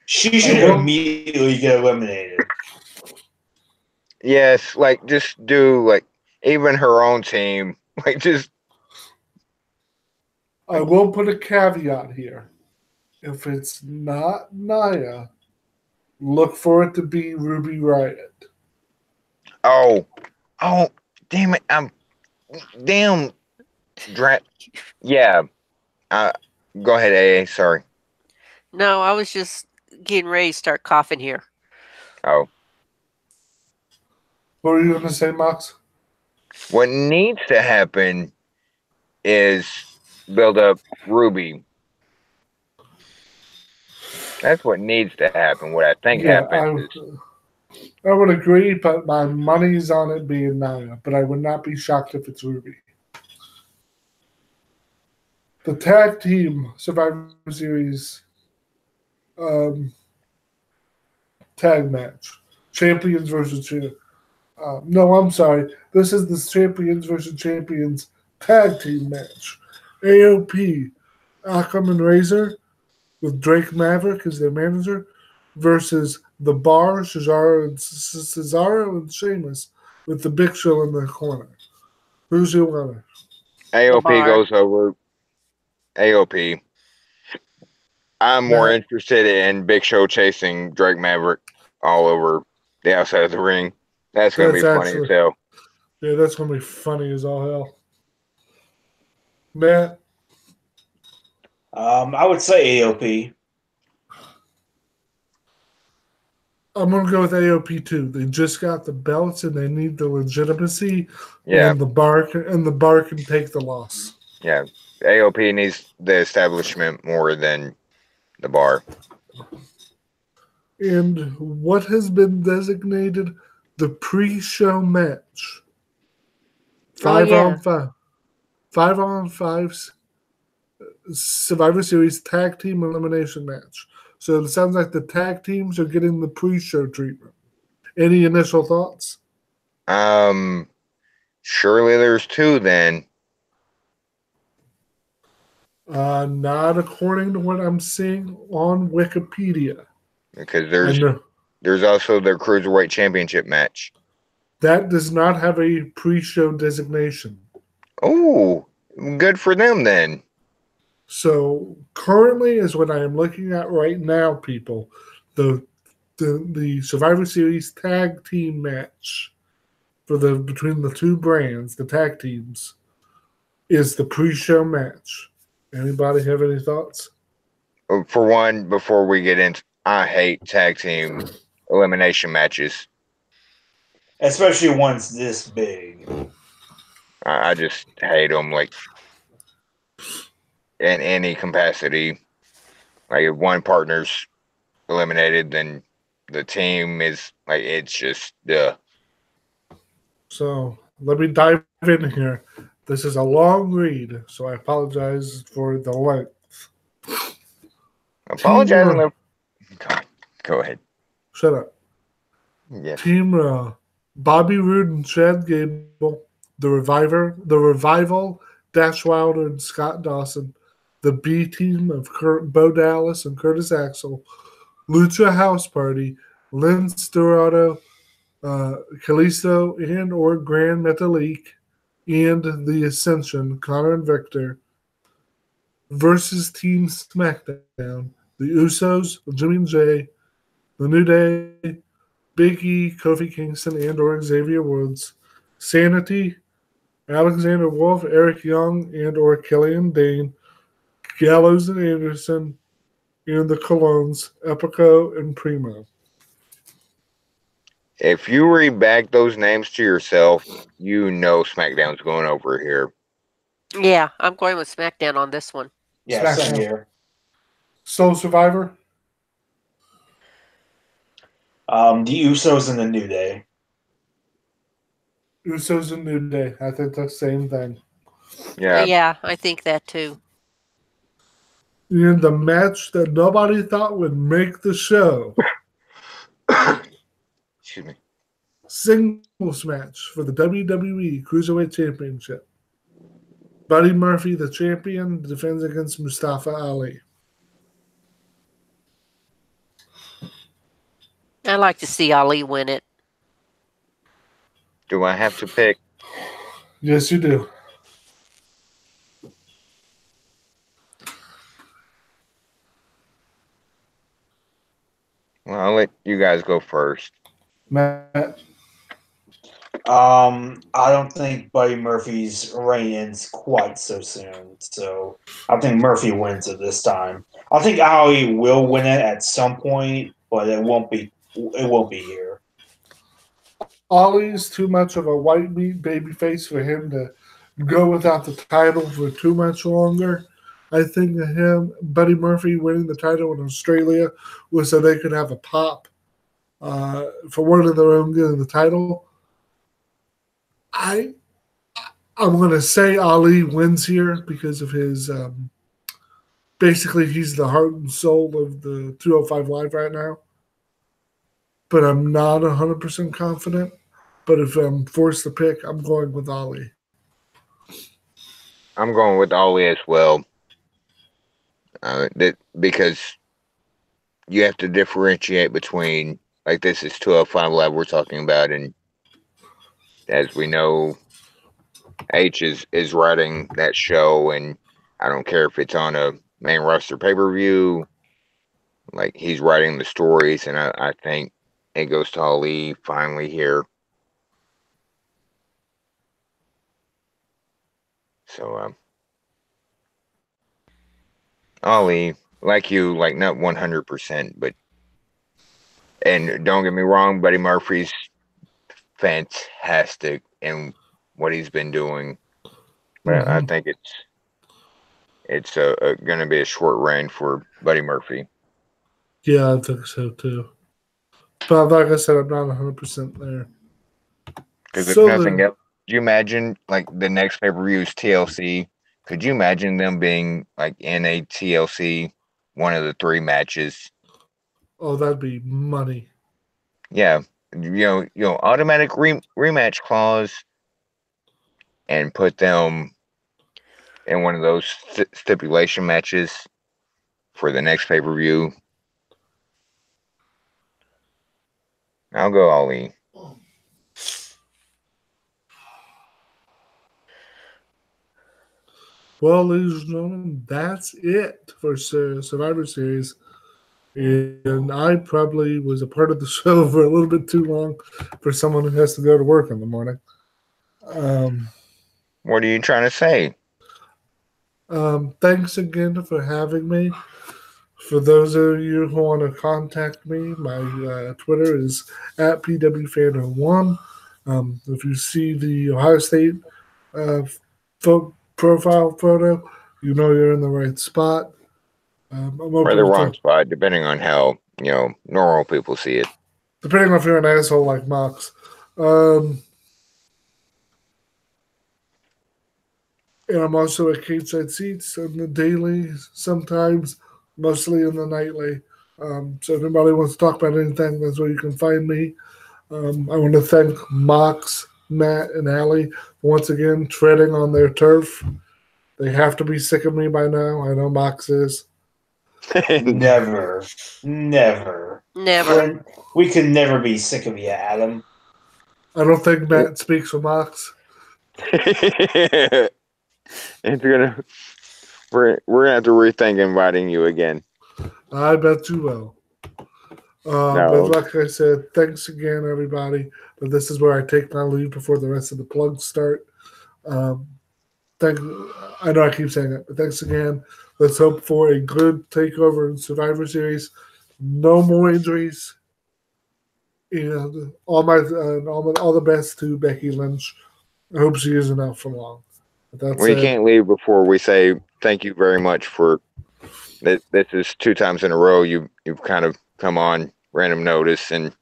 She should immediately get eliminated. Yes, like, just do, like, even her own team. Like, just... I will put a caveat here. If it's not Nia, look for it to be Ruby Riott. Oh, Oh, damn it! Damn. Yeah. Uh, Go ahead, AA. Sorry. No, I was just getting ready to start coughing here. Oh, What were you going to say, Max? what needs to happen is build up Ruby. That's what needs to happen. What I think Yeah, happens is I would agree, but my money's on it being Naya. But I would not be shocked if it's Ruby. The tag team Survivor Series tag match, champions versus no, I'm sorry. This is the champions versus champions tag team match. AOP, Akam and Razor with Drake Maverick as their manager versus The Bar, Cesaro and Sheamus with the Big Show in the corner. Who's your winner? AOP Bar. goes over AOP. I'm more Matt? interested in Big Show chasing Drake Maverick all over the outside of the ring. That's going to be That's funny as actually- hell. Yeah, that's going to be funny as all hell. Matt? I would say AOP. I'm going to go with AOP too. They just got the belts and they need the legitimacy. Yeah, And the bar can take the loss. yeah. AOP needs the establishment more than the Bar. And what has been designated the pre-show match? Five on five Survivor Series tag team elimination match. So it sounds like the tag teams are getting the pre-show treatment. Any initial thoughts? Surely there's two then. Not according to what I'm seeing on Wikipedia. Because I know there's also their Cruiserweight Championship match. that does not have a pre-show designation. Oh, good for them then. So currently is what I am looking at right now, people. The Survivor Series tag team match for the between the two brands, the tag teams, is the pre-show match. Anybody have any thoughts? For one, before we get into, I hate tag team elimination matches. Especially ones this big. I just hate them, like in any capacity. Like if one partner's eliminated, then the team is like it's just So let me dive in here. This is a long read, so I apologize for the length. apologizing. God, go ahead. Shut up. Yeah, Team Raw, Bobby Roode and Chad Gable, the Revival, Dash Wilder and Scott Dawson, the B Team of Bo Dallas and Curtis Axel, Lucha House Party, Lynn Storado, Kalisto and or Grand Metalik, and the Ascension, Connor and Victor, versus Team SmackDown, the Usos, Jimmy and Jay, the New Day, Big E, Kofi Kingston, and or Xavier Woods, Sanity, Alexander Wolf, Eric Young, and or Killian Dane, Gallows and Anderson, and the Colognes, Epico and Primo. if you read back those names to yourself, you know SmackDown's going over here. Yeah, I'm going with SmackDown on this one. Yeah, Smackdown. same here. Soul Survivor, The Usos and the New Day. Usos and New Day. I think that's the same thing. Yeah, Yeah, I think that too. In the match that nobody thought would make the show, excuse me. singles match for the WWE Cruiserweight Championship. Buddy Murphy, the champion, defends against Mustafa Ali. I like to see Ali win it. Do I have to pick? Yes, you do. Well, I'll let you guys go first. Matt, I don't think Buddy Murphy's reign ends quite so soon. So I think Murphy wins it this time. I think Ali will win it at some point, but it won't be. It won't be here. Ollie's too much of a white meat baby face for him to go without the title for too much longer. I think that him, Buddy Murphy winning the title in Australia was so they could have a pop for one of their own getting the title. I'm going to say Ali wins here because of his. Basically, he's the heart and soul of the 205 Live right now. But I'm not 100% confident. But if I'm forced to pick, I'm going with Ali. I'm going with Ali as well. Because you have to differentiate between, like, this is 205 Live we're talking about, and as we know, H is writing that show, and I don't care if it's on a main roster pay-per-view, like, he's writing the stories, and I think it goes to Ali finally here. So, Ali, like you, like, not 100%, but, and don't get me wrong, Buddy Murphy's fantastic in what he's been doing. But I think it's going to be a short reign for Buddy Murphy. Yeah, I think so too. But like I said, I'm not 100% there. Because if nothing else, do you imagine, like, the next pay-per-view is TLC? Could you imagine them being, like, in a TLC, one of the 3 matches? Oh, that'd be money. Yeah, you know, automatic rematch clause, and put them in one of those stipulation matches for the next pay-per-view. I'll go Ali. Well, ladies and gentlemen, that's it for Survivor Series. And I probably was a part of the show for a little bit too long for someone who has to go to work in the morning. What are you trying to say? Thanks again for having me. For those of you who want to contact me, my Twitter is at PWFan01. If you see the Ohio State profile photo, you know you're in the right spot. I'm or the wrong spot, depending on how, you know, normal people see it. Depending on if you're an asshole like Mox. And I'm also at Cage-Side Seats on the daily, sometimes, mostly in the nightly. So if anybody wants to talk about anything, that's where you can find me. I want to thank Mox, Matt, and Allie once again treading on their turf. They have to be sick of me by now. I know Mox is. Never. We can never be sick of you, Adam. I don't think Matt speaks for Mox. We're gonna have to rethink inviting you again. I bet you will. But like I said, thanks again, everybody. But this is where I take my leave before the rest of the plugs start. I know I keep saying it, but thanks again. Let's hope for a good takeover in Survivor Series. No more injuries. And all the best to Becky Lynch. I hope she isn't out for long. We can't leave before we say thank you very much for this. This is 2 times in a row you've kind of come on random notice, and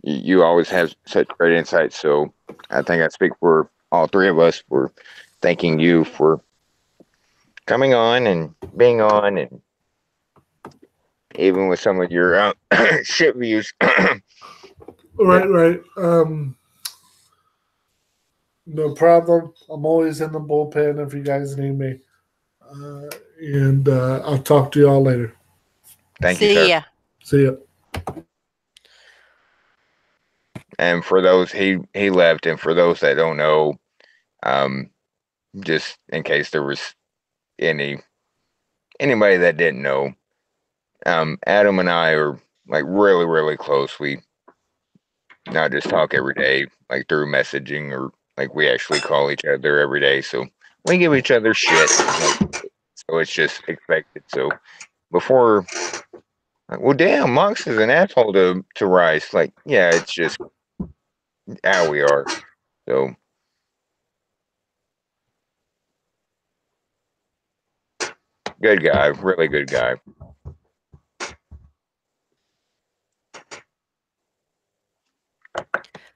you always have such great insights. So I think I speak for all 3 of us for thanking you for coming on and being on, and even with some of your shit views. Right. No problem. I'm always in the bullpen if you guys need me. And I'll talk to y'all later. Thank you, sir. See ya. And for those he left, and for those that don't know, just in case there was anybody that didn't know, Adam and I are, like, really, really close. We not just talk every day, like through messaging or like we actually call each other every day. So we give each other shit. So it's just expected. So before, like, well, damn, Mox is an asshole to Rice. Like, yeah, it's just how we are. So good guy, really good guy.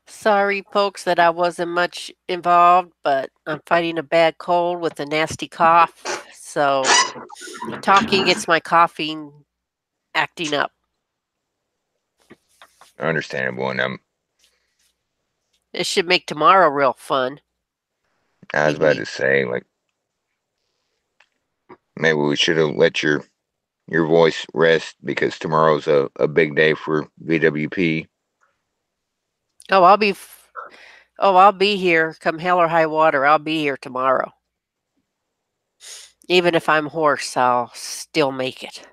Sorry, folks, that I wasn't much involved, but I'm fighting a bad cold with a nasty cough. So talking gets my coughing acting up. Understandable. And It should make tomorrow real fun. I was about to say, like, maybe we should have let your voice rest because tomorrow's a big day for VWP. Oh, I'll be here come hell or high water. I'll be here tomorrow. Even if I'm hoarse, I'll still make it.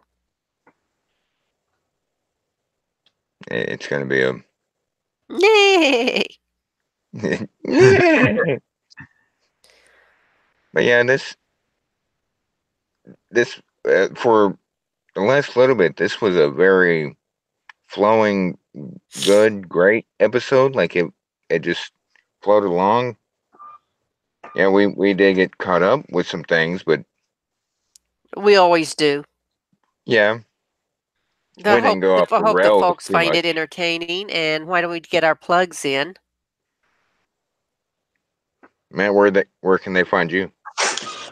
It's going to be a Yay! But yeah, this for the last little bit, this was a very flowing, good, great episode. Like it just floated along. Yeah, we did get caught up with some things, but We always do. yeah, we didn't go off I the hope the rails folks too find much. it entertaining. And why don't we get our plugs in? Matt, where can they find you?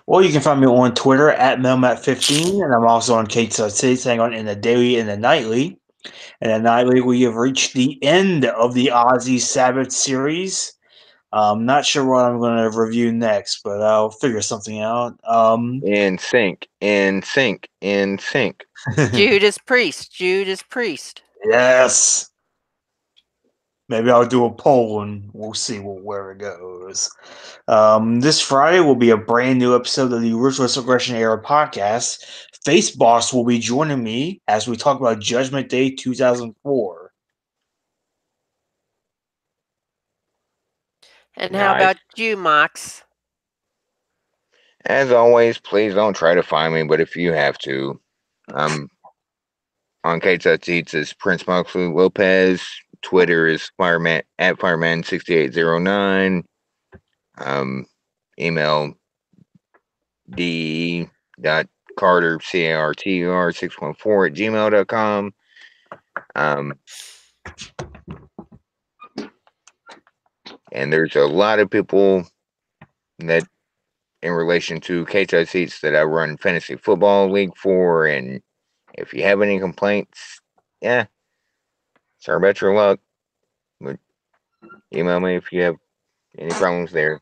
Well, you can find me on Twitter at Melmat15, and I'm also on KTC, saying on in the daily and the nightly. And the nightly, we have reached the end of the Ozzy Sabbath series. I'm not sure what I'm going to review next, but I'll figure something out. In sync, in sync, in sync. Judas Priest. Judas Priest. Yes. Maybe I'll do a poll and we'll see where it goes. This Friday will be a brand new episode of the Ruthless Aggression Era podcast. Face Boss will be joining me as we talk about Judgment Day 2004. And Nice. how about you, Mox? As always, please don't try to find me, but if you have to, on Kate's Eats is Prince Moxley Lopez. Twitter is Fireman at Fireman6809. Email d.carter cartr614 at gmail.com. And there's a lot of people that in relation to KTI Seats that I run fantasy football league for, and if you have any complaints, yeah, sorry about your luck, but email me if you have any problems there.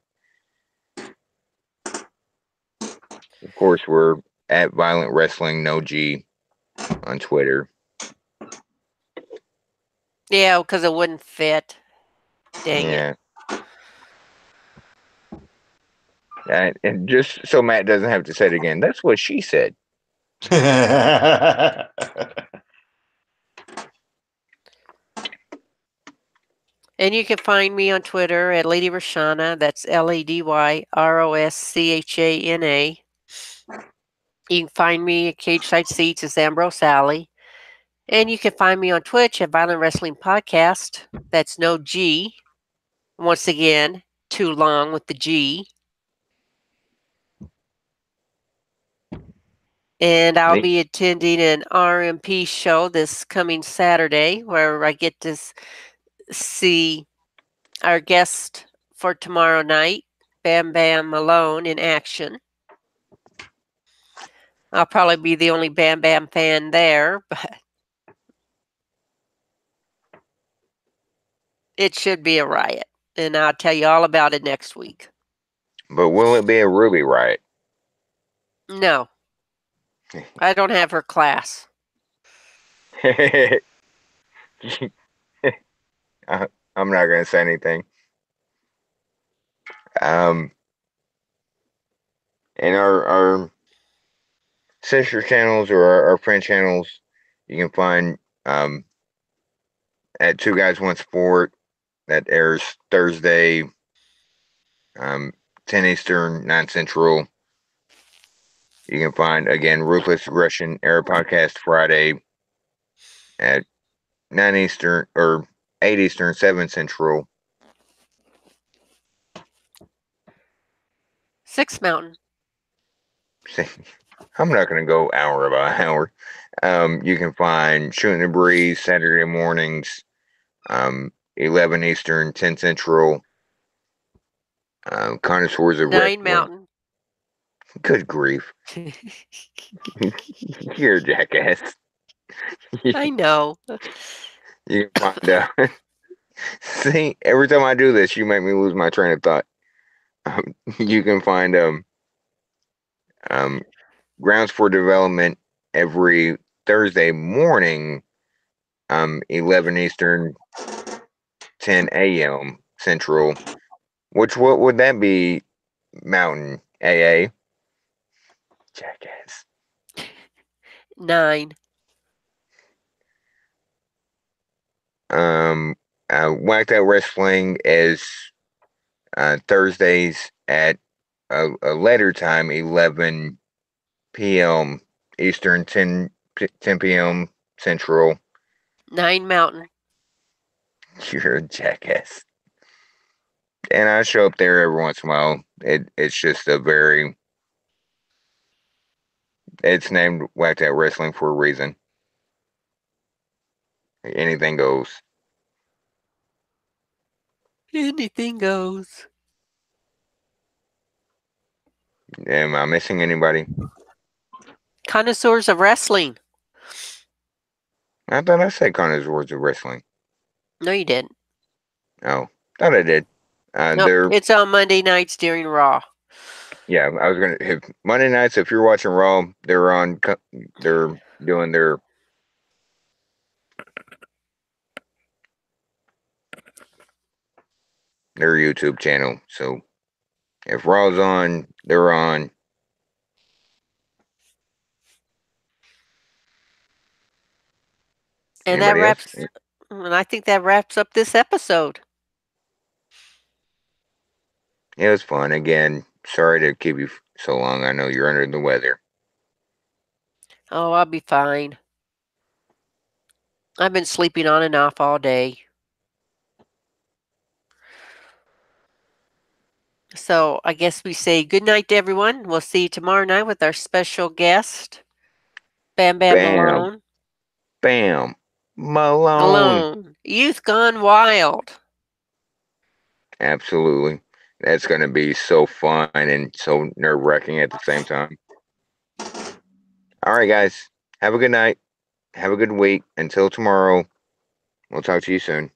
Of course, we're at Violent Wrestling No G on Twitter. Yeah, because it wouldn't fit. Dang it. And just so Matt doesn't have to say it again, that's what she said. And you can find me on Twitter at Lady Roshana. That's LadyRoschana. You can find me at Cage Side Seats as Ambrose Alley. And you can find me on Twitch at Violent Wrestling Podcast. That's no G. Once again, too long with the G. And I'll be attending an RMP show this coming Saturday where I get to see our guest for tomorrow night, Bam Bam Malone, in action. I'll probably be the only Bam Bam fan there, but it should be a riot. And I'll tell you all about it next week. But will it be a Ruby riot? No. I don't have her class. I'm not going to say anything. And our sister channels or our friend channels, you can find at Two Guys One Sport that airs Thursday, 10 Eastern, 9 Central. You can find, again, Ruthless Aggression Air Podcast Friday at 9 Eastern or 8 Eastern, 7 Central. 6 Mountain. I'm not going to go hour by hour. You can find Shooting the Breeze Saturday mornings, 11 Eastern, 10 Central. Connoisseurs of 9 Wrestling. Mountain. Good grief. You're a jackass. I know. You can find out. See, every time I do this, you make me lose my train of thought. You can find Grounds for Development every Thursday morning, 11 Eastern, 10 a.m. Central. What would that be? Mountain AA. Jackass. 9. Whacked Out Wrestling is Thursdays at a later time, 11 p.m. Eastern, 10 p.m. Central. 9 Mountain. You're a jackass. And I show up there every once in a while. It's just it's named Whacked Out Wrestling for a reason. Anything goes. Anything goes. Am I missing anybody? Connoisseurs of Wrestling. I thought I said Connoisseurs of Wrestling. No, you didn't. Oh, thought I did. No, it's on Monday nights during Raw. Yeah, I was gonna. If Monday nights, if you're watching Raw, they're doing their YouTube channel. So if Raw's on, they're on. And Anybody that else? wraps. And I think that wraps up this episode. It was fun. Again, sorry to keep you so long. I know you're under the weather. Oh, I'll be fine. I've been sleeping on and off all day. So I guess we say good night to everyone. We'll see you tomorrow night with our special guest, Bam Bam Malone. Bam. Malone. Malone. Youth Gone Wild. Absolutely. That's going to be so fun and so nerve-wracking at the same time. All right, guys. Have a good night. Have a good week. Until tomorrow, we'll talk to you soon.